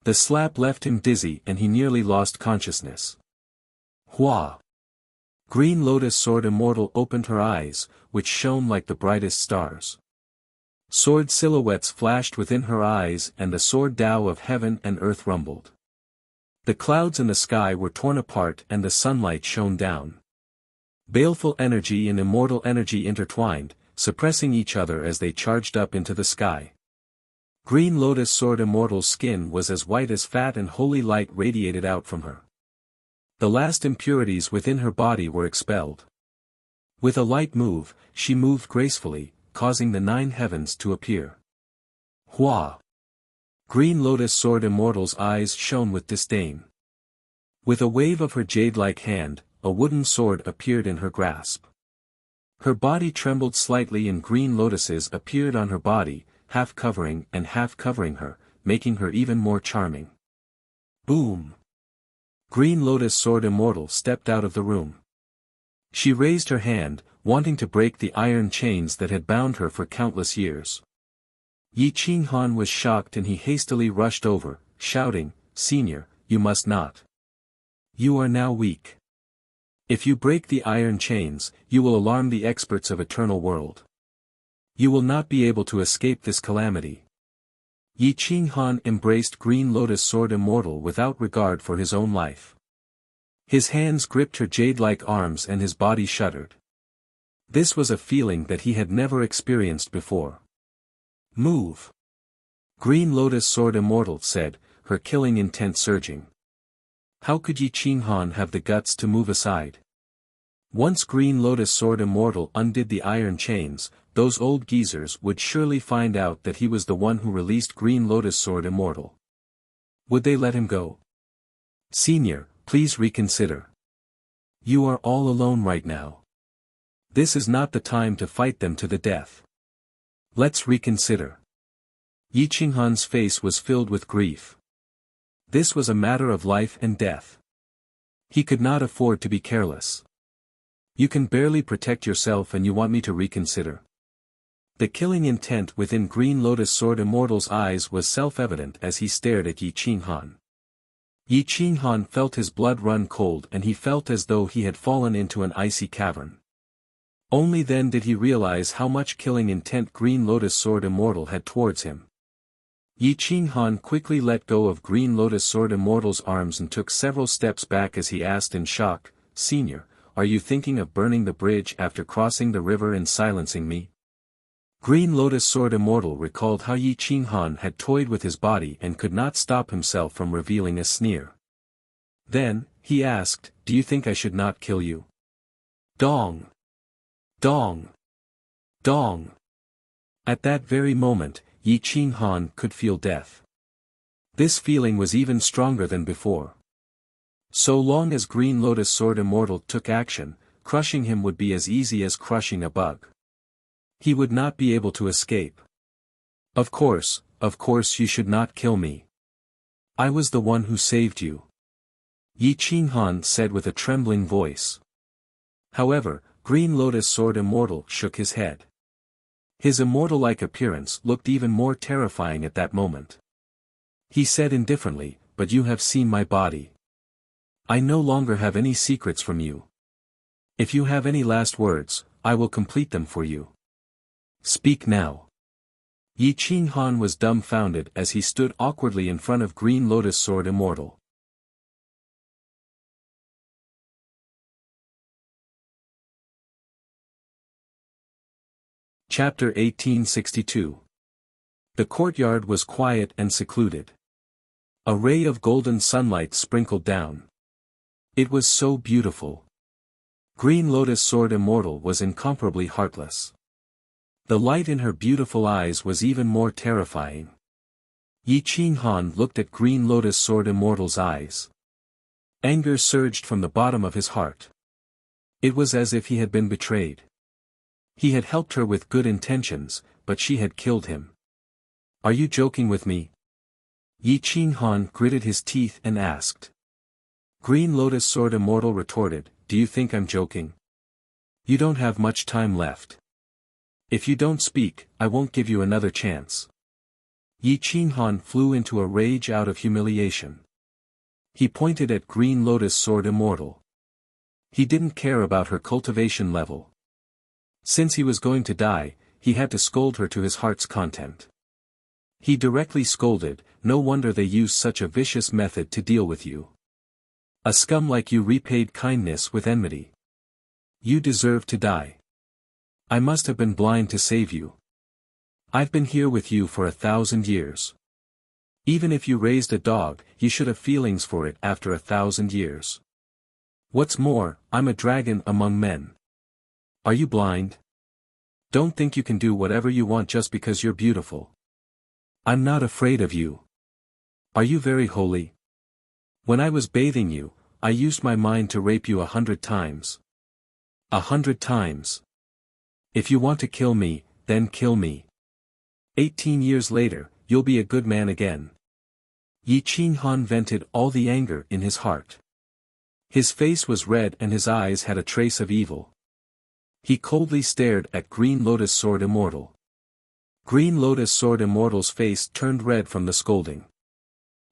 The slap left him dizzy and he nearly lost consciousness. Hua! Green Lotus Sword Immortal opened her eyes, which shone like the brightest stars. Sword silhouettes flashed within her eyes and the sword Tao of heaven and earth rumbled. The clouds in the sky were torn apart and the sunlight shone down. Baleful energy and immortal energy intertwined, suppressing each other as they charged up into the sky. Green Lotus Sword Immortal's skin was as white as fat and holy light radiated out from her. The last impurities within her body were expelled. With a light move, she moved gracefully, causing the 9 heavens to appear. Hua! Green Lotus Sword Immortal's eyes shone with disdain. With a wave of her jade-like hand, a wooden sword appeared in her grasp. Her body trembled slightly and green lotuses appeared on her body, half covering and half covering her, making her even more charming. Boom! Green Lotus Sword Immortal stepped out of the room. She raised her hand, wanting to break the iron chains that had bound her for countless years. Yi Qinghan was shocked and he hastily rushed over, shouting, "Senior, you must not. You are now weak. If you break the iron chains, you will alarm the experts of Eternal World. You will not be able to escape this calamity." Yi Qinghan embraced Green Lotus Sword Immortal without regard for his own life. His hands gripped her jade-like arms and his body shuddered. This was a feeling that he had never experienced before. "Move!" Green Lotus Sword Immortal said, her killing intent surging. How could Yi Qinghan have the guts to move aside? Once Green Lotus Sword Immortal undid the iron chains, those old geezers would surely find out that he was the one who released Green Lotus Sword Immortal. Would they let him go? "Senior, please reconsider. You are all alone right now. This is not the time to fight them to the death. Let's reconsider." Yi Qinghan's face was filled with grief. This was a matter of life and death. He could not afford to be careless. "You can barely protect yourself and you want me to reconsider." The killing intent within Green Lotus Sword Immortal's eyes was self-evident as he stared at Yi Qinghan. Yi Qinghan felt his blood run cold and he felt as though he had fallen into an icy cavern. Only then did he realize how much killing intent Green Lotus Sword Immortal had towards him. Yi Qinghan quickly let go of Green Lotus Sword Immortal's arms and took several steps back as he asked in shock, "Senior, are you thinking of burning the bridge after crossing the river and silencing me?" Green Lotus Sword Immortal recalled how Yi Qinghan had toyed with his body and could not stop himself from revealing a sneer. Then, he asked, "Do you think I should not kill you?" Dong! Dong! Dong! At that very moment, Yi Qinghan could feel death. This feeling was even stronger than before. So long as Green Lotus Sword Immortal took action, crushing him would be as easy as crushing a bug. He would not be able to escape. Of course you should not kill me. I was the one who saved you," Yi Qinghan said with a trembling voice. However, Green Lotus Sword Immortal shook his head. His immortal-like appearance looked even more terrifying at that moment. He said indifferently, "But you have seen my body. I no longer have any secrets from you. If you have any last words, I will complete them for you. Speak now." Yi Qinghan was dumbfounded as he stood awkwardly in front of Green Lotus Sword Immortal. Chapter 1862. The courtyard was quiet and secluded. A ray of golden sunlight sprinkled down. It was so beautiful. Green Lotus Sword Immortal was incomparably heartless. The light in her beautiful eyes was even more terrifying. Yi Qinghan looked at Green Lotus Sword Immortal's eyes. Anger surged from the bottom of his heart. It was as if he had been betrayed. He had helped her with good intentions, but she had killed him. "Are you joking with me?" Yi Qinghan gritted his teeth and asked. Green Lotus Sword Immortal retorted, "Do you think I'm joking? You don't have much time left. If you don't speak, I won't give you another chance." Yi Qinghan flew into a rage out of humiliation. He pointed at Green Lotus Sword Immortal. He didn't care about her cultivation level. Since he was going to die, he had to scold her to his heart's content. He directly scolded, "No wonder they use such a vicious method to deal with you. A scum like you repaid kindness with enmity. You deserve to die. I must have been blind to save you. I've been here with you for 1,000 years. Even if you raised a dog, you should have feelings for it after 1,000 years. What's more, I'm a dragon among men. Are you blind? Don't think you can do whatever you want just because you're beautiful. I'm not afraid of you. Are you very holy? When I was bathing you, I used my mind to rape you 100 times. 100 times. If you want to kill me, then kill me. 18 years later, you'll be a good man again." Yi Qinghan vented all the anger in his heart. His face was red and his eyes had a trace of evil. He coldly stared at Green Lotus Sword Immortal. Green Lotus Sword Immortal's face turned red from the scolding.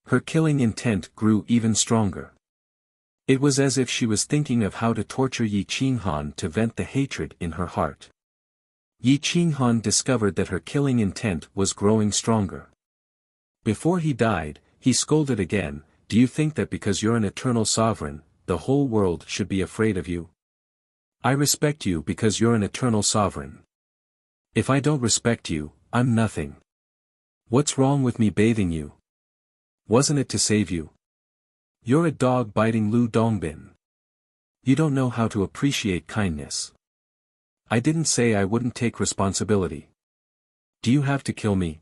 Her killing intent grew even stronger. It was as if she was thinking of how to torture Yi Qinghan to vent the hatred in her heart. Yi Qinghan discovered that her killing intent was growing stronger. Before he died, he scolded again, "Do you think that because you're an eternal sovereign, the whole world should be afraid of you? I respect you because you're an eternal sovereign. If I don't respect you, I'm nothing. What's wrong with me bathing you? Wasn't it to save you? You're a dog biting Lu Dongbin. You don't know how to appreciate kindness. I didn't say I wouldn't take responsibility. Do you have to kill me?"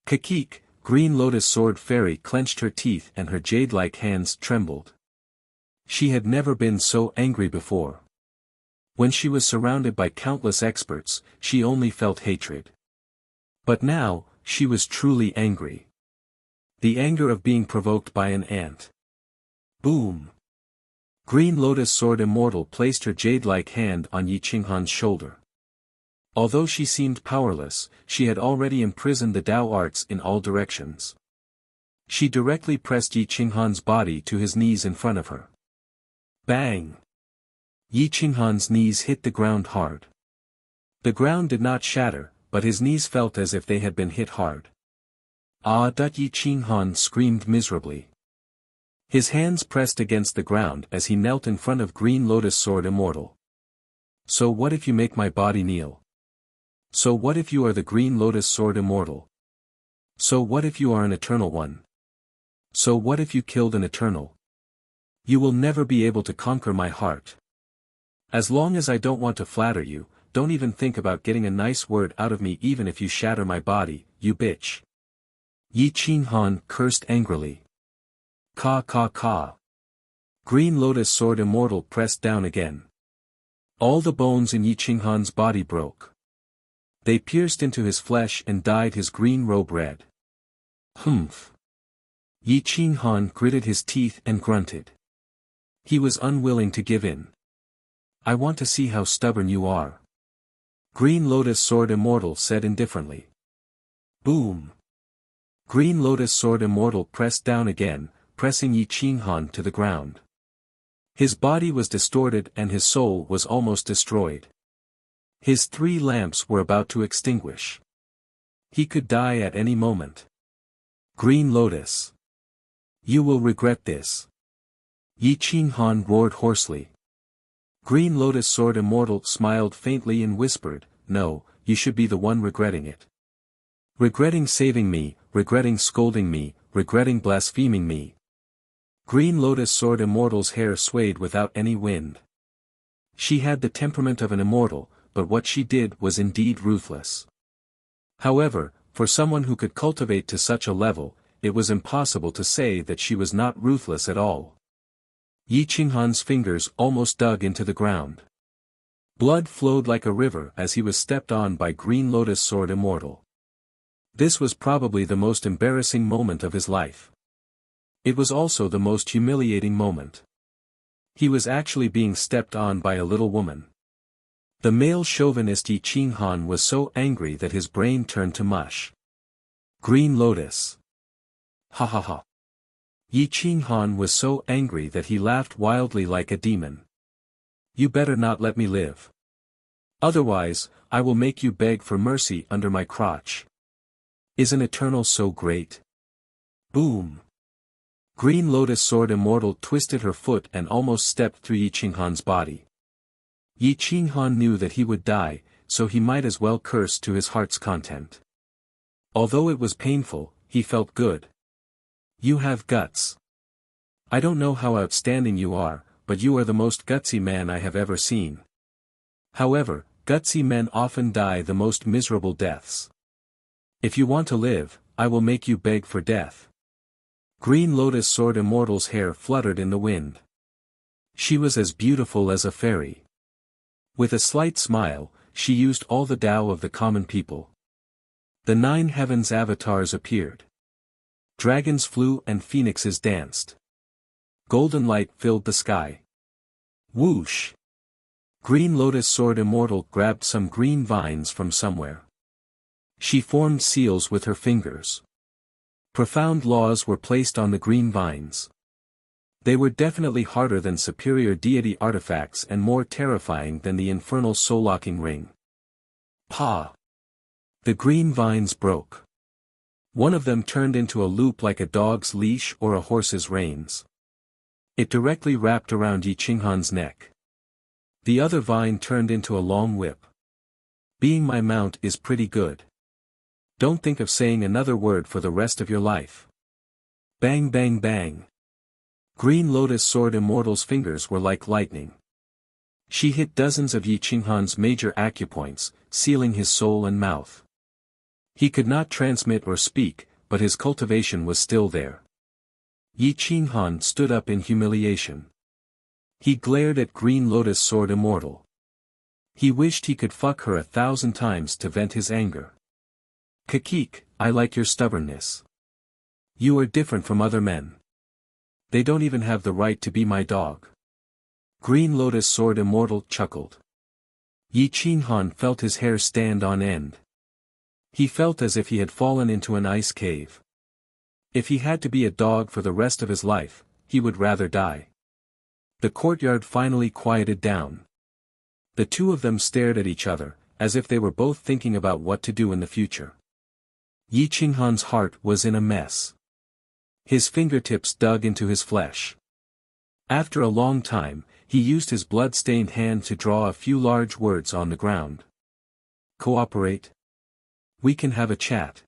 Kakik, Green Lotus Sword Fairy clenched her teeth and her jade-like hands trembled. She had never been so angry before. When she was surrounded by countless experts, she only felt hatred. But now, she was truly angry. The anger of being provoked by an ant. Boom! Green Lotus Sword Immortal placed her jade-like hand on Yi Qinghan's shoulder. Although she seemed powerless, she had already imprisoned the Tao arts in all directions. She directly pressed Yi Qinghan's body to his knees in front of her. Bang! Yi Qinghan's knees hit the ground hard. The ground did not shatter, but his knees felt as if they had been hit hard. Ah! Yi Qinghan screamed miserably. His hands pressed against the ground as he knelt in front of Green Lotus Sword Immortal. "So what if you make my body kneel? So what if you are the Green Lotus Sword Immortal? So what if you are an eternal one? So what if you killed an eternal? You will never be able to conquer my heart. As long as I don't want to flatter you, don't even think about getting a nice word out of me even if you shatter my body, you bitch." Yi Qinghan cursed angrily. Ka ka ka. Green Lotus Sword Immortal pressed down again. All the bones in Yi Qinghan's body broke. They pierced into his flesh and dyed his green robe red. Humph. Yi Qinghan gritted his teeth and grunted. He was unwilling to give in. "I want to see how stubborn you are," Green Lotus Sword Immortal said indifferently. Boom. Green Lotus Sword Immortal pressed down again, pressing Yi Qinghan to the ground. His body was distorted and his soul was almost destroyed. His 3 lamps were about to extinguish. He could die at any moment. Green Lotus. You will regret this. Yi Qinghan roared hoarsely. Green Lotus Sword Immortal smiled faintly and whispered, "No, you should be the one regretting it. Regretting saving me, regretting scolding me, regretting blaspheming me." Green Lotus Sword Immortal's hair swayed without any wind. She had the temperament of an immortal, but what she did was indeed ruthless. However, for someone who could cultivate to such a level, it was impossible to say that she was not ruthless at all. Yi Qinghan's fingers almost dug into the ground. Blood flowed like a river as he was stepped on by Green Lotus Sword Immortal. This was probably the most embarrassing moment of his life. It was also the most humiliating moment. He was actually being stepped on by a little woman. The male chauvinist Yi Qinghan was so angry that his brain turned to mush. Green Lotus. Ha ha ha. Yi Qinghan was so angry that he laughed wildly like a demon. You better not let me live. Otherwise, I will make you beg for mercy under my crotch. Isn't Eternal so great? Boom! Green Lotus Sword Immortal twisted her foot and almost stepped through Yi Qinghan's body. Yi Qinghan knew that he would die, so he might as well curse to his heart's content. Although it was painful, he felt good. You have guts. I don't know how outstanding you are, but you are the most gutsy man I have ever seen. However, gutsy men often die the most miserable deaths. If you want to live, I will make you beg for death. Green Lotus Sword Immortal's hair fluttered in the wind. She was as beautiful as a fairy. With a slight smile, she used all the Tao of the common people. The 9 heavens avatars appeared. Dragons flew and phoenixes danced. Golden light filled the sky. Whoosh! Green Lotus Sword Immortal grabbed some green vines from somewhere. She formed seals with her fingers. Profound laws were placed on the green vines. They were definitely harder than superior deity artifacts and more terrifying than the infernal soul-locking ring. Pa! The green vines broke. One of them turned into a loop like a dog's leash or a horse's reins. It directly wrapped around Yi Qinghan's neck. The other vine turned into a long whip. Being my mount is pretty good. Don't think of saying another word for the rest of your life. Bang bang bang. Green Lotus Sword Immortal's fingers were like lightning. She hit dozens of Yi Qinghan's major acupoints, sealing his soul and mouth. He could not transmit or speak, but his cultivation was still there. Yi Qinghan stood up in humiliation. He glared at Green Lotus Sword Immortal. He wished he could fuck her 1,000 times to vent his anger. Kakik, I like your stubbornness. You are different from other men. They don't even have the right to be my dog. Green Lotus Sword Immortal chuckled. Yi Qinghan felt his hair stand on end. He felt as if he had fallen into an ice cave. If he had to be a dog for the rest of his life, he would rather die. The courtyard finally quieted down. The two of them stared at each other, as if they were both thinking about what to do in the future. Yi Qinghan's heart was in a mess. His fingertips dug into his flesh. After a long time, he used his blood-stained hand to draw a few large words on the ground. Cooperate? We can have a chat.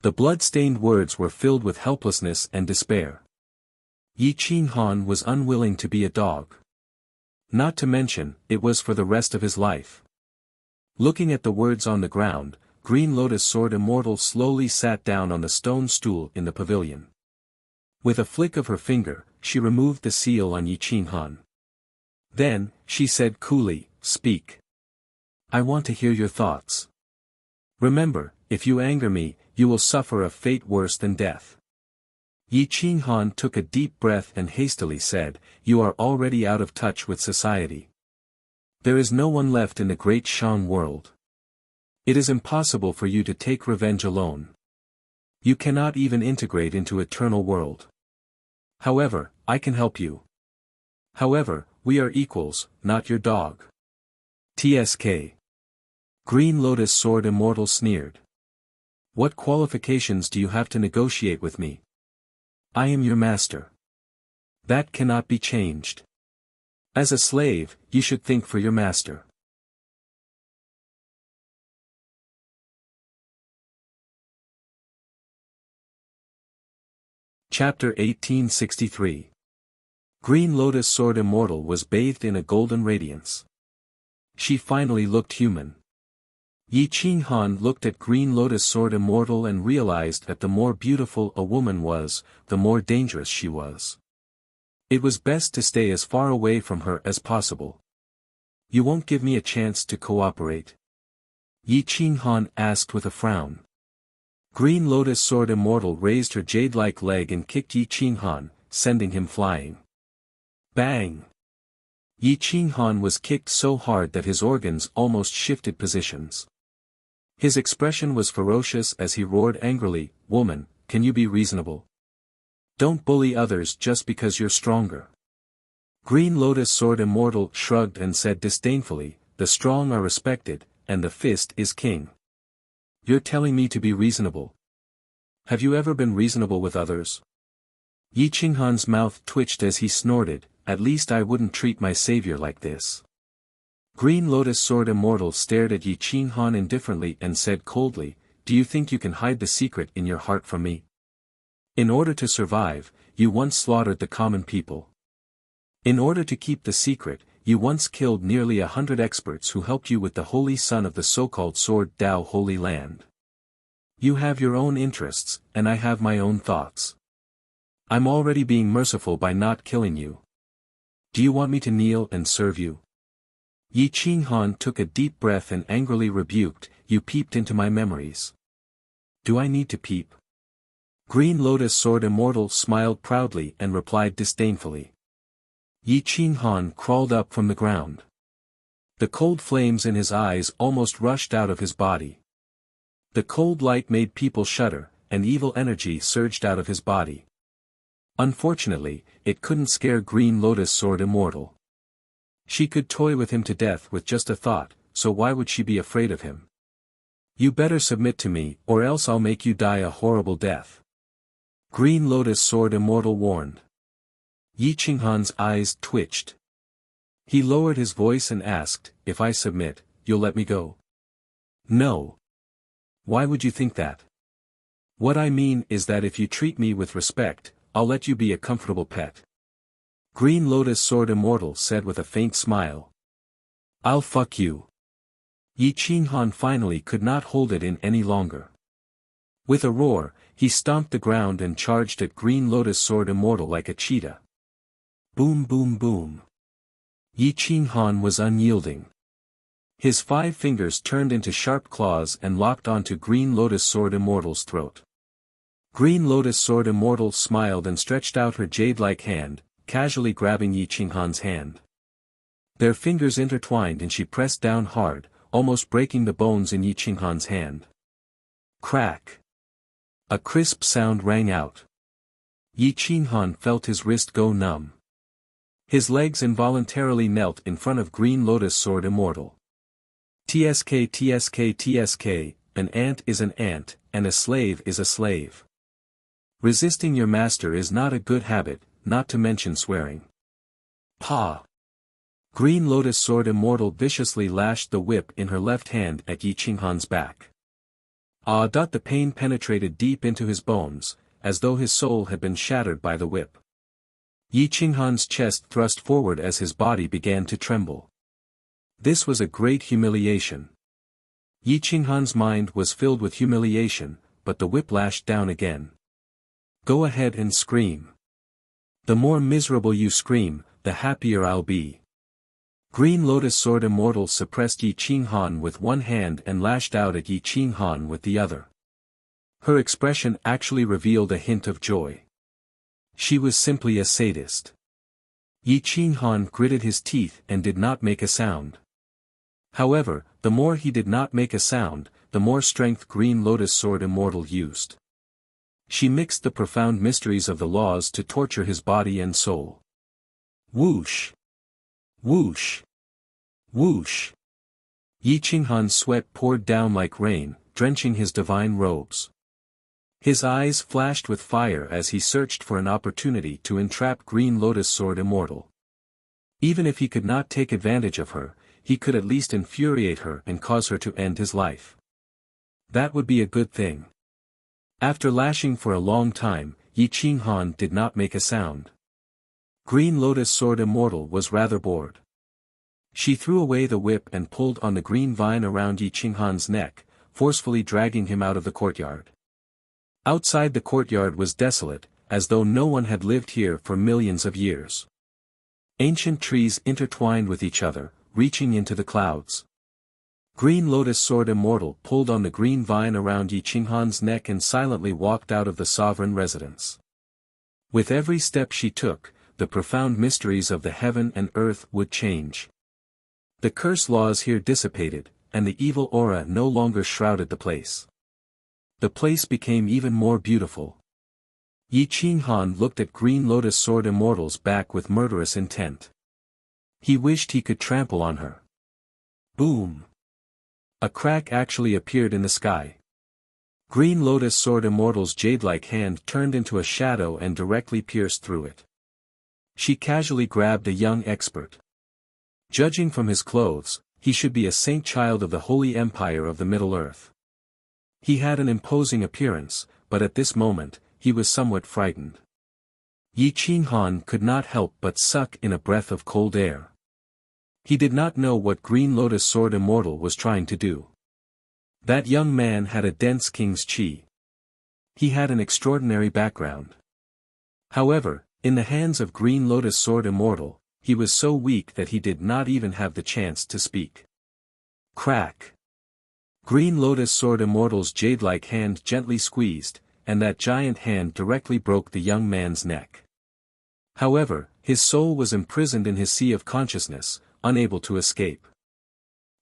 The blood-stained words were filled with helplessness and despair. Yi Qinghan was unwilling to be a dog. Not to mention, it was for the rest of his life. Looking at the words on the ground, Green Lotus Sword Immortal slowly sat down on the stone stool in the pavilion. With a flick of her finger, she removed the seal on Yi Qinghan. Then, she said coolly, "Speak. I want to hear your thoughts. Remember, if you anger me, you will suffer a fate worse than death." Yi Qinghan took a deep breath and hastily said, "You are already out of touch with society. There is no one left in the great Shan world. It is impossible for you to take revenge alone. You cannot even integrate into Eternal World. However, I can help you. However, we are equals, not your dog." TSK. Green Lotus Sword Immortal sneered. "What qualifications do you have to negotiate with me? I am your master. That cannot be changed. As a slave, you should think for your master." Chapter 1863. Green Lotus Sword Immortal was bathed in a golden radiance. She finally looked human. Yi Qinghan looked at Green Lotus Sword Immortal and realized that the more beautiful a woman was, the more dangerous she was. It was best to stay as far away from her as possible. "You won't give me a chance to cooperate?" Yi Qinghan asked with a frown. Green Lotus Sword Immortal raised her jade-like leg and kicked Yi Qinghan, sending him flying. Bang! Yi Qinghan was kicked so hard that his organs almost shifted positions. His expression was ferocious as he roared angrily, "Woman, can you be reasonable? Don't bully others just because you're stronger." Green Lotus Sword Immortal shrugged and said disdainfully, "The strong are respected, and the fist is king. You're telling me to be reasonable. Have you ever been reasonable with others?" Yi Qinghan's mouth twitched as he snorted, "At least I wouldn't treat my savior like this." Green Lotus Sword Immortal stared at Yi Qinghan indifferently and said coldly, "Do you think you can hide the secret in your heart from me? In order to survive, you once slaughtered the common people. In order to keep the secret, you once killed nearly 100 experts who helped you with the holy son of the so-called Sword Dao Holy Land. You have your own interests, and I have my own thoughts. I'm already being merciful by not killing you. Do you want me to kneel and serve you?" Yi Qinghan took a deep breath and angrily rebuked, "You peeped into my memories. Do I need to peep?" Green Lotus Sword Immortal smiled proudly and replied disdainfully. Yi Qinghan crawled up from the ground. The cold flames in his eyes almost rushed out of his body. The cold light made people shudder, and evil energy surged out of his body. Unfortunately, it couldn't scare Green Lotus Sword Immortal. She could toy with him to death with just a thought, so why would she be afraid of him? "You better submit to me, or else I'll make you die a horrible death," Green Lotus Sword Immortal warned. Yi Qinghan's eyes twitched. He lowered his voice and asked, "If I submit, you'll let me go?" "No. Why would you think that? What I mean is that if you treat me with respect, I'll let you be a comfortable pet," Green Lotus Sword Immortal said with a faint smile. "I'll fuck you." Yi Qinghan finally could not hold it in any longer. With a roar, he stomped the ground and charged at Green Lotus Sword Immortal like a cheetah. Boom boom boom. Yi Qinghan was unyielding. His 5 fingers turned into sharp claws and locked onto Green Lotus Sword Immortal's throat. Green Lotus Sword Immortal smiled and stretched out her jade-like hand, casually grabbing Yi Qinghan's hand. Their fingers intertwined and she pressed down hard, almost breaking the bones in Yi Qinghan's hand. Crack! A crisp sound rang out. Yi Qinghan felt his wrist go numb. His legs involuntarily knelt in front of Green Lotus Sword Immortal. "TSK TSK TSK, an ant is an ant, and a slave is a slave. Resisting your master is not a good habit, not to mention swearing." Pa! Green Lotus Sword Immortal viciously lashed the whip in her left hand at Yi Qinghan's back. The pain penetrated deep into his bones, as though his soul had been shattered by the whip. Yi Qinghan's chest thrust forward as his body began to tremble. This was a great humiliation. Yi Qinghan's mind was filled with humiliation, but the whip lashed down again. "Go ahead and scream. The more miserable you scream, the happier I'll be." Green Lotus Sword Immortal suppressed Yi Qinghan with one hand and lashed out at Yi Qinghan with the other. Her expression actually revealed a hint of joy. She was simply a sadist. Yi Qinghan gritted his teeth and did not make a sound. However, the more he did not make a sound, the more strength Green Lotus Sword Immortal used. She mixed the profound mysteries of the laws to torture his body and soul. Whoosh! Whoosh! Whoosh! Yi Qinghan's sweat poured down like rain, drenching his divine robes. His eyes flashed with fire as he searched for an opportunity to entrap Green Lotus Sword Immortal. Even if he could not take advantage of her, he could at least infuriate her and cause her to end his life. That would be a good thing. After lashing for a long time, Yi Qinghan did not make a sound. Green Lotus Sword Immortal was rather bored. She threw away the whip and pulled on the green vine around Yi Qinghan's neck, forcefully dragging him out of the courtyard. Outside the courtyard was desolate, as though no one had lived here for millions of years. Ancient trees intertwined with each other, reaching into the clouds. Green Lotus Sword Immortal pulled on the green vine around Yi Qinghan's neck and silently walked out of the sovereign residence. With every step she took, the profound mysteries of the heaven and earth would change. The curse laws here dissipated, and the evil aura no longer shrouded the place. The place became even more beautiful. Yi Qinghan looked at Green Lotus Sword Immortal's back with murderous intent. He wished he could trample on her. Boom! A crack actually appeared in the sky. Green Lotus Sword Immortal's jade-like hand turned into a shadow and directly pierced through it. She casually grabbed a young expert. Judging from his clothes, he should be a saint child of the Holy Empire of the Middle-earth. He had an imposing appearance, but at this moment, he was somewhat frightened. Yi Qinghan could not help but suck in a breath of cold air. He did not know what Green Lotus Sword Immortal was trying to do. That young man had a dense king's chi. He had an extraordinary background. However, in the hands of Green Lotus Sword Immortal, he was so weak that he did not even have the chance to speak. Crack! Green Lotus Sword Immortal's jade-like hand gently squeezed, and that giant hand directly broke the young man's neck. However, his soul was imprisoned in his sea of consciousness, unable to escape.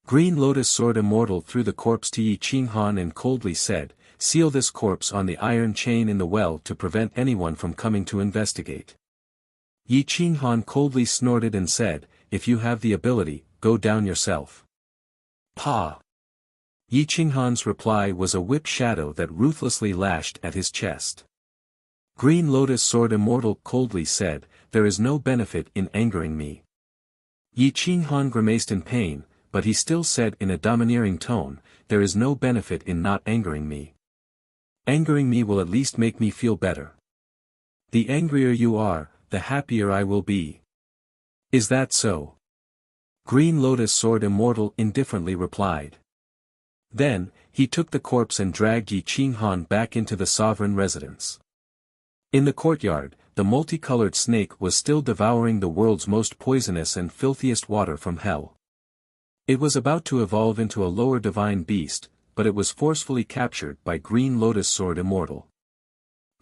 Green Lotus Sword Immortal threw the corpse to Yi Qinghan and coldly said, "Seal this corpse on the iron chain in the well to prevent anyone from coming to investigate." Yi Qinghan coldly snorted and said, "If you have the ability, go down yourself." Pa! Yi Qinghan's reply was a whip shadow that ruthlessly lashed at his chest. Green Lotus Sword Immortal coldly said, "There is no benefit in angering me." Yi Qinghan grimaced in pain, but he still said in a domineering tone, "There is no benefit in not angering me. Angering me will at least make me feel better. The angrier you are, the happier I will be." "Is that so?" Green Lotus Sword Immortal indifferently replied. Then, he took the corpse and dragged Yi Qinghan back into the sovereign residence. In the courtyard, the multicolored snake was still devouring the world's most poisonous and filthiest water from hell. It was about to evolve into a lower divine beast, but it was forcefully captured by Green Lotus Sword Immortal.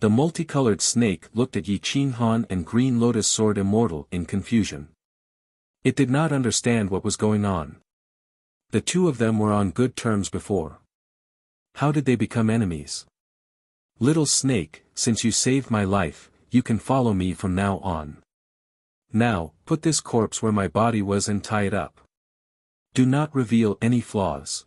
The multicolored snake looked at Yi Qinghan and Green Lotus Sword Immortal in confusion. It did not understand what was going on. The two of them were on good terms before. How did they become enemies? "Little snake, since you saved my life, you can follow me from now on. Now, put this corpse where my body was and tie it up. Do not reveal any flaws."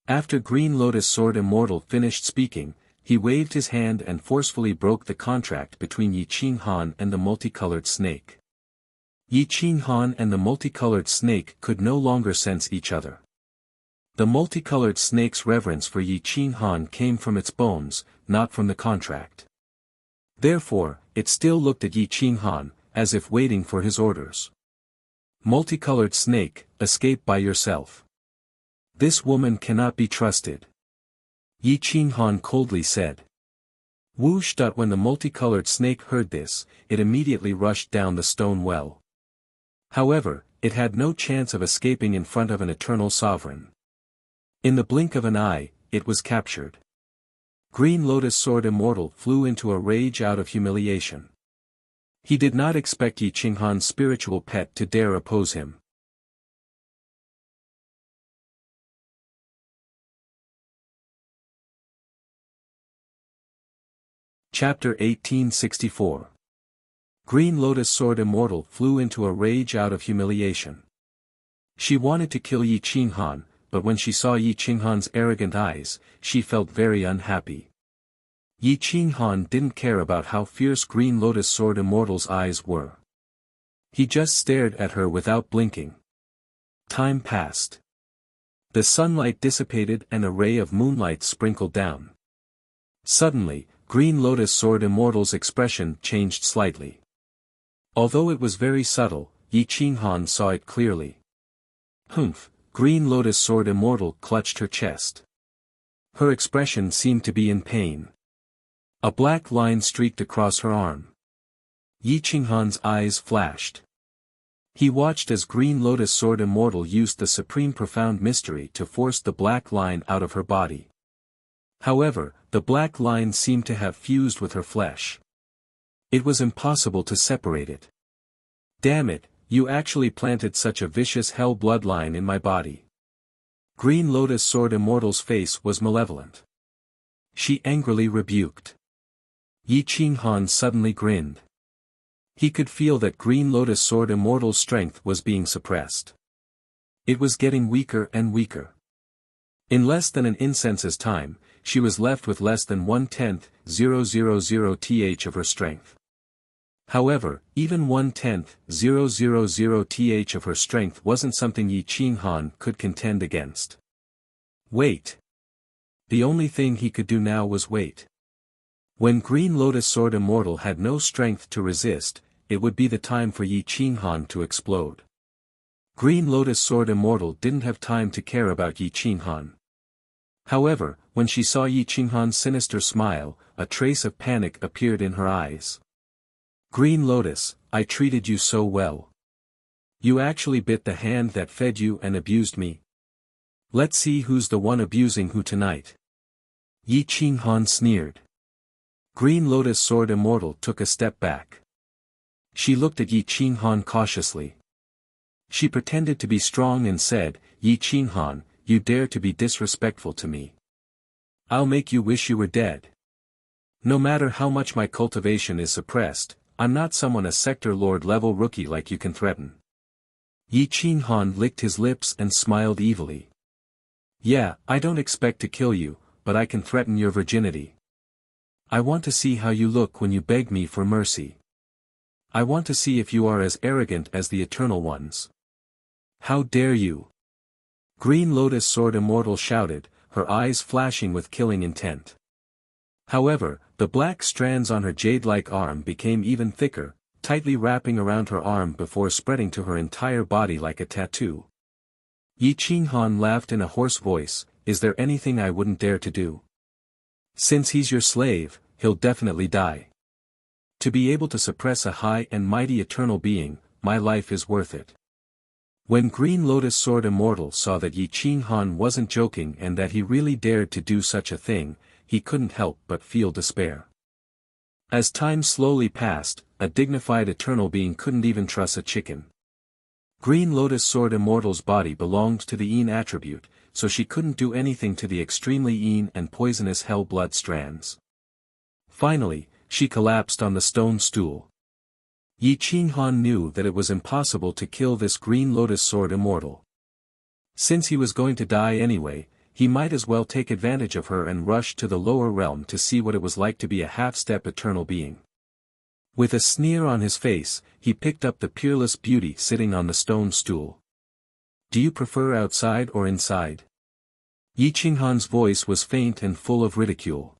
After Green Lotus Sword Immortal finished speaking, he waved his hand and forcefully broke the contract between Yi Qinghan and the multicolored snake. Yi Qinghan and the multicolored snake could no longer sense each other. The multicolored snake's reverence for Yi Qinghan came from its bones, not from the contract. Therefore, it still looked at Yi Qinghan, as if waiting for his orders. "Multicolored snake, escape by yourself. This woman cannot be trusted," Yi Qinghan coldly said. Whoosh! When the multicolored snake heard this, it immediately rushed down the stone well. However, it had no chance of escaping in front of an eternal sovereign. In the blink of an eye, it was captured. Green Lotus Sword Immortal flew into a rage out of humiliation. He did not expect Yi Qinghan's spiritual pet to dare oppose him. Chapter 1864. Green Lotus Sword Immortal flew into a rage out of humiliation. She wanted to kill Yi Qinghan, but when she saw Yi Qinghan's arrogant eyes, she felt very unhappy. Yi Qinghan didn't care about how fierce Green Lotus Sword Immortal's eyes were. He just stared at her without blinking. Time passed. The sunlight dissipated and a ray of moonlight sprinkled down. Suddenly, Green Lotus Sword Immortal's expression changed slightly. Although it was very subtle, Yi Qinghan saw it clearly. Humph! Green Lotus Sword Immortal clutched her chest. Her expression seemed to be in pain. A black line streaked across her arm. Yi Qinghan's eyes flashed. He watched as Green Lotus Sword Immortal used the supreme profound mystery to force the black line out of her body. However, the black line seemed to have fused with her flesh. It was impossible to separate it. "Damn it, you actually planted such a vicious hell bloodline in my body." Green Lotus Sword Immortal's face was malevolent. She angrily rebuked. Yi Qinghan suddenly grinned. He could feel that Green Lotus Sword Immortal's strength was being suppressed. It was getting weaker and weaker. In less than an incense's time, she was left with less than 1/10,000th of her strength. However, even 1/10,000th of her strength wasn't something Yi Qinghan could contend against. Wait. The only thing he could do now was wait. When Green Lotus Sword Immortal had no strength to resist, it would be the time for Yi Qinghan to explode. Green Lotus Sword Immortal didn't have time to care about Yi Qinghan. However, when she saw Yi Qinghan's sinister smile, a trace of panic appeared in her eyes. Green Lotus, I treated you so well. You actually bit the hand that fed you and abused me. Let's see who's the one abusing who tonight. Yi Qinghan sneered. Green Lotus Sword Immortal took a step back. She looked at Yi Qinghan cautiously. She pretended to be strong and said, Yi Qinghan, you dare to be disrespectful to me. I'll make you wish you were dead. No matter how much my cultivation is suppressed, I'm not someone a sector lord level rookie like you can threaten. Yi Qinghan licked his lips and smiled evilly. Yeah, I don't expect to kill you, but I can threaten your virginity. I want to see how you look when you beg me for mercy. I want to see if you are as arrogant as the Eternal Ones. How dare you? Green Lotus Sword Immortal shouted, her eyes flashing with killing intent. However, the black strands on her jade-like arm became even thicker, tightly wrapping around her arm before spreading to her entire body like a tattoo. Yi Qinghan laughed in a hoarse voice, is there anything I wouldn't dare to do? Since he's your slave, he'll definitely die. To be able to suppress a high and mighty eternal being, my life is worth it. When Green Lotus Sword Immortal saw that Yi Qinghan wasn't joking and that he really dared to do such a thing, he couldn't help but feel despair. As time slowly passed, a dignified eternal being couldn't even trust a chicken. Green Lotus Sword Immortal's body belonged to the Yin attribute, so she couldn't do anything to the extremely Yin and poisonous hell blood strands. Finally, she collapsed on the stone stool. Yi Qinghan knew that it was impossible to kill this Green Lotus Sword Immortal. Since he was going to die anyway, he might as well take advantage of her and rush to the lower realm to see what it was like to be a half-step eternal being. With a sneer on his face, he picked up the peerless beauty sitting on the stone stool. Do you prefer outside or inside? Yi Qinghan's voice was faint and full of ridicule.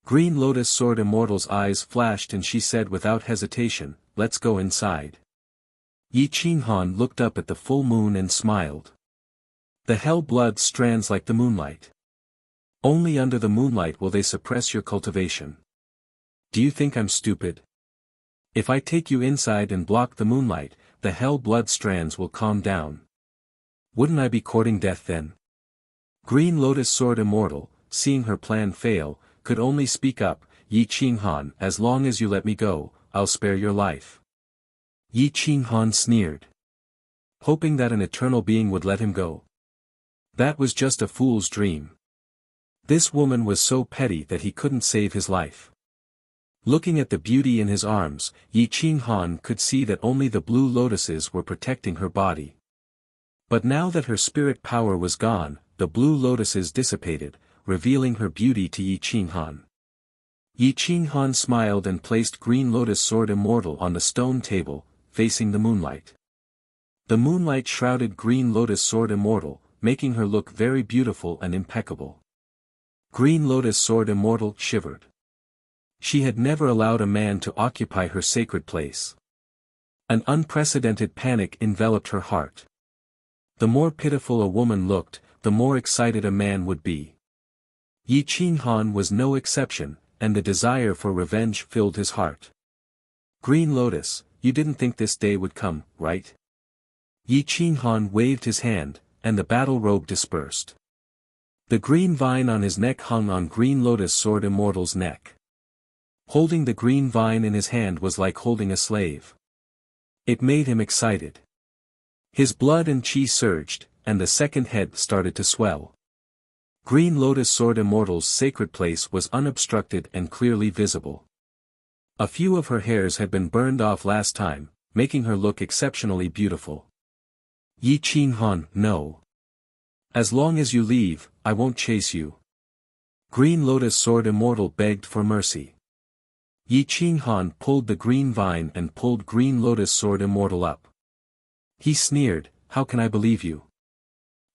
Green Lotus Sword Immortal's eyes flashed and she said without hesitation, let's go inside. Yi Qinghan looked up at the full moon and smiled. The hell blood strands like the moonlight. Only under the moonlight will they suppress your cultivation. Do you think I'm stupid? If I take you inside and block the moonlight, the hell blood strands will calm down. Wouldn't I be courting death then? Green Lotus Sword Immortal, seeing her plan fail, could only speak up, Yi Qinghan, as long as you let me go, I'll spare your life. Yi Qinghan sneered. Hoping that an eternal being would let him go. That was just a fool's dream. This woman was so petty that he couldn't save his life. Looking at the beauty in his arms, Yi Qinghan could see that only the blue lotuses were protecting her body. But now that her spirit power was gone, the blue lotuses dissipated, revealing her beauty to Yi Qinghan. Yi Qinghan smiled and placed Green Lotus Sword Immortal on the stone table, facing the moonlight. The moonlight shrouded Green Lotus Sword Immortal, making her look very beautiful and impeccable. Green Lotus Sword Immortal shivered. She had never allowed a man to occupy her sacred place. An unprecedented panic enveloped her heart. The more pitiful a woman looked, the more excited a man would be. Yi Qinghan was no exception, and the desire for revenge filled his heart. Green Lotus, you didn't think this day would come, right? Yi Qinghan waved his hand, and the battle robe dispersed. The green vine on his neck hung on Green Lotus Sword Immortal's neck. Holding the green vine in his hand was like holding a slave. It made him excited. His blood and chi surged, and the second head started to swell. Green Lotus Sword Immortal's sacred place was unobstructed and clearly visible. A few of her hairs had been burned off last time, making her look exceptionally beautiful. Yi Qinghan, no. As long as you leave, I won't chase you. Green Lotus Sword Immortal begged for mercy. Yi Qinghan pulled the green vine and pulled Green Lotus Sword Immortal up. He sneered, how can I believe you?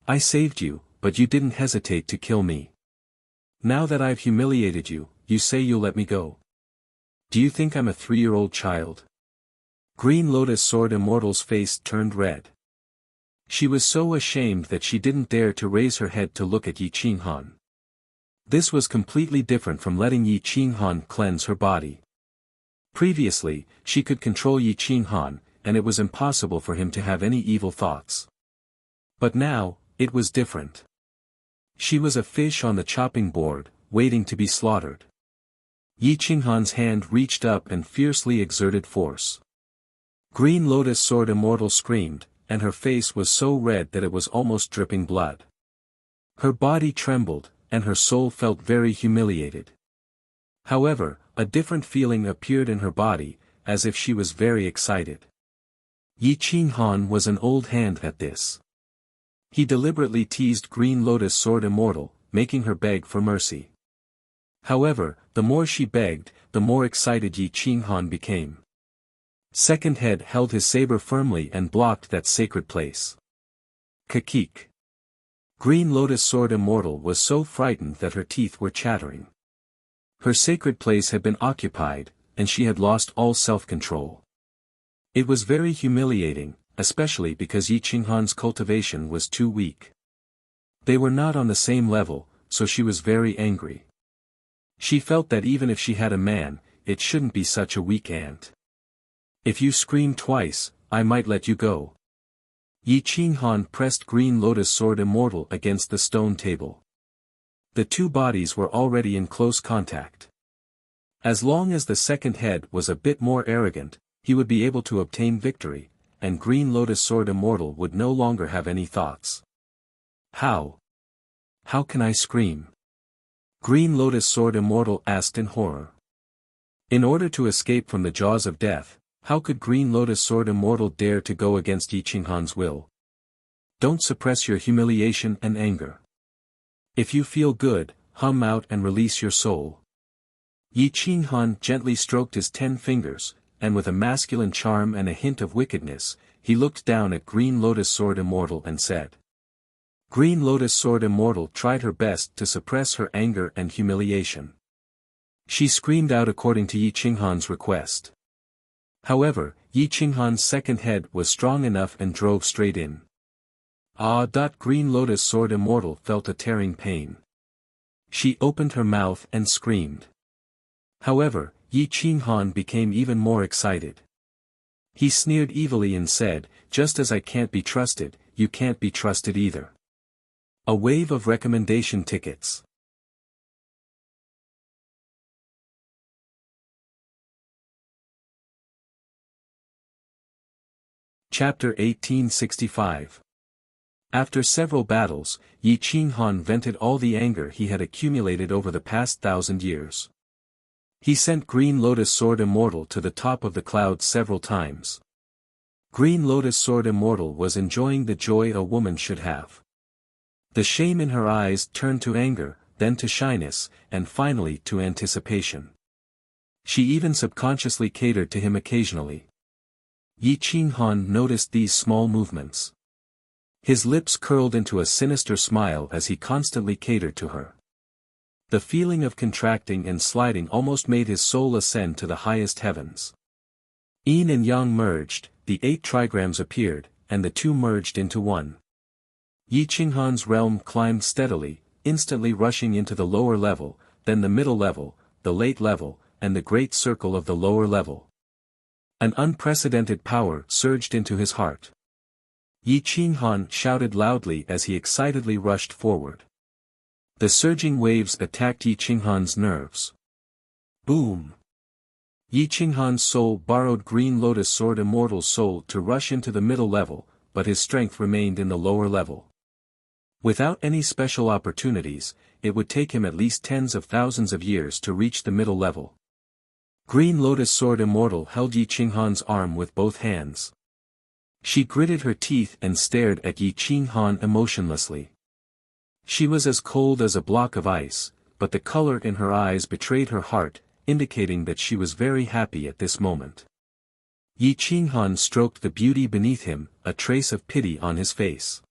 I saved you, but you didn't hesitate to kill me. Now that I've humiliated you, you say you'll let me go. Do you think I'm a 3-year-old child? Green Lotus Sword Immortal's face turned red. She was so ashamed that she didn't dare to raise her head to look at Yi Qinghan. This was completely different from letting Yi Qinghan cleanse her body. Previously, she could control Yi Qinghan, and it was impossible for him to have any evil thoughts. But now, it was different. She was a fish on the chopping board, waiting to be slaughtered. Yi Qinghan's hand reached up and fiercely exerted force. Green Lotus Sword Immortal screamed, and her face was so red that it was almost dripping blood. Her body trembled, and her soul felt very humiliated. However, a different feeling appeared in her body, as if she was very excited. Yi Qinghan was an old hand at this. He deliberately teased Green Lotus Sword Immortal, making her beg for mercy. However, the more she begged, the more excited Yi Qinghan became. Second Head held his saber firmly and blocked that sacred place. Kakik. Green Lotus Sword Immortal was so frightened that her teeth were chattering. Her sacred place had been occupied, and she had lost all self-control. It was very humiliating, especially because Yi Qinghan's cultivation was too weak. They were not on the same level, so she was very angry. She felt that even if she had a man, it shouldn't be such a weak ant. If you scream twice, I might let you go. Yi Qinghan pressed Green Lotus Sword Immortal against the stone table. The two bodies were already in close contact. As long as the second head was a bit more arrogant, he would be able to obtain victory, and Green Lotus Sword Immortal would no longer have any thoughts. How? How can I scream? Green Lotus Sword Immortal asked in horror. In order to escape from the jaws of death, how could Green Lotus Sword Immortal dare to go against Yi Qinghan's will? Don't suppress your humiliation and anger. If you feel good, hum out and release your soul. Yi Qinghan gently stroked his 10 fingers, and with a masculine charm and a hint of wickedness, he looked down at Green Lotus Sword Immortal and said. Green Lotus Sword Immortal tried her best to suppress her anger and humiliation. She screamed out according to Yi Qinghan's request. However, Yi Qinghan's second head was strong enough and drove straight in. Green Lotus Sword Immortal felt a tearing pain. She opened her mouth and screamed. However, Yi Qinghan became even more excited. He sneered evilly and said, just as I can't be trusted, you can't be trusted either. A wave of recommendation tickets. Chapter 1865. After several battles, Yi Qinghan vented all the anger he had accumulated over the past 1,000 years. He sent Green Lotus Sword Immortal to the top of the clouds several times. Green Lotus Sword Immortal was enjoying the joy a woman should have. The shame in her eyes turned to anger, then to shyness, and finally to anticipation. She even subconsciously catered to him occasionally. Yi Qinghan noticed these small movements. His lips curled into a sinister smile as he constantly catered to her. The feeling of contracting and sliding almost made his soul ascend to the highest heavens. Yin and Yang merged, the 8 trigrams appeared, and the two merged into one. Yi Qinghan's realm climbed steadily, instantly rushing into the lower level, then the middle level, the late level, and the great circle of the lower level. An unprecedented power surged into his heart. Yi Qinghan shouted loudly as he excitedly rushed forward. The surging waves attacked Yi Qinghan's nerves. Boom! Yi Qinghan's soul borrowed Green Lotus Sword Immortal's soul to rush into the middle level, but his strength remained in the lower level. Without any special opportunities, it would take him at least tens of thousands of years to reach the middle level. Green Lotus Sword Immortal held Yi Qinghan's arm with both hands. She gritted her teeth and stared at Yi Qinghan emotionlessly. She was as cold as a block of ice, but the color in her eyes betrayed her heart, indicating that she was very happy at this moment. Yi Qinghan stroked the beauty beneath him, a trace of pity on his face.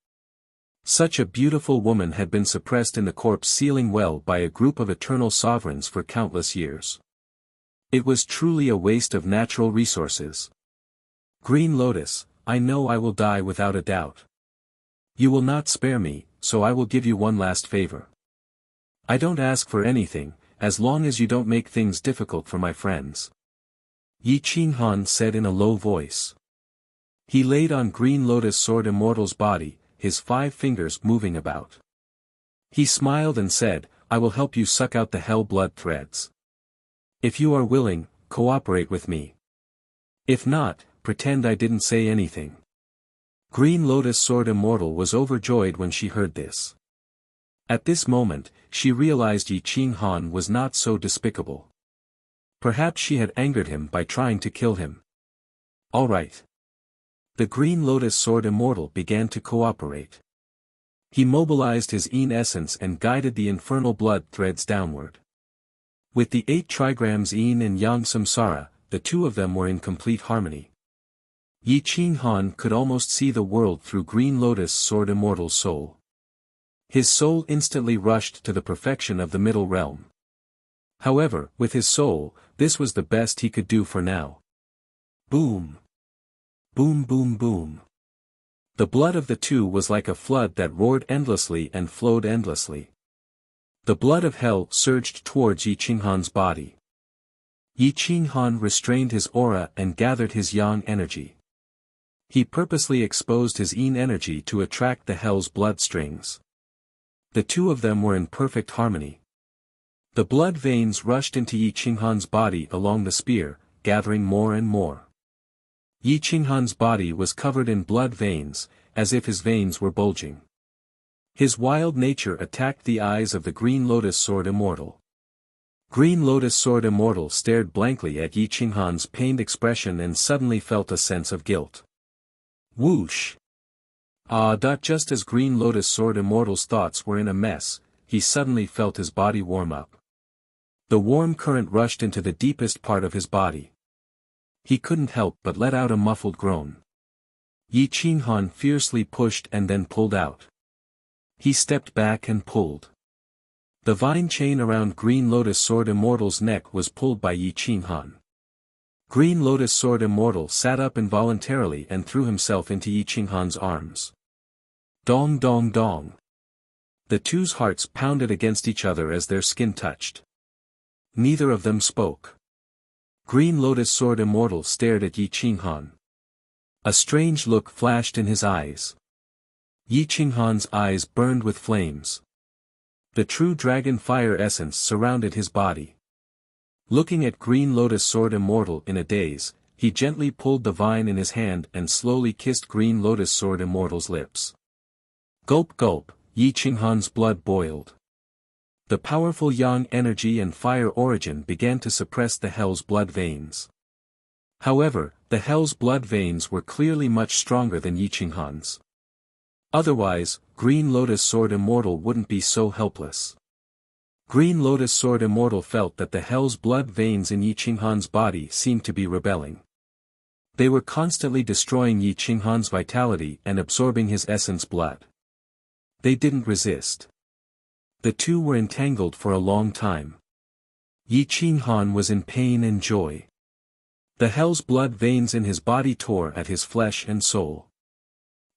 Such a beautiful woman had been suppressed in the corpse sealing well by a group of eternal sovereigns for countless years. It was truly a waste of natural resources. Green Lotus, I know I will die without a doubt. You will not spare me, so I will give you one last favor. I don't ask for anything, as long as you don't make things difficult for my friends. Yi Qinghan said in a low voice. He laid on Green Lotus Sword Immortal's body, his 5 fingers moving about. He smiled and said, I will help you suck out the hell blood threads. If you are willing, cooperate with me. If not, pretend I didn't say anything. Green Lotus Sword Immortal was overjoyed when she heard this. At this moment, she realized Yi Qinghan was not so despicable. Perhaps she had angered him by trying to kill him. All right. The Green Lotus Sword Immortal began to cooperate. He mobilized his Yin essence and guided the infernal blood threads downward. With the 8 trigrams Yin and Yang Samsara, the two of them were in complete harmony. Yi Qinghan could almost see the world through Green Lotus Sword Immortal's soul. His soul instantly rushed to the perfection of the middle realm. However, with his soul, this was the best he could do for now. Boom! Boom boom boom. The blood of the two was like a flood that roared endlessly and flowed endlessly. The blood of hell surged towards Yi Qinghan's body. Yi Qinghan restrained his aura and gathered his yang energy. He purposely exposed his yin energy to attract the hell's blood strings. The two of them were in perfect harmony. The blood veins rushed into Yi Qinghan's body along the spear, gathering more and more. Yi Qinghan's body was covered in blood veins, as if his veins were bulging. His wild nature attacked the eyes of the Green Lotus Sword Immortal. Green Lotus Sword Immortal stared blankly at Yi Qinghan's pained expression and suddenly felt a sense of guilt. Whoosh! Just as Green Lotus Sword Immortal's thoughts were in a mess, he suddenly felt his body warm up. The warm current rushed into the deepest part of his body. He couldn't help but let out a muffled groan. Yi Qinghan fiercely pushed and then pulled out. He stepped back and pulled. The vine chain around Green Lotus Sword Immortal's neck was pulled by Yi Qinghan. Green Lotus Sword Immortal sat up involuntarily and threw himself into Yi Qinghan's arms. Dong dong dong. The two's hearts pounded against each other as their skin touched. Neither of them spoke. Green Lotus Sword Immortal stared at Yi Qinghan. A strange look flashed in his eyes. Yi Qinghan's eyes burned with flames. The true dragon fire essence surrounded his body. Looking at Green Lotus Sword Immortal in a daze, he gently pulled the vine in his hand and slowly kissed Green Lotus Sword Immortal's lips. Gulp gulp, Yi Qinghan's blood boiled. The powerful yang energy and fire origin began to suppress the hell's blood veins. However, the hell's blood veins were clearly much stronger than Yi Qinghan's. Otherwise, Green Lotus Sword Immortal wouldn't be so helpless. Green Lotus Sword Immortal felt that the hell's blood veins in Yi Qinghan's body seemed to be rebelling. They were constantly destroying Yi Qinghan's vitality and absorbing his essence blood. They didn't resist. The two were entangled for a long time. Yi Qinghan was in pain and joy. The hell's blood veins in his body tore at his flesh and soul.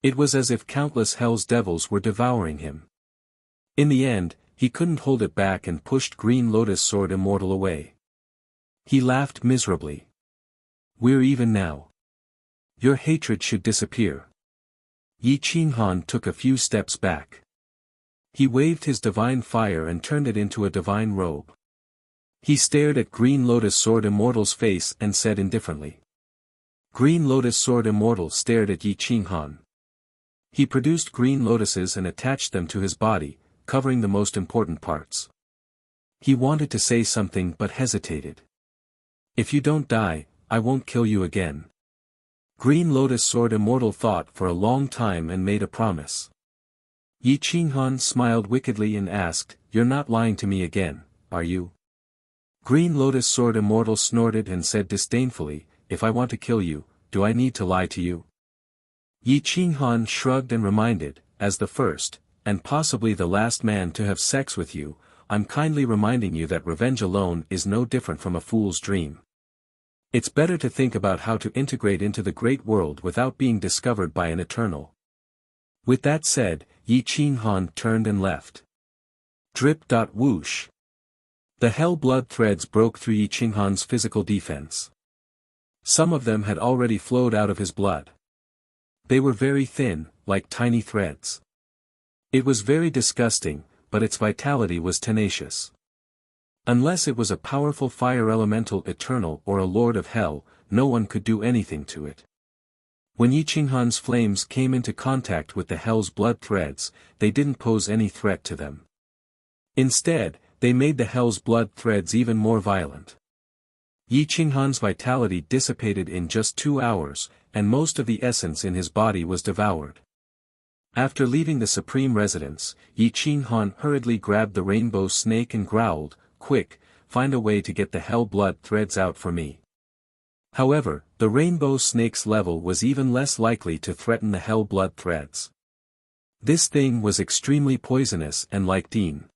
It was as if countless hell's devils were devouring him. In the end, he couldn't hold it back and pushed Green Lotus Sword Immortal away. He laughed miserably. We're even now. Your hatred should disappear. Yi Qinghan took a few steps back. He waved his divine fire and turned it into a divine robe. He stared at Green Lotus Sword Immortal's face and said indifferently. Green Lotus Sword Immortal stared at Yi Qinghan. He produced green lotuses and attached them to his body, covering the most important parts. He wanted to say something but hesitated. If you don't die, I won't kill you again. Green Lotus Sword Immortal thought for a long time and made a promise. Yi Qinghan smiled wickedly and asked, "You're not lying to me again, are you?" Green Lotus Sword Immortal snorted and said disdainfully, "If I want to kill you, do I need to lie to you?" Yi Qinghan shrugged and reminded, "As the first, and possibly the last man to have sex with you, I'm kindly reminding you that revenge alone is no different from a fool's dream. It's better to think about how to integrate into the great world without being discovered by an eternal." With that said, Yi Qinghan turned and left. Drip. Whoosh. The hell blood threads broke through Yi Qinghan's physical defense. Some of them had already flowed out of his blood. They were very thin, like tiny threads. It was very disgusting, but its vitality was tenacious. Unless it was a powerful fire elemental eternal or a lord of hell, no one could do anything to it. When Yi Qinghan's flames came into contact with the hell's blood threads, they didn't pose any threat to them. Instead, they made the hell's blood threads even more violent. Yi Qinghan's vitality dissipated in just 2 hours, and most of the essence in his body was devoured. After leaving the supreme residence, Yi Qinghan hurriedly grabbed the rainbow snake and growled, "Quick, find a way to get the hell blood threads out for me." However, the rainbow snake's level was even less likely to threaten the hell blood threads. This thing was extremely poisonous and like Dean.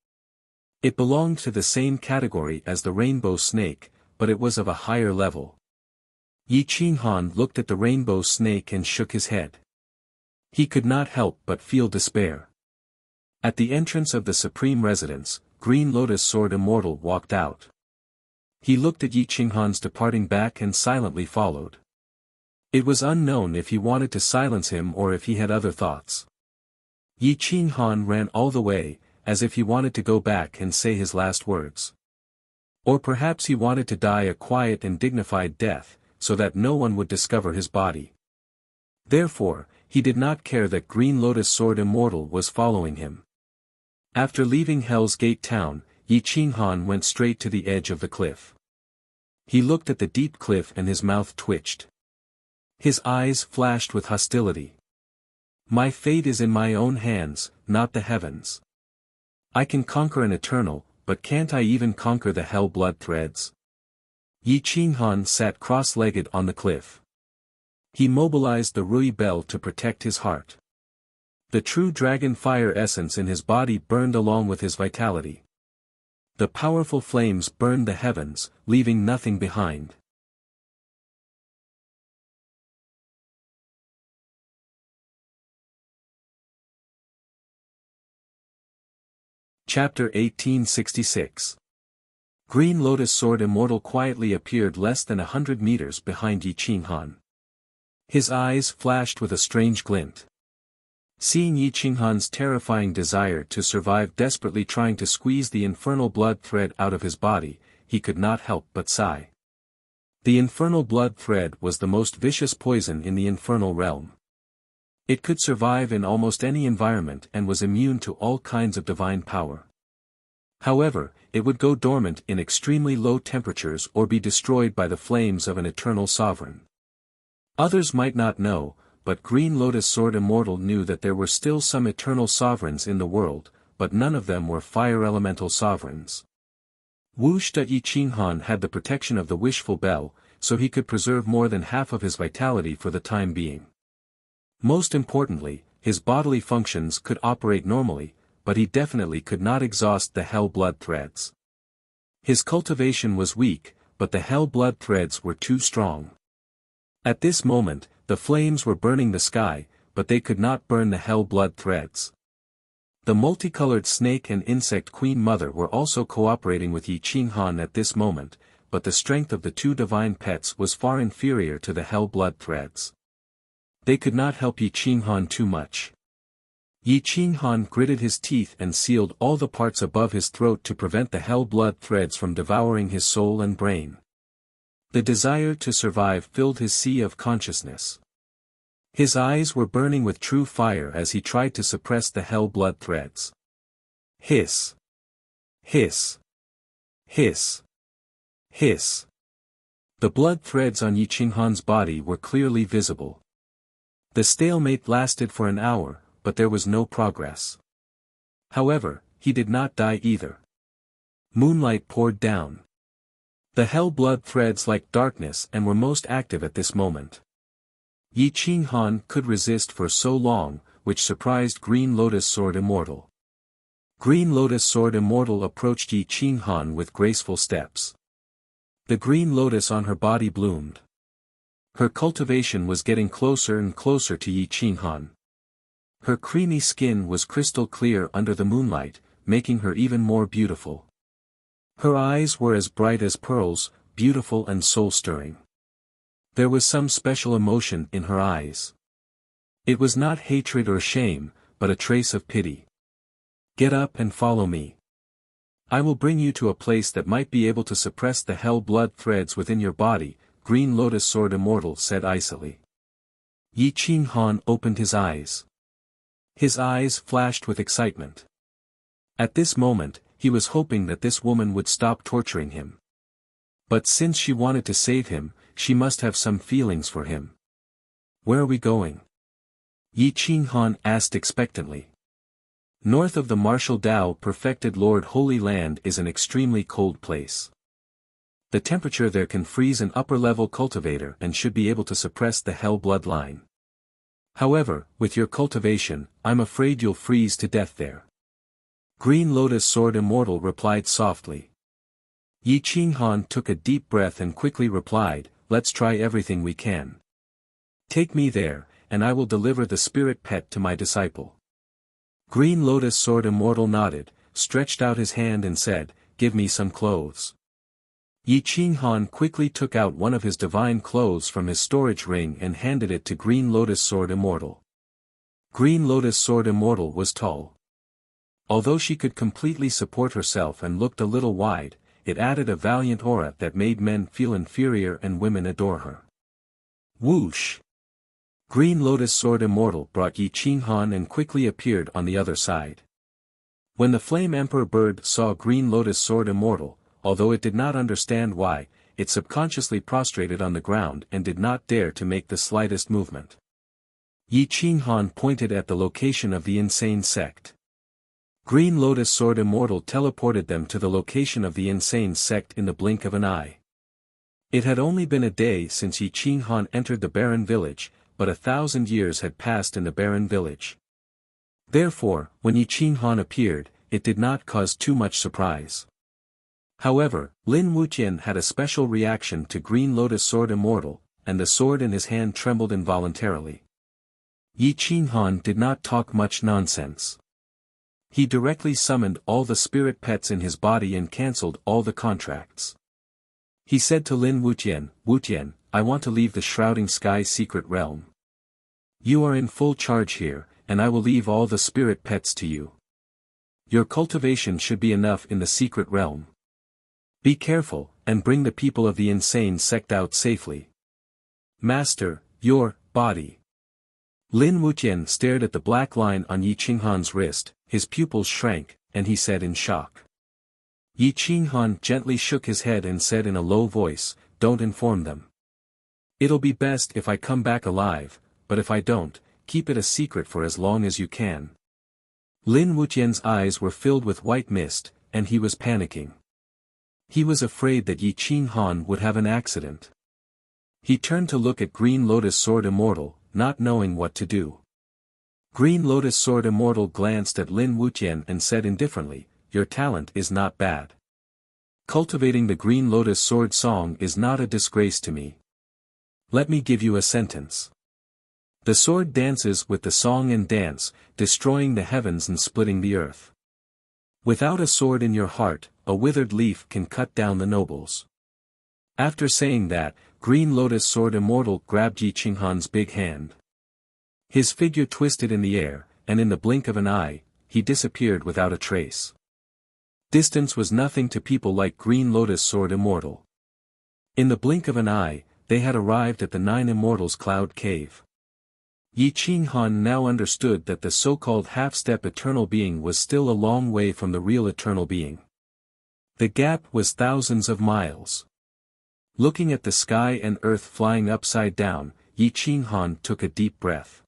It belonged to the same category as the rainbow snake, but it was of a higher level. Yi Qinghan looked at the rainbow snake and shook his head. He could not help but feel despair. At the entrance of the supreme residence, Green Lotus Sword Immortal walked out. He looked at Yi Qinghan's departing back and silently followed. It was unknown if he wanted to silence him or if he had other thoughts. Yi Qinghan ran all the way, as if he wanted to go back and say his last words. Or perhaps he wanted to die a quiet and dignified death, so that no one would discover his body. Therefore, he did not care that Green Lotus Sword Immortal was following him. After leaving Hell's Gate town, Yi Qinghan went straight to the edge of the cliff. He looked at the deep cliff and his mouth twitched. His eyes flashed with hostility. "My fate is in my own hands, not the heavens. I can conquer an eternal, but can't I even conquer the hell blood threads?" Yi Qinghan sat cross-legged on the cliff. He mobilized the Rui bell to protect his heart. The true dragon fire essence in his body burned along with his vitality. The powerful flames burned the heavens, leaving nothing behind. Chapter 1866. Green Lotus Sword Immortal quietly appeared less than 100 meters behind Yi Qinghan. His eyes flashed with a strange glint. Seeing Yi Qinghan's terrifying desire to survive desperately trying to squeeze the infernal blood thread out of his body, he could not help but sigh. The infernal blood thread was the most vicious poison in the infernal realm. It could survive in almost any environment and was immune to all kinds of divine power. However, it would go dormant in extremely low temperatures or be destroyed by the flames of an eternal sovereign. Others might not know, but Green Lotus Sword Immortal knew that there were still some eternal sovereigns in the world, but none of them were fire elemental sovereigns. Whoosh. Yi Qinghan had the protection of the wishful bell, so he could preserve more than half of his vitality for the time being. Most importantly, his bodily functions could operate normally, but he definitely could not exhaust the hell blood threads. His cultivation was weak, but the hell blood threads were too strong. At this moment, the flames were burning the sky, but they could not burn the hell blood threads. The multicolored snake and insect queen mother were also cooperating with Yi Qinghan at this moment, but the strength of the two divine pets was far inferior to the hell blood threads. They could not help Yi Qinghan too much. Yi Qinghan gritted his teeth and sealed all the parts above his throat to prevent the hell blood threads from devouring his soul and brain. The desire to survive filled his sea of consciousness. His eyes were burning with true fire as he tried to suppress the hell blood threads. Hiss! Hiss! Hiss! Hiss! The blood threads on Yi Qinghan's body were clearly visible. The stalemate lasted for an hour, but there was no progress. However, he did not die either. Moonlight poured down. The hell blood threads like darkness and were most active at this moment. Yi Qinghan could resist for so long, which surprised Green Lotus Sword Immortal. Green Lotus Sword Immortal approached Yi Qinghan with graceful steps. The green lotus on her body bloomed. Her cultivation was getting closer and closer to Yi Qinghan. Her creamy skin was crystal clear under the moonlight, making her even more beautiful. Her eyes were as bright as pearls, beautiful and soul-stirring. There was some special emotion in her eyes. It was not hatred or shame, but a trace of pity. Get up and follow me. I will bring you to a place that might be able to suppress the hell blood threads within your body, Green Lotus Sword Immortal said icily. Yi Qinghan opened his eyes. His eyes flashed with excitement. At this moment, he was hoping that this woman would stop torturing him. But since she wanted to save him, she must have some feelings for him. Where are we going? Yi Qinghan asked expectantly. North of the martial Tao perfected Lord Holy Land is an extremely cold place. The temperature there can freeze an upper-level cultivator and should be able to suppress the hell bloodline. However, with your cultivation, I'm afraid you'll freeze to death there. Green Lotus Sword Immortal replied softly. Yi Qinghan took a deep breath and quickly replied, let's try everything we can. Take me there, and I will deliver the spirit pet to my disciple. Green Lotus Sword Immortal nodded, stretched out his hand and said, give me some clothes. Yi Qinghan quickly took out one of his divine clothes from his storage ring and handed it to Green Lotus Sword Immortal. Green Lotus Sword Immortal was tall. Although she could completely support herself and looked a little wide, it added a valiant aura that made men feel inferior and women adore her. Whoosh! Green Lotus Sword Immortal brought Yi Qinghan and quickly appeared on the other side. When the Flame Emperor bird saw Green Lotus Sword Immortal, although it did not understand why, it subconsciously prostrated on the ground and did not dare to make the slightest movement. Yi Qinghan pointed at the location of the insane sect. Green Lotus Sword Immortal teleported them to the location of the insane sect in the blink of an eye. It had only been a day since Yi Qinghan entered the barren village, but 1,000 years had passed in the barren village. Therefore, when Yi Qinghan appeared, it did not cause too much surprise. However, Lin Wuxian had a special reaction to Green Lotus Sword Immortal, and the sword in his hand trembled involuntarily. Yi Qinghan did not talk much nonsense. He directly summoned all the spirit pets in his body and cancelled all the contracts. He said to Lin Wuxian, Wuxian, I want to leave the Shrouding Sky secret realm. You are in full charge here, and I will leave all the spirit pets to you. Your cultivation should be enough in the secret realm. Be careful, and bring the people of the insane sect out safely. Master, your body. Lin Wuxian stared at the black line on Yi Qinghan's wrist, his pupils shrank, and he said in shock. Yi Qinghan gently shook his head and said in a low voice, don't inform them. It'll be best if I come back alive, but if I don't, keep it a secret for as long as you can. Lin Wuxian's eyes were filled with white mist, and he was panicking. He was afraid that Yi Qinghan would have an accident. He turned to look at Green Lotus Sword Immortal, not knowing what to do. Green Lotus Sword Immortal glanced at Lin Wuxian and said indifferently, your talent is not bad. Cultivating the Green Lotus Sword Song is not a disgrace to me. Let me give you a sentence. The sword dances with the song and dance, destroying the heavens and splitting the earth. Without a sword in your heart, a withered leaf can cut down the nobles. After saying that, Green Lotus Sword Immortal grabbed Yi Qinghan's big hand. His figure twisted in the air, and in the blink of an eye, he disappeared without a trace. Distance was nothing to people like Green Lotus Sword Immortal. In the blink of an eye, they had arrived at the Nine Immortals' Cloud Cave. Yi Qinghan now understood that the so-called half-step eternal being was still a long way from the real eternal being. The gap was thousands of miles. Looking at the sky and earth flying upside down, Yi Qinghan took a deep breath.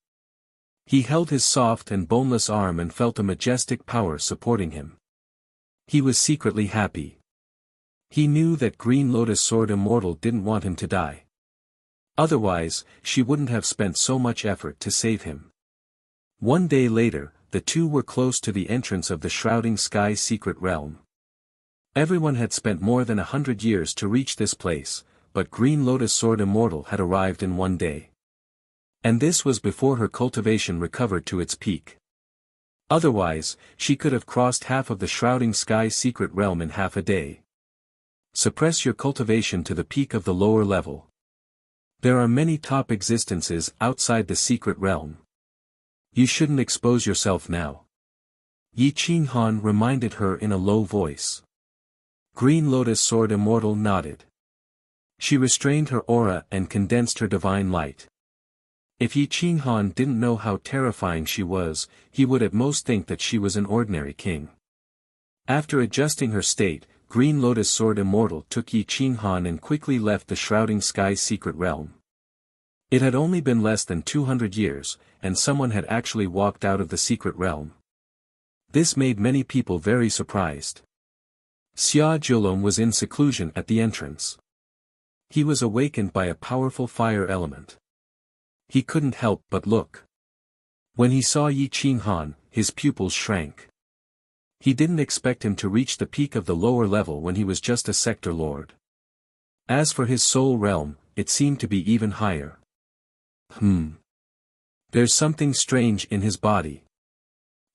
He held his soft and boneless arm and felt a majestic power supporting him. He was secretly happy. He knew that Green Lotus Sword Immortal didn't want him to die. Otherwise, she wouldn't have spent so much effort to save him. One day later, the two were close to the entrance of the Shrouding Sky secret realm. Everyone had spent more than 100 years to reach this place, but Green Lotus Sword Immortal had arrived in one day. And this was before her cultivation recovered to its peak. Otherwise, she could have crossed half of the Shrouding Sky secret realm in half a day. Suppress your cultivation to the peak of the lower level. There are many top existences outside the secret realm. You shouldn't expose yourself now. Yi Qinghan reminded her in a low voice. Green Lotus Sword Immortal nodded. She restrained her aura and condensed her divine light. If Yi Qinghan didn't know how terrifying she was, he would at most think that she was an ordinary king. After adjusting her state, Green Lotus Sword Immortal took Yi Qinghan and quickly left the Shrouding Sky secret realm. It had only been less than 200 years, and someone had actually walked out of the secret realm. This made many people very surprised. Xia Jiulong was in seclusion at the entrance. He was awakened by a powerful fire element. He couldn't help but look. When he saw Yi Qinghan, his pupils shrank. He didn't expect him to reach the peak of the lower level when he was just a sector lord. As for his soul realm, it seemed to be even higher. There's something strange in his body.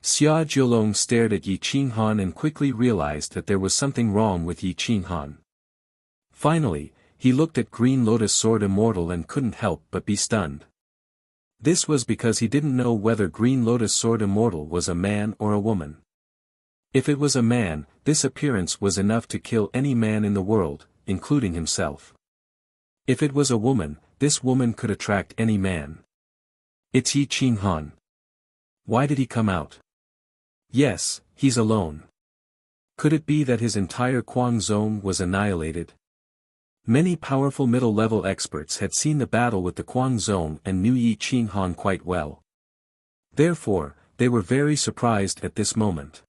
Xia Jiulong stared at Yi Qinghan and quickly realized that there was something wrong with Yi Qinghan. Finally, he looked at Green Lotus Sword Immortal and couldn't help but be stunned. This was because he didn't know whether Green Lotus Sword Immortal was a man or a woman. If it was a man, this appearance was enough to kill any man in the world, including himself. If it was a woman, this woman could attract any man. It's Yi Qinghan. Why did he come out? Yes, he's alone. Could it be that his entire Quang zone was annihilated? Many powerful middle-level experts had seen the battle with the Quang zone and knew Yi Qinghan quite well. Therefore, they were very surprised at this moment.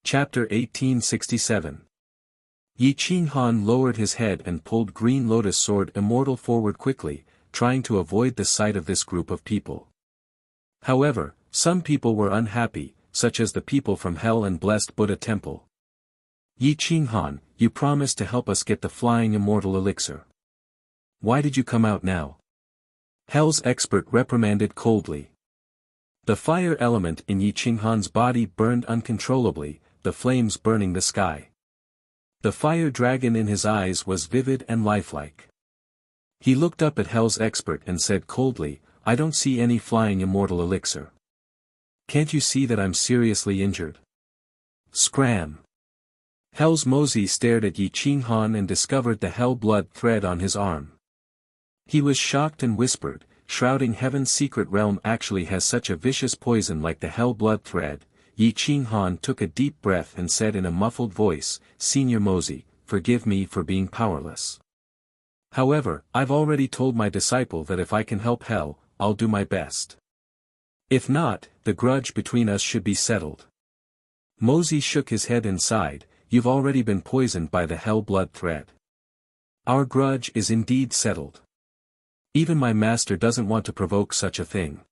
Chapter 1867. Yi Qinghan lowered his head and pulled Green Lotus Sword Immortal forward quickly, trying to avoid the sight of this group of people. However, some people were unhappy, such as the people from Hell and Blessed Buddha Temple. Yi Qinghan, you promised to help us get the Flying Immortal Elixir. Why did you come out now? Hell's expert reprimanded coldly. The fire element in Yi Qinghan's body burned uncontrollably, the flames burning the sky. The fire dragon in his eyes was vivid and lifelike. He looked up at Hell's expert and said coldly, I don't see any Flying Immortal Elixir. Can't you see that I'm seriously injured? Scram! Hell's Mosey stared at Yi Qinghan and discovered the Hell blood thread on his arm. He was shocked and whispered, Shrouding Heaven's secret realm actually has such a vicious poison like the Hell blood thread. Yi Qinghan took a deep breath and said in a muffled voice, Senior Mosey, forgive me for being powerless. However, I've already told my disciple that if I can help Hell, I'll do my best. If not, the grudge between us should be settled. Mosey shook his head and sighed, you've already been poisoned by the Hell blood thread. Our grudge is indeed settled. Even my master doesn't want to provoke such a thing.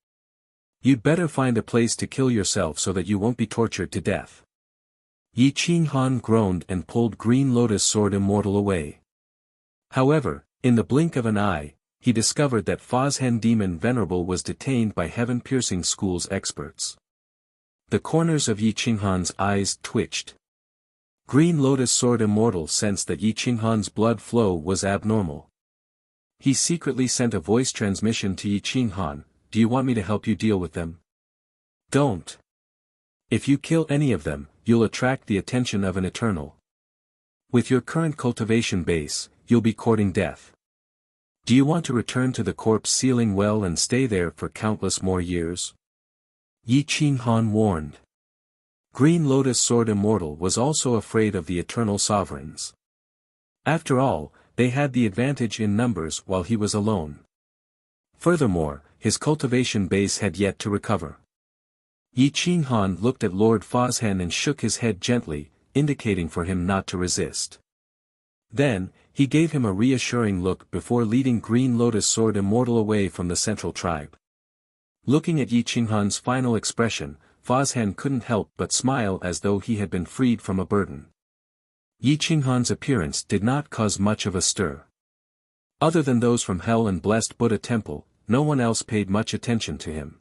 You'd better find a place to kill yourself so that you won't be tortured to death. Yi Qinghan groaned and pulled Green Lotus Sword Immortal away. However, in the blink of an eye, he discovered that Fozhen Demon Venerable was detained by heaven-piercing school's experts. The corners of Yi Qinghan's eyes twitched. Green Lotus Sword Immortal sensed that Yi Qinghan's blood flow was abnormal. He secretly sent a voice transmission to Yi Qinghan, do you want me to help you deal with them? Don't. If you kill any of them, you'll attract the attention of an eternal. With your current cultivation base, you'll be courting death. Do you want to return to the corpse sealing well and stay there for countless more years? Yi Qinghan warned. Green Lotus Sword Immortal was also afraid of the Eternal Sovereigns. After all, they had the advantage in numbers while he was alone. Furthermore, his cultivation base had yet to recover. Yi Qinghan looked at Lord Fozhen and shook his head gently, indicating for him not to resist. Then, he gave him a reassuring look before leading Green Lotus Sword Immortal away from the central tribe. Looking at Yi Qinghan's final expression, Fozhen couldn't help but smile as though he had been freed from a burden. Yi Qinghan's appearance did not cause much of a stir. Other than those from Hell and Blessed Buddha Temple, no one else paid much attention to him.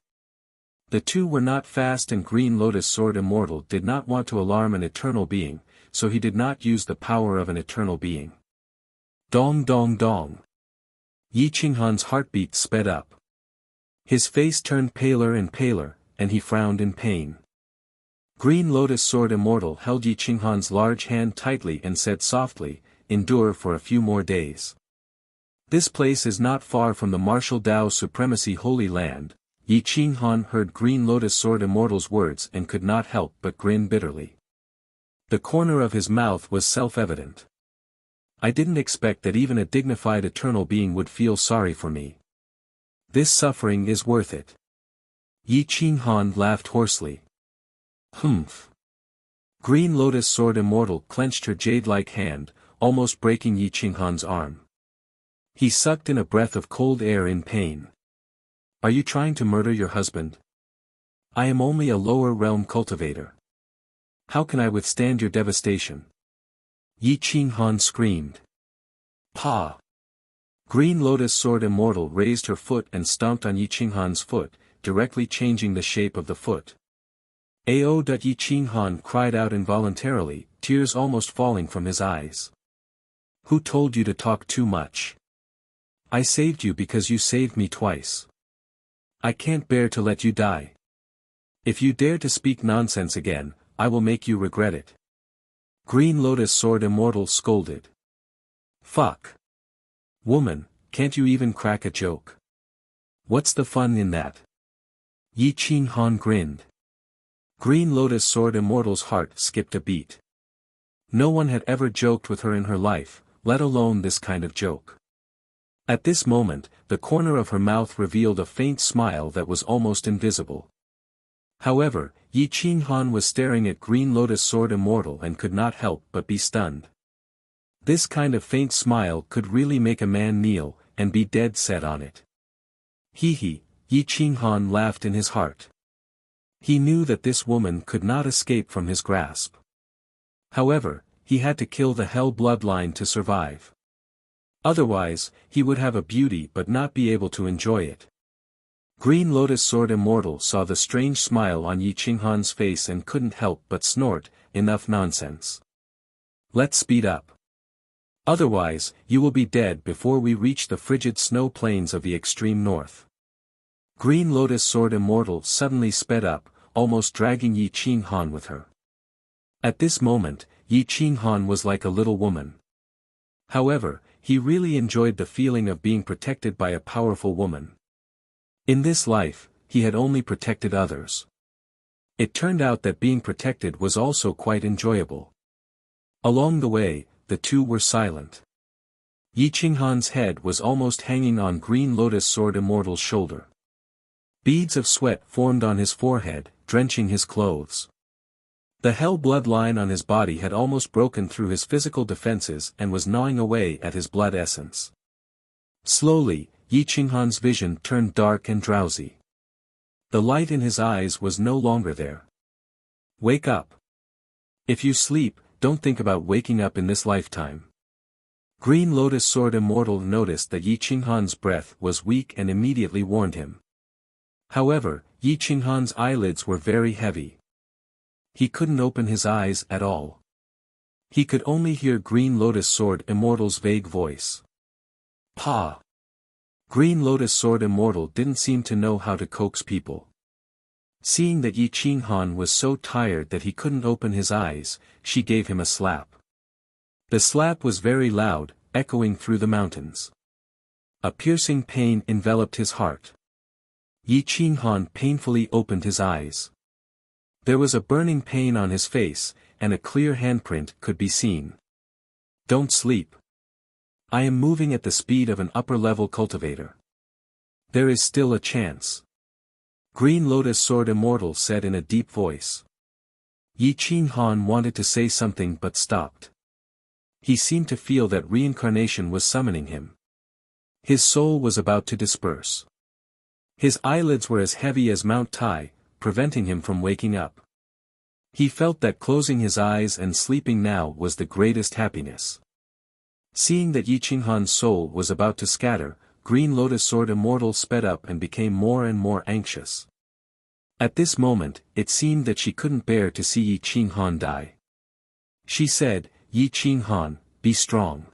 The two were not fast, and Green Lotus Sword Immortal did not want to alarm an eternal being, so he did not use the power of an eternal being. Dong dong dong. Yi Qinghan's heartbeat sped up. His face turned paler and paler, and he frowned in pain. Green Lotus Sword Immortal held Yi Qinghan's large hand tightly and said softly, "Endure for a few more days. This place is not far from the martial Tao Supremacy Holy Land." Yi Qinghan heard Green Lotus Sword Immortal's words and could not help but grin bitterly. The corner of his mouth was self-evident. "I didn't expect that even a dignified eternal being would feel sorry for me. This suffering is worth it." Yi Qinghan laughed hoarsely. "Humph." Green Lotus Sword Immortal clenched her jade-like hand, almost breaking Yi Qinghan's arm. He sucked in a breath of cold air in pain. "Are you trying to murder your husband? I am only a lower realm cultivator. How can I withstand your devastation?" Yi Qinghan screamed. "Pa!" Green Lotus Sword Immortal raised her foot and stomped on Yi Qinghan's foot, directly changing the shape of the foot. "Ao!" Yi Qinghan cried out involuntarily, tears almost falling from his eyes. "Who told you to talk too much? I saved you because you saved me twice. I can't bear to let you die. If you dare to speak nonsense again, I will make you regret it." Green Lotus Sword Immortal scolded. "Fuck. Woman, can't you even crack a joke? What's the fun in that?" Yi Qinghan grinned. Green Lotus Sword Immortal's heart skipped a beat. No one had ever joked with her in her life, let alone this kind of joke. At this moment, the corner of her mouth revealed a faint smile that was almost invisible. However, Yi Qinghan was staring at Green Lotus Sword Immortal and could not help but be stunned. This kind of faint smile could really make a man kneel, and be dead set on it. Hee, Yi Qinghan laughed in his heart. He knew that this woman could not escape from his grasp. However, he had to kill the Hell bloodline to survive. Otherwise, he would have a beauty but not be able to enjoy it. Green Lotus Sword Immortal saw the strange smile on Yi Qinghan's face and couldn't help but snort, "Enough nonsense. Let's speed up. Otherwise, you will be dead before we reach the frigid snow plains of the extreme north." Green Lotus Sword Immortal suddenly sped up, almost dragging Yi Qinghan with her. At this moment, Yi Qinghan was like a little woman. However, he really enjoyed the feeling of being protected by a powerful woman. In this life, he had only protected others. It turned out that being protected was also quite enjoyable. Along the way, the two were silent. Yi Qinghan's head was almost hanging on Green Lotus Sword Immortal's shoulder. Beads of sweat formed on his forehead, drenching his clothes. The Hell bloodline on his body had almost broken through his physical defenses and was gnawing away at his blood essence. Slowly, Yi Qinghan's vision turned dark and drowsy. The light in his eyes was no longer there. "Wake up. If you sleep, don't think about waking up in this lifetime." Green Lotus Sword Immortal noticed that Yi Qinghan's breath was weak and immediately warned him. However, Yi Qinghan's eyelids were very heavy. He couldn't open his eyes at all. He could only hear Green Lotus Sword Immortal's vague voice. "Pa." Green Lotus Sword Immortal didn't seem to know how to coax people. Seeing that Yi Qinghan was so tired that he couldn't open his eyes, she gave him a slap. The slap was very loud, echoing through the mountains. A piercing pain enveloped his heart. Yi Qinghan painfully opened his eyes. There was a burning pain on his face, and a clear handprint could be seen. Don't sleep. I am moving at the speed of an upper-level cultivator. There is still a chance. Green Lotus Sword Immortal said in a deep voice. Yi Qinghan wanted to say something but stopped. He seemed to feel that reincarnation was summoning him. His soul was about to disperse. His eyelids were as heavy as Mount Tai, preventing him from waking up. He felt that closing his eyes and sleeping now was the greatest happiness. Seeing that Yi Qinghan's soul was about to scatter, Green Lotus Sword Immortal sped up and became more and more anxious. At this moment, it seemed that she couldn't bear to see Yi Qinghan die. She said, Yi Qinghan, be strong.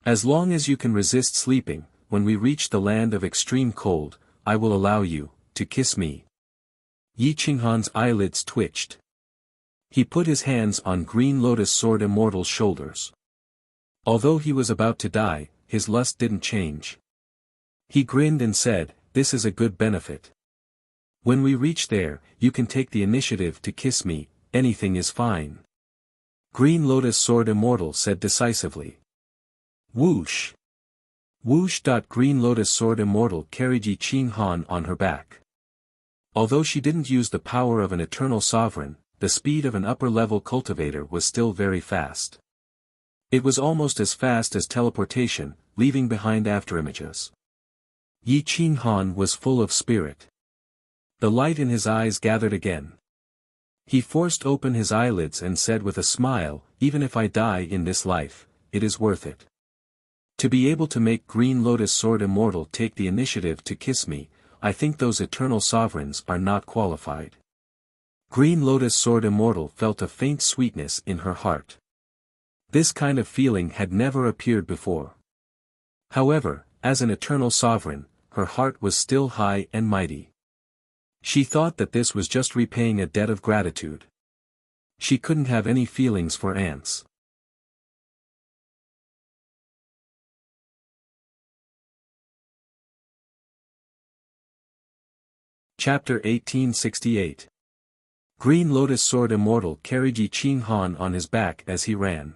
As long as you can resist sleeping, when we reach the land of extreme cold, I will allow you to kiss me. Yi Qinghan's eyelids twitched. He put his hands on Green Lotus Sword Immortal's shoulders. Although he was about to die, his lust didn't change. He grinned and said, this is a good benefit. When we reach there, you can take the initiative to kiss me, anything is fine. Green Lotus Sword Immortal said decisively. Whoosh! Whoosh! Green Lotus Sword Immortal carried Yi Qinghan on her back. Although she didn't use the power of an eternal sovereign, the speed of an upper-level cultivator was still very fast. It was almost as fast as teleportation, leaving behind afterimages. Yi Qinghan was full of spirit. The light in his eyes gathered again. He forced open his eyelids and said with a smile, even if I die in this life, it is worth it. To be able to make Green Lotus Sword Immortal take the initiative to kiss me, I think those eternal sovereigns are not qualified. Green Lotus Sword Immortal felt a faint sweetness in her heart. This kind of feeling had never appeared before. However, as an eternal sovereign, her heart was still high and mighty. She thought that this was just repaying a debt of gratitude. She couldn't have any feelings for ants. Chapter 1868. Green Lotus Sword Immortal carried Yi Qinghan on his back as he ran.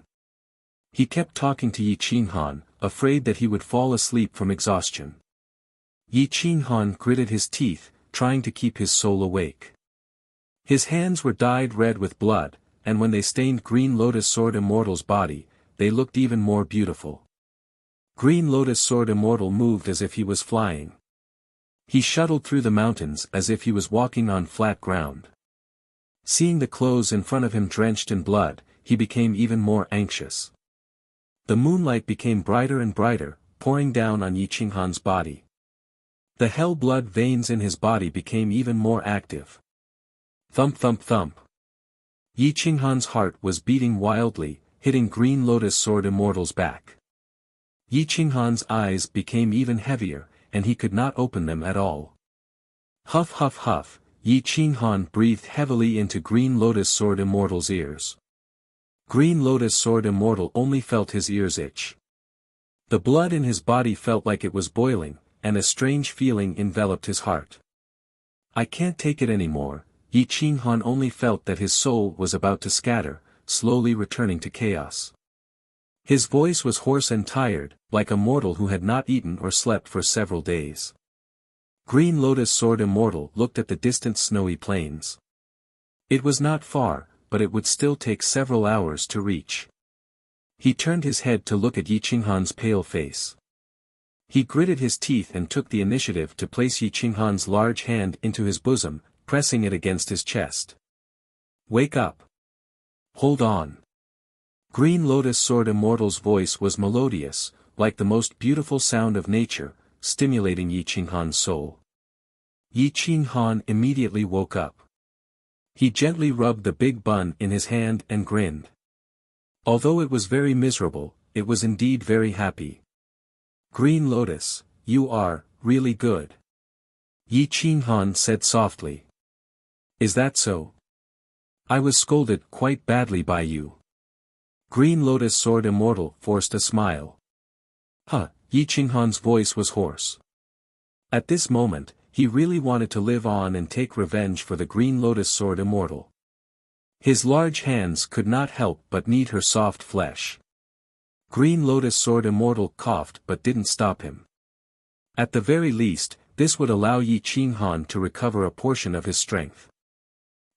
He kept talking to Yi Qinghan, afraid that he would fall asleep from exhaustion. Yi Qinghan gritted his teeth, trying to keep his soul awake. His hands were dyed red with blood, and when they stained Green Lotus Sword Immortal's body, they looked even more beautiful. Green Lotus Sword Immortal moved as if he was flying. He shuttled through the mountains as if he was walking on flat ground. Seeing the clothes in front of him drenched in blood, he became even more anxious. The moonlight became brighter and brighter, pouring down on Yi Qinghan's body. The hell blood veins in his body became even more active. Thump thump thump. Yi Qinghan's heart was beating wildly, hitting Green Lotus Sword Immortal's back. Yi Qinghan's eyes became even heavier, and he could not open them at all. Huff huff huff, Yi Qinghan breathed heavily into Green Lotus Sword Immortal's ears. Green Lotus Sword Immortal only felt his ears itch. The blood in his body felt like it was boiling, and a strange feeling enveloped his heart. I can't take it anymore. Yi Qinghan only felt that his soul was about to scatter, slowly returning to chaos. His voice was hoarse and tired, like a mortal who had not eaten or slept for several days. Green Lotus Sword Immortal looked at the distant snowy plains. It was not far, but it would still take several hours to reach. He turned his head to look at Yi Qinghan's pale face. He gritted his teeth and took the initiative to place Yi Qinghan's large hand into his bosom, pressing it against his chest. Wake up. Hold on. Green Lotus Sword Immortal's voice was melodious, like the most beautiful sound of nature, stimulating Yi Qinghan's soul. Yi Qinghan immediately woke up. He gently rubbed the big bun in his hand and grinned. Although it was very miserable, it was indeed very happy. Green Lotus, you are really good. Yi Qinghan said softly. Is that so? I was scolded quite badly by you. Green Lotus Sword Immortal forced a smile. Huh, Yi Qinghan's voice was hoarse. At this moment, he really wanted to live on and take revenge for the Green Lotus Sword Immortal. His large hands could not help but knead her soft flesh. Green Lotus Sword Immortal coughed but didn't stop him. At the very least, this would allow Yi Qinghan to recover a portion of his strength.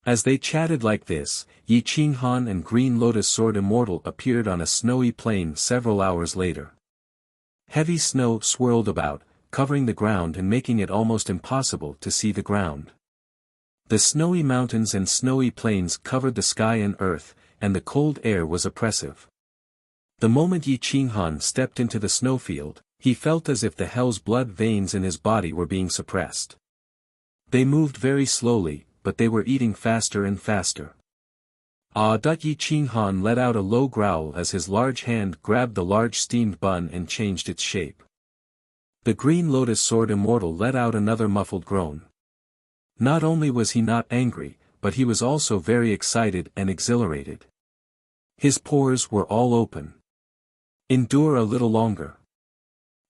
As they chatted like this, Yi Qinghan and Green Lotus Sword Immortal appeared on a snowy plain several hours later. Heavy snow swirled about, covering the ground and making it almost impossible to see the ground. The snowy mountains and snowy plains covered the sky and earth, and the cold air was oppressive. The moment Yi Qinghan stepped into the snowfield, he felt as if the hell's blood veins in his body were being suppressed. They moved very slowly, but they were eating faster and faster. Ah! Yi Qinghan let out a low growl as his large hand grabbed the large steamed bun and changed its shape. The Green Lotus Sword Immortal let out another muffled groan. Not only was he not angry, but he was also very excited and exhilarated. His pores were all open. Endure a little longer.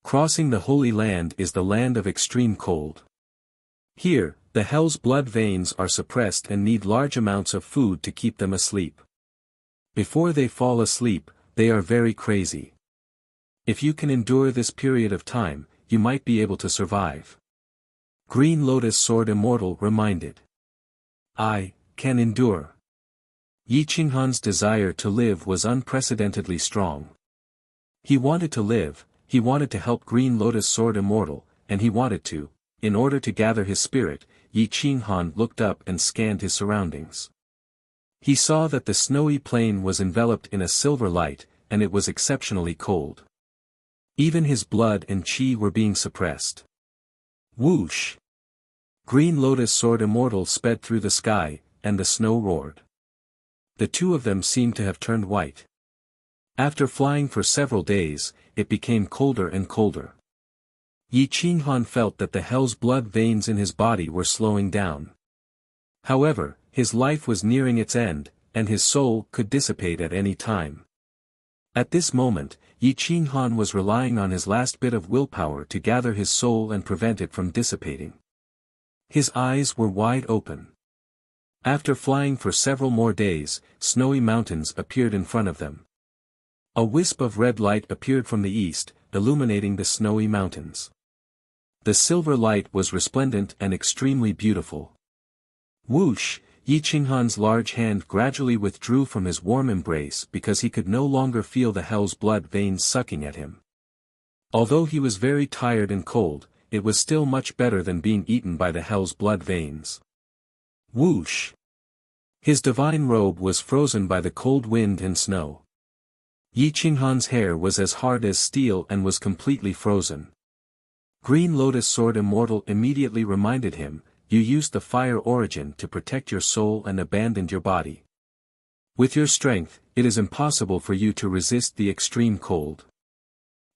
Crossing the Holy Land is the land of extreme cold. Here, the hell's blood veins are suppressed and need large amounts of food to keep them asleep. Before they fall asleep, they are very crazy. If you can endure this period of time, you might be able to survive. Green Lotus Sword Immortal reminded. I can endure. Yi Qinghan's desire to live was unprecedentedly strong. He wanted to live, he wanted to help Green Lotus Sword Immortal, and he wanted to. In order to gather his spirit, Yi Qinghan looked up and scanned his surroundings. He saw that the snowy plain was enveloped in a silver light, and it was exceptionally cold. Even his blood and qi were being suppressed. Whoosh! Green Lotus Sword Immortal sped through the sky, and the snow roared. The two of them seemed to have turned white. After flying for several days, it became colder and colder. Yi Qinghan felt that the hell's blood veins in his body were slowing down. However, his life was nearing its end, and his soul could dissipate at any time. At this moment, Yi Qinghan was relying on his last bit of willpower to gather his soul and prevent it from dissipating. His eyes were wide open. After flying for several more days, snowy mountains appeared in front of them. A wisp of red light appeared from the east, illuminating the snowy mountains. The silver light was resplendent and extremely beautiful. Whoosh! Yi Qinghan's large hand gradually withdrew from his warm embrace because he could no longer feel the hell's blood veins sucking at him. Although he was very tired and cold, it was still much better than being eaten by the hell's blood veins. Whoosh! His divine robe was frozen by the cold wind and snow. Yi Qinghan's hair was as hard as steel and was completely frozen. Green Lotus Sword Immortal immediately reminded him, you used the fire origin to protect your soul and abandoned your body. With your strength, it is impossible for you to resist the extreme cold.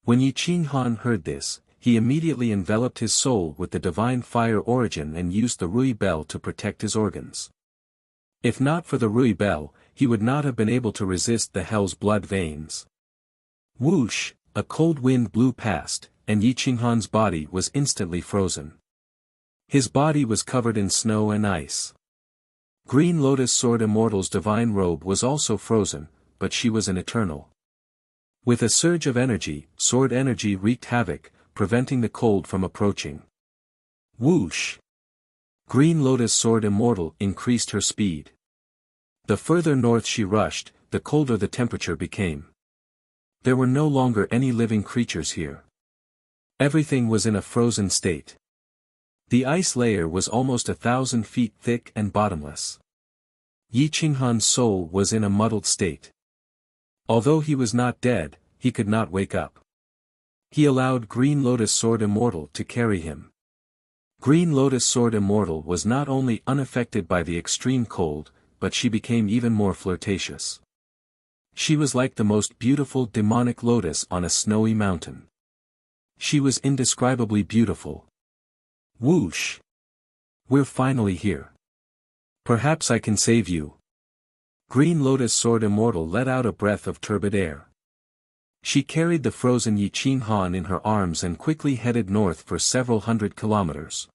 When Yi Qinghan heard this, he immediately enveloped his soul with the divine fire origin and used the Rui Bell to protect his organs. If not for the Rui Bell, he would not have been able to resist the hell's blood veins. Whoosh! A cold wind blew past, and Yi Qinghan's body was instantly frozen. His body was covered in snow and ice. Green Lotus Sword Immortal's divine robe was also frozen, but she was an eternal. With a surge of energy, sword energy wreaked havoc, preventing the cold from approaching. Whoosh! Green Lotus Sword Immortal increased her speed. The further north she rushed, the colder the temperature became. There were no longer any living creatures here. Everything was in a frozen state. The ice layer was almost 1,000 feet thick and bottomless. Yi Qinghan's soul was in a muddled state. Although he was not dead, he could not wake up. He allowed Green Lotus Sword Immortal to carry him. Green Lotus Sword Immortal was not only unaffected by the extreme cold, but she became even more flirtatious. She was like the most beautiful demonic lotus on a snowy mountain. She was indescribably beautiful. Whoosh! We're finally here. Perhaps I can save you. Green Lotus Sword Immortal let out a breath of turbid air. She carried the frozen Yi Qinghan in her arms and quickly headed north for several hundred kilometers.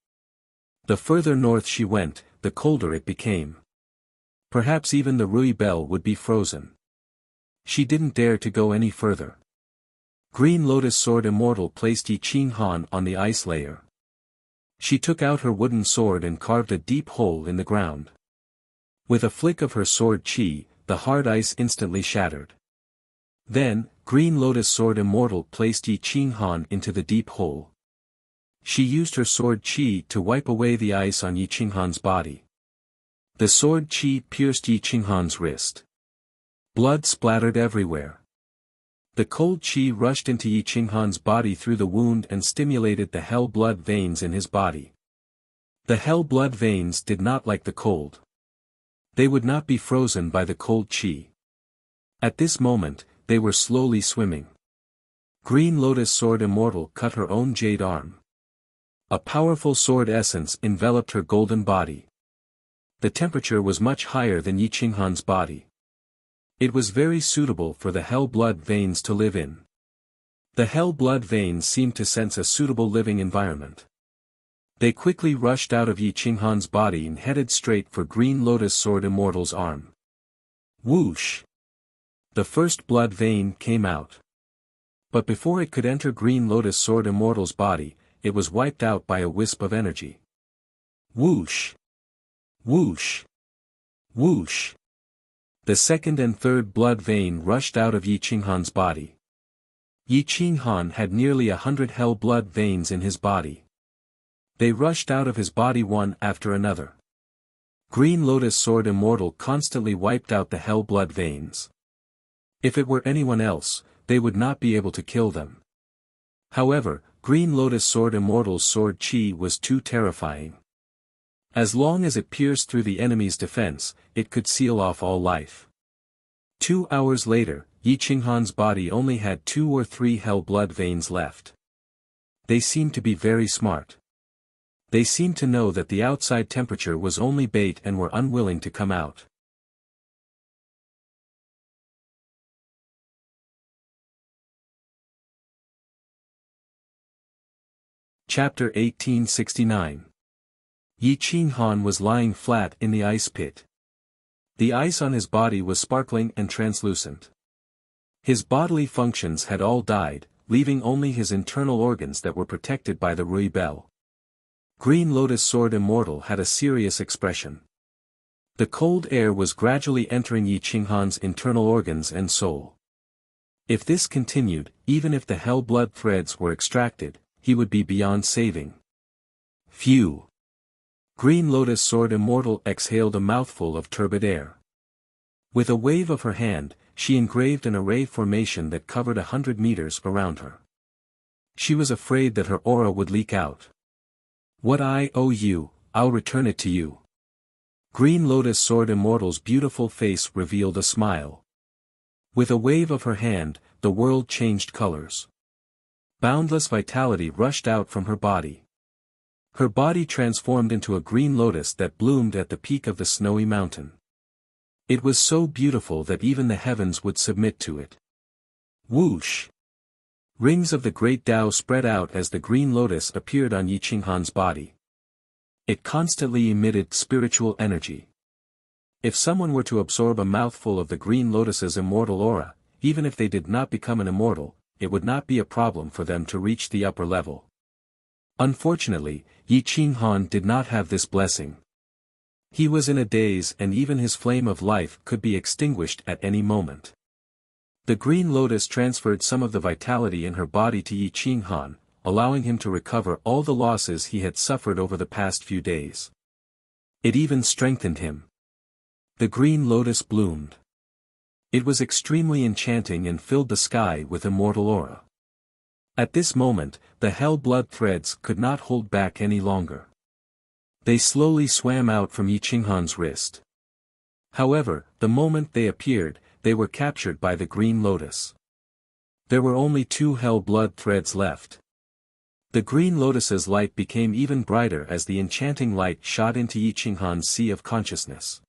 The further north she went, the colder it became. Perhaps even the Rui Bell would be frozen. She didn't dare to go any further. Green Lotus Sword Immortal placed Yi Qing Han on the ice layer. She took out her wooden sword and carved a deep hole in the ground. With a flick of her sword chi, the hard ice instantly shattered. Then, Green Lotus Sword Immortal placed Yi Qing Han into the deep hole. She used her sword chi to wipe away the ice on Yi Qing Han's body. The sword chi pierced Yi Qing Han's wrist. Blood splattered everywhere. The cold chi rushed into Yi Qing Han's body through the wound and stimulated the hell blood veins in his body. The hell blood veins did not like the cold. They would not be frozen by the cold chi. At this moment, they were slowly swimming. Green Lotus Sword Immortal cut her own jade arm. A powerful sword essence enveloped her golden body. The temperature was much higher than Yi Qing Han's body. It was very suitable for the hell blood veins to live in. The hell blood veins seemed to sense a suitable living environment. They quickly rushed out of Yi Qing Han's body and headed straight for Green Lotus Sword Immortal's arm. Whoosh! The first blood vein came out. But before it could enter Green Lotus Sword Immortal's body, it was wiped out by a wisp of energy. Whoosh! Whoosh! Whoosh! The second and third blood vein rushed out of Yi Qing Han's body. Yi Qing Han had nearly 100 hell blood veins in his body. They rushed out of his body one after another. Green Lotus Sword Immortal constantly wiped out the hell blood veins. If it were anyone else, they would not be able to kill them. However, Green Lotus Sword Immortal's sword chi was too terrifying. As long as it pierced through the enemy's defense, it could seal off all life. 2 hours later, Yi Qing Han's body only had 2 or 3 hell blood veins left. They seemed to be very smart. They seemed to know that the outside temperature was only bait and were unwilling to come out. Chapter 1869. Yi Qing Han was lying flat in the ice pit. The ice on his body was sparkling and translucent. His bodily functions had all died, leaving only his internal organs that were protected by the Rui Bell. Green Lotus Sword Immortal had a serious expression. The cold air was gradually entering Yi Qing Han's internal organs and soul. If this continued, even if the hell blood threads were extracted, he would be beyond saving. Phew! Green Lotus Sword Immortal exhaled a mouthful of turbid air. With a wave of her hand, she engraved an array formation that covered 100 meters around her. She was afraid that her aura would leak out. What I owe you, I'll return it to you. Green Lotus Sword Immortal's beautiful face revealed a smile. With a wave of her hand, the world changed colors. Boundless vitality rushed out from her body. Her body transformed into a green lotus that bloomed at the peak of the snowy mountain. It was so beautiful that even the heavens would submit to it. Whoosh! Rings of the great Tao spread out as the green lotus appeared on Yi Qing Han's body. It constantly emitted spiritual energy. If someone were to absorb a mouthful of the green lotus's immortal aura, even if they did not become an immortal, it would not be a problem for them to reach the upper level. Unfortunately, Yi Qing Han did not have this blessing. He was in a daze and even his flame of life could be extinguished at any moment. The green lotus transferred some of the vitality in her body to Yi Qing Han, allowing him to recover all the losses he had suffered over the past few days. It even strengthened him. The green lotus bloomed. It was extremely enchanting and filled the sky with immortal aura. At this moment, the hell blood threads could not hold back any longer. They slowly swam out from Yi Qing Han's wrist. However, the moment they appeared, they were captured by the green lotus. There were only 2 hell blood threads left. The green lotus's light became even brighter as the enchanting light shot into Yi Qing Han's sea of consciousness.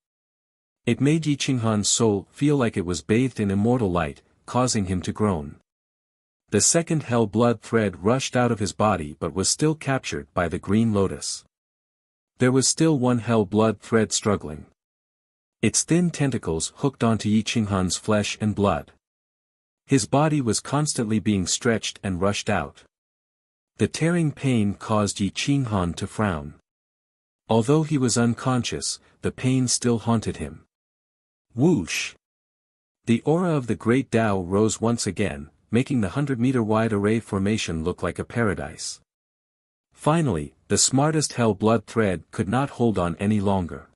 It made Yi Qing Han's soul feel like it was bathed in immortal light, causing him to groan. The second hell blood thread rushed out of his body but was still captured by the green lotus. There was still one hell blood thread struggling. Its thin tentacles hooked onto Yi Qinghan's flesh and blood. His body was constantly being stretched and rushed out. The tearing pain caused Yi Qinghan to frown. Although he was unconscious, the pain still haunted him. Whoosh! The aura of the Great Tao rose once again, making the 100-meter-wide array formation look like a paradise. Finally, the smartest hell blood thread could not hold on any longer.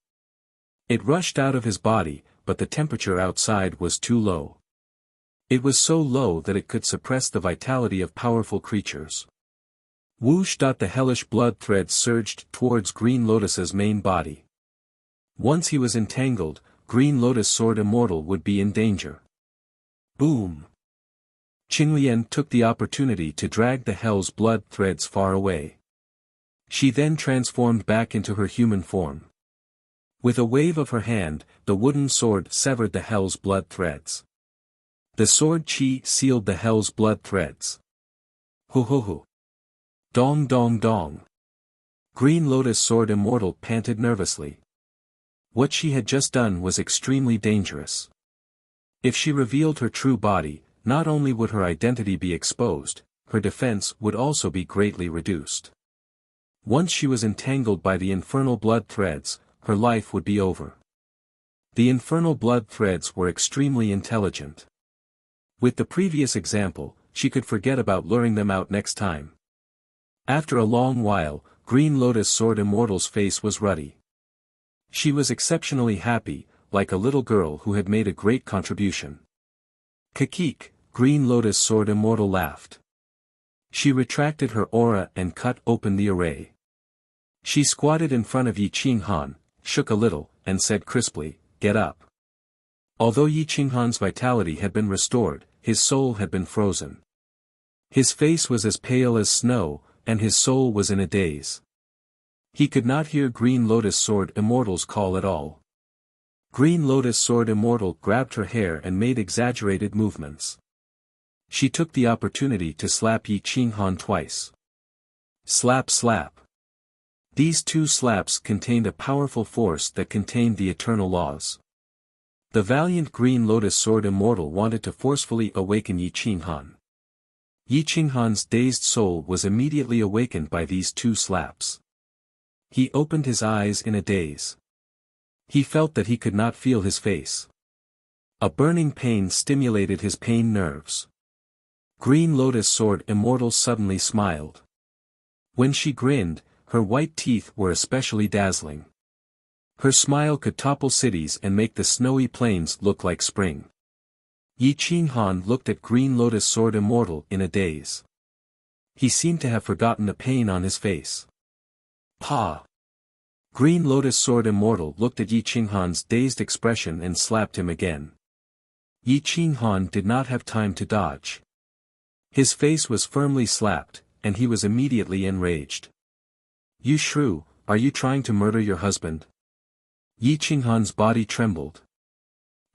It rushed out of his body, but the temperature outside was too low. It was so low that it could suppress the vitality of powerful creatures. Whoosh! The hellish blood thread surged towards Green Lotus's main body. Once he was entangled, Green Lotus Sword Immortal would be in danger. Boom! Qinglian took the opportunity to drag the hell's blood threads far away. She then transformed back into her human form. With a wave of her hand, the wooden sword severed the hell's blood threads. The sword chi sealed the hell's blood threads. Ho ho ho! Dong dong dong! Green Lotus Sword Immortal panted nervously. What she had just done was extremely dangerous. If she revealed her true body, not only would her identity be exposed, her defense would also be greatly reduced. Once she was entangled by the infernal blood threads, her life would be over. The infernal blood threads were extremely intelligent. With the previous example, she could forget about luring them out next time. After a long while, Green Lotus Sword Immortal's face was ruddy. She was exceptionally happy, like a little girl who had made a great contribution. Kikik, Green Lotus Sword Immortal laughed. She retracted her aura and cut open the array. She squatted in front of Yi Qinghan, shook a little, and said crisply, "Get up." Although Yi Qinghan's vitality had been restored, his soul had been frozen. His face was as pale as snow, and his soul was in a daze. He could not hear Green Lotus Sword Immortal's call at all. Green Lotus Sword Immortal grabbed her hair and made exaggerated movements. She took the opportunity to slap Yi Qinghan twice. Slap slap. These two slaps contained a powerful force that contained the eternal laws. The valiant Green Lotus Sword Immortal wanted to forcefully awaken Yi Qinghan. Yi Qinghan's dazed soul was immediately awakened by these two slaps. He opened his eyes in a daze. He felt that he could not feel his face. A burning pain stimulated his pain nerves. Green Lotus Sword Immortal suddenly smiled. When she grinned, her white teeth were especially dazzling. Her smile could topple cities and make the snowy plains look like spring. Yi Qinghan looked at Green Lotus Sword Immortal in a daze. He seemed to have forgotten the pain on his face. Pa! Green Lotus Sword Immortal looked at Yi Qinghan's dazed expression and slapped him again. Yi Qinghan did not have time to dodge. His face was firmly slapped, and he was immediately enraged. "You shrew, are you trying to murder your husband?" Yi Qinghan's body trembled.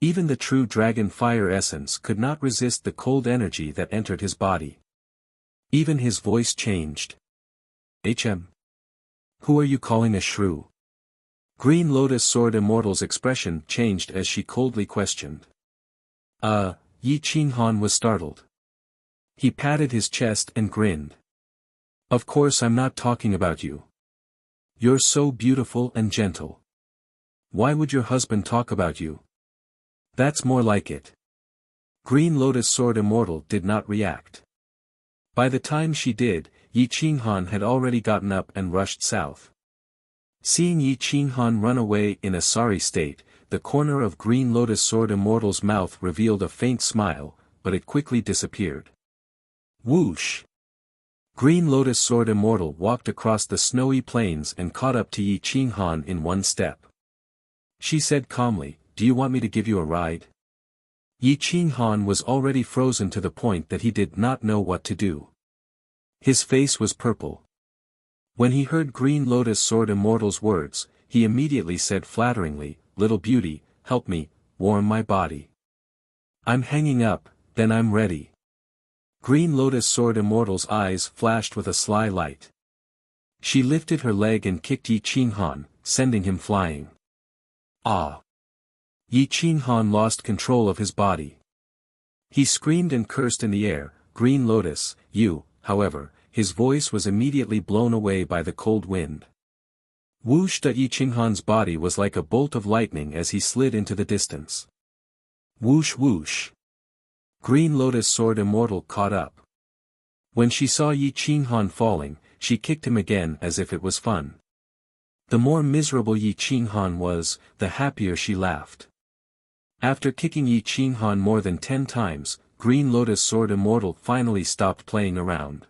Even the true dragon fire essence could not resist the cold energy that entered his body. Even his voice changed. "Hm. Who are you calling a shrew?" Green Lotus Sword Immortal's expression changed as she coldly questioned. Yi Qinghan was startled. He patted his chest and grinned. "Of course I'm not talking about you. You're so beautiful and gentle. Why would your husband talk about you? That's more like it." Green Lotus Sword Immortal did not react. By the time she did, Yi Qinghan had already gotten up and rushed south. Seeing Yi Qinghan run away in a sorry state, the corner of Green Lotus Sword Immortal's mouth revealed a faint smile, but it quickly disappeared. Whoosh! Green Lotus Sword Immortal walked across the snowy plains and caught up to Yi Qinghan in one step. She said calmly, "Do you want me to give you a ride?" Yi Qinghan was already frozen to the point that he did not know what to do. His face was purple. When he heard Green Lotus Sword Immortal's words, he immediately said flatteringly, "Little beauty, help me, warm my body. I'm hanging up, then I'm ready." Green Lotus Sword Immortal's eyes flashed with a sly light. She lifted her leg and kicked Yi Qinghan, sending him flying. Ah! Yi Qinghan lost control of his body. He screamed and cursed in the air, "Green Lotus, you," however, his voice was immediately blown away by the cold wind. Whoosh! Yi Qinghan's body was like a bolt of lightning as he slid into the distance. Whoosh whoosh! Green Lotus Sword Immortal caught up. When she saw Yi Qinghan falling, she kicked him again as if it was fun. The more miserable Yi Qinghan was, the happier she laughed. After kicking Yi Qinghan more than 10 times, Green Lotus Sword Immortal finally stopped playing around.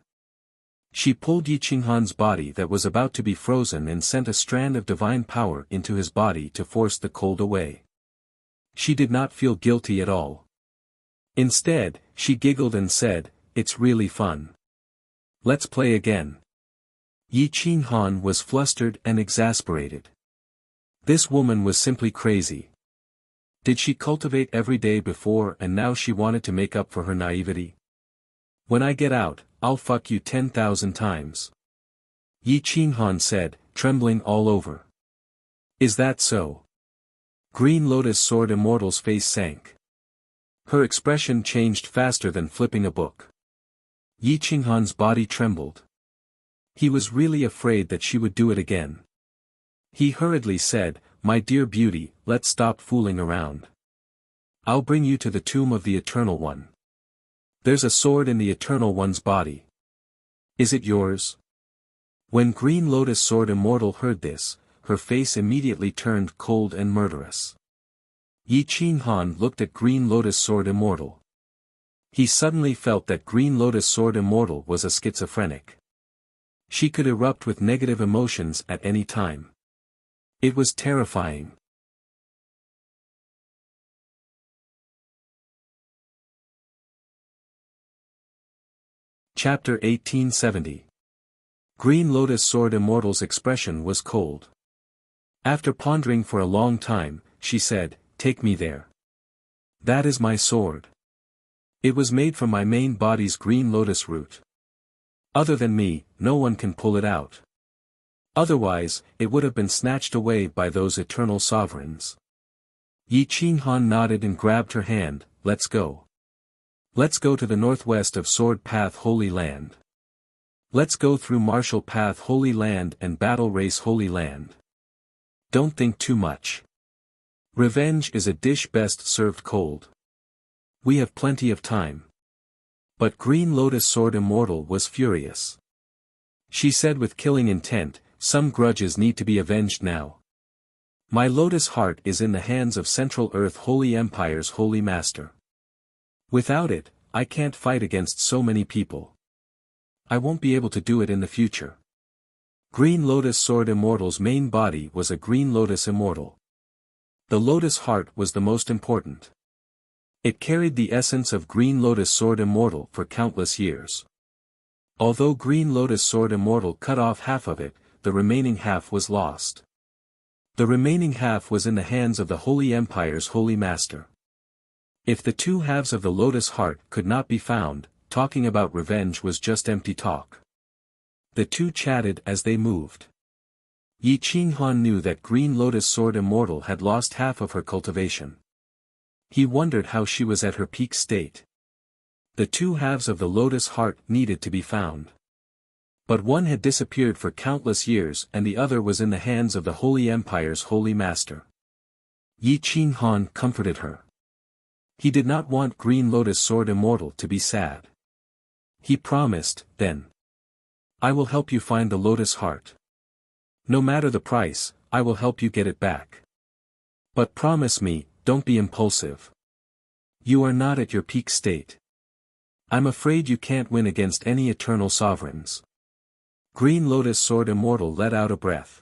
She pulled Yi Qinghan's body that was about to be frozen and sent a strand of divine power into his body to force the cold away. She did not feel guilty at all. Instead, she giggled and said, "It's really fun. Let's play again." Yi Qinghan was flustered and exasperated. This woman was simply crazy. Did she cultivate every day before and now she wanted to make up for her naivety? "When I get out, I'll fuck you 10,000 times. Yi Qinghan said, trembling all over. "Is that so?" Green Lotus Sword Immortal's face sank. Her expression changed faster than flipping a book. Yi Qinghan's body trembled. He was really afraid that she would do it again. He hurriedly said, "My dear beauty, let's stop fooling around. I'll bring you to the tomb of the Eternal One. There's a sword in the Eternal One's body. Is it yours?" When Green Lotus Sword Immortal heard this, her face immediately turned cold and murderous. Yi Qinghan looked at Green Lotus Sword Immortal. He suddenly felt that Green Lotus Sword Immortal was a schizophrenic. She could erupt with negative emotions at any time. It was terrifying. Chapter 1870. Green Lotus Sword Immortal's expression was cold. After pondering for a long time, she said, "Take me there. That is my sword. It was made from my main body's green lotus root. Other than me, no one can pull it out. Otherwise, it would have been snatched away by those eternal sovereigns." Yi Qinghan nodded and grabbed her hand. "Let's go. Let's go to the northwest of Sword Path Holy Land. Let's go through Martial Path Holy Land and Battle Race Holy Land. Don't think too much. Revenge is a dish best served cold. We have plenty of time." But Green Lotus Sword Immortal was furious. She said with killing intent, "Some grudges need to be avenged now. My lotus heart is in the hands of Central Earth Holy Empire's Holy Master. Without it, I can't fight against so many people. I won't be able to do it in the future." Green Lotus Sword Immortal's main body was a Green Lotus Immortal. The Lotus Heart was the most important. It carried the essence of Green Lotus Sword Immortal for countless years. Although Green Lotus Sword Immortal cut off half of it, the remaining half was lost. The remaining half was in the hands of the Holy Empire's Holy Master. If the two halves of the Lotus Heart could not be found, talking about revenge was just empty talk. The two chatted as they moved. Yi Qinghan knew that Green Lotus Sword Immortal had lost half of her cultivation. He wondered how she was at her peak state. The two halves of the Lotus Heart needed to be found. But one had disappeared for countless years and the other was in the hands of the Holy Empire's Holy Master. Yi Qinghan comforted her. He did not want Green Lotus Sword Immortal to be sad. He promised, then. "I will help you find the Lotus Heart. No matter the price, I will help you get it back. But promise me, don't be impulsive. You are not at your peak state. I'm afraid you can't win against any eternal sovereigns." Green Lotus Sword Immortal let out a breath.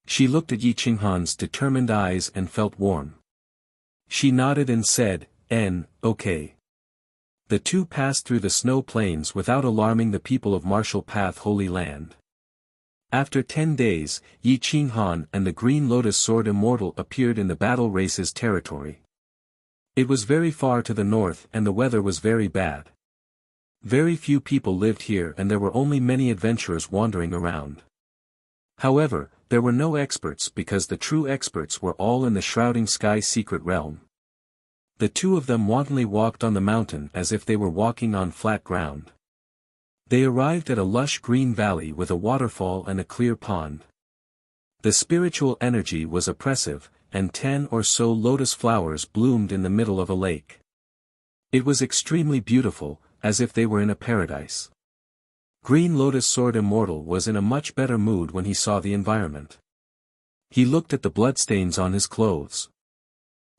She looked at Yi Qinghan's determined eyes and felt warm. She nodded and said, Okay. The two passed through the snow plains without alarming the people of Martial Path Holy Land. After 10 days, Yi Qinghan and the Green Lotus Sword Immortal appeared in the Battle Race's territory. It was very far to the north and the weather was very bad. Very few people lived here and there were only many adventurers wandering around. However, there were no experts because the true experts were all in the shrouding sky secret realm. The two of them wantonly walked on the mountain as if they were walking on flat ground. They arrived at a lush green valley with a waterfall and a clear pond. The spiritual energy was oppressive, and 10 or so lotus flowers bloomed in the middle of a lake. It was extremely beautiful, as if they were in a paradise. Green Lotus Sword Immortal was in a much better mood when he saw the environment. He looked at the bloodstains on his clothes.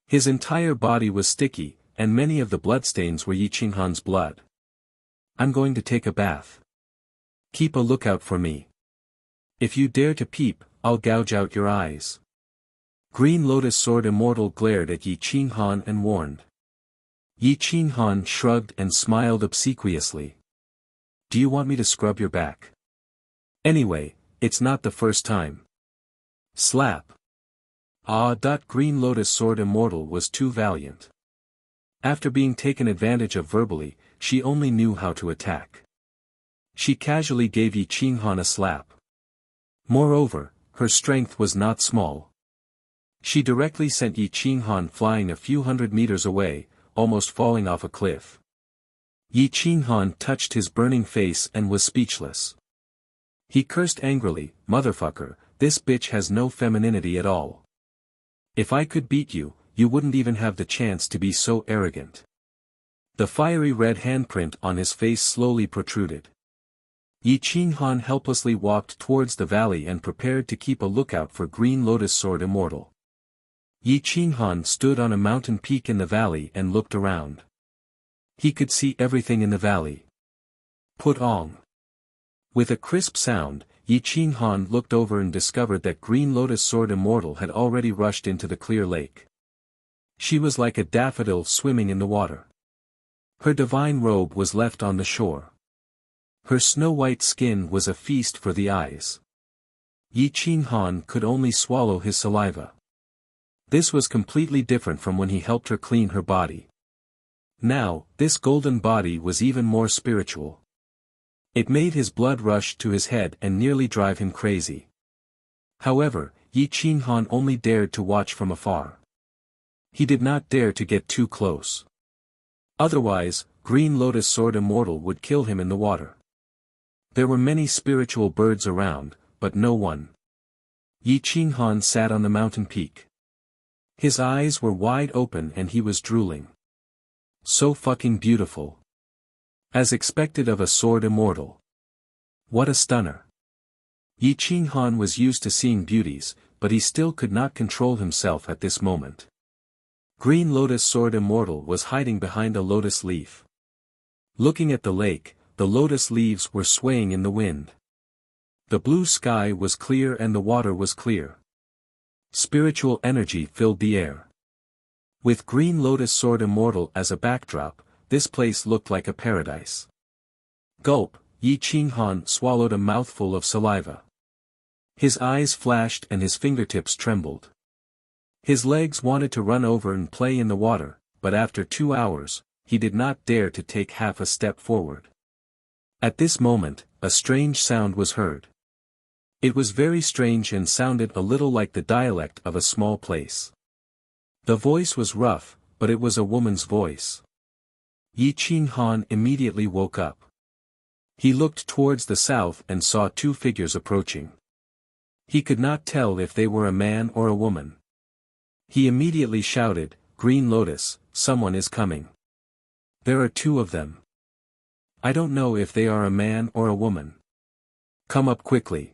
His entire body was sticky, and many of the bloodstains were Yi Qinghan's blood. I'm going to take a bath. Keep a lookout for me. If you dare to peep, I'll gouge out your eyes. Green Lotus Sword Immortal glared at Yi Qinghan and warned. Yi Qinghan shrugged and smiled obsequiously. Do you want me to scrub your back? Anyway, it's not the first time. Slap. Green Lotus Sword Immortal was too valiant. After being taken advantage of verbally, she only knew how to attack. She casually gave Yi Qinghan a slap. Moreover, her strength was not small. She directly sent Yi Qinghan flying a few hundred meters away, almost falling off a cliff. Yi Qinghan touched his burning face and was speechless. He cursed angrily, "Motherfucker, this bitch has no femininity at all. If I could beat you, you wouldn't even have the chance to be so arrogant." The fiery red handprint on his face slowly protruded. Yi Qinghan helplessly walked towards the valley and prepared to keep a lookout for Green Lotus Sword Immortal. Yi Qinghan stood on a mountain peak in the valley and looked around. He could see everything in the valley. Put on. With a crisp sound, Yi Qinghan looked over and discovered that Green Lotus Sword Immortal had already rushed into the clear lake. She was like a daffodil swimming in the water. Her divine robe was left on the shore. Her snow-white skin was a feast for the eyes. Yi Qinghan could only swallow his saliva. This was completely different from when he helped her clean her body. Now, this golden body was even more spiritual. It made his blood rush to his head and nearly drive him crazy. However, Yi Qinghan only dared to watch from afar. He did not dare to get too close. Otherwise, Green Lotus Sword Immortal would kill him in the water. There were many spiritual birds around, but no one. Yi Qinghan sat on the mountain peak. His eyes were wide open and he was drooling. So fucking beautiful. As expected of a sword immortal. What a stunner. Yi Qinghan was used to seeing beauties, but he still could not control himself at this moment. Green Lotus Sword Immortal was hiding behind a lotus leaf. Looking at the lake, the lotus leaves were swaying in the wind. The blue sky was clear and the water was clear. Spiritual energy filled the air. With Green Lotus Sword Immortal as a backdrop, this place looked like a paradise. Gulp, Yi Qinghan swallowed a mouthful of saliva. His eyes flashed and his fingertips trembled. His legs wanted to run over and play in the water, but after 2 hours, he did not dare to take half a step forward. At this moment, a strange sound was heard. It was very strange and sounded a little like the dialect of a small place. The voice was rough, but it was a woman's voice. Yi Qinghan immediately woke up. He looked towards the south and saw 2 figures approaching. He could not tell if they were a man or a woman. He immediately shouted, "Green Lotus, someone is coming. There are 2 of them. I don't know if they are a man or a woman. Come up quickly."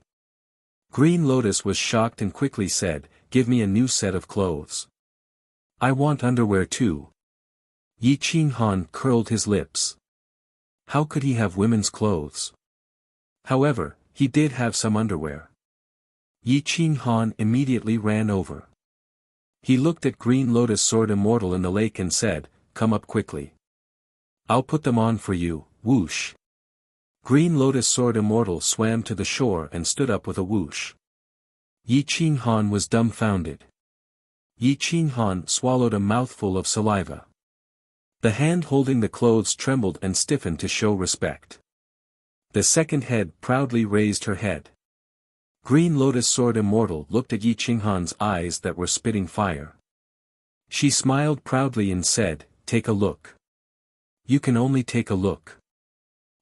Green Lotus was shocked and quickly said, "Give me a new set of clothes. I want underwear too." Yi Qinghan curled his lips. How could he have women's clothes? However, he did have some underwear. Yi Qinghan immediately ran over. He looked at Green Lotus Sword Immortal in the lake and said, "Come up quickly. I'll put them on for you." Whoosh. Green Lotus Sword Immortal swam to the shore and stood up with a whoosh. Yi Qinghan was dumbfounded. Yi Qinghan swallowed a mouthful of saliva. The hand holding the clothes trembled and stiffened to show respect. The second head proudly raised her head. Green Lotus Sword Immortal looked at Yi Qinghan's eyes that were spitting fire. She smiled proudly and said, "Take a look. You can only take a look."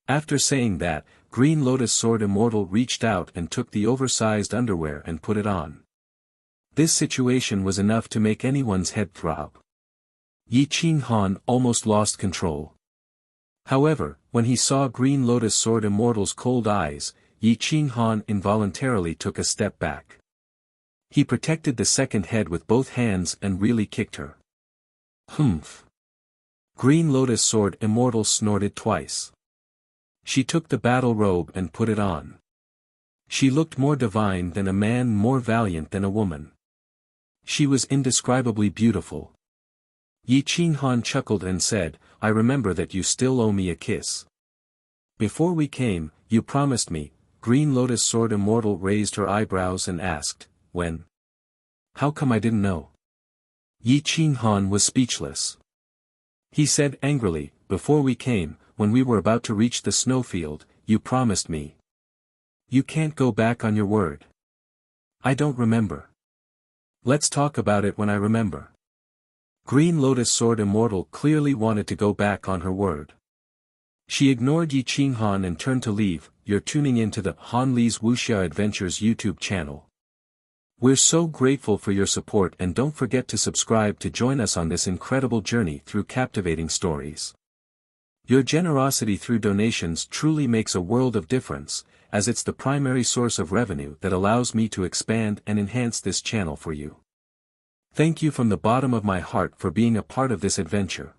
After saying that, Green Lotus Sword Immortal reached out and took the oversized underwear and put it on. This situation was enough to make anyone's head throb. Yi Qinghan almost lost control. However, when he saw Green Lotus Sword Immortal's cold eyes, Yi Qinghan involuntarily took a step back. He protected the second head with both hands and really kicked her. Humph! Green Lotus Sword Immortal snorted twice. She took the battle robe and put it on. She looked more divine than a man, more valiant than a woman. She was indescribably beautiful. Yi Qinghan chuckled and said, "I remember that you still owe me a kiss. Before we came, you promised me." Green Lotus Sword Immortal raised her eyebrows and asked, "When? How come I didn't know?" Yi Qinghan was speechless. He said angrily, "Before we came, when we were about to reach the snowfield, you promised me. You can't go back on your word." "I don't remember. Let's talk about it when I remember." Green Lotus Sword Immortal clearly wanted to go back on her word. She ignored Yi Qinghan and turned to leave. "You're tuning into the Han Li's Wuxia Adventures YouTube channel. We're so grateful for your support, and don't forget to subscribe to join us on this incredible journey through captivating stories. Your generosity through donations truly makes a world of difference, as it's the primary source of revenue that allows me to expand and enhance this channel for you. Thank you from the bottom of my heart for being a part of this adventure.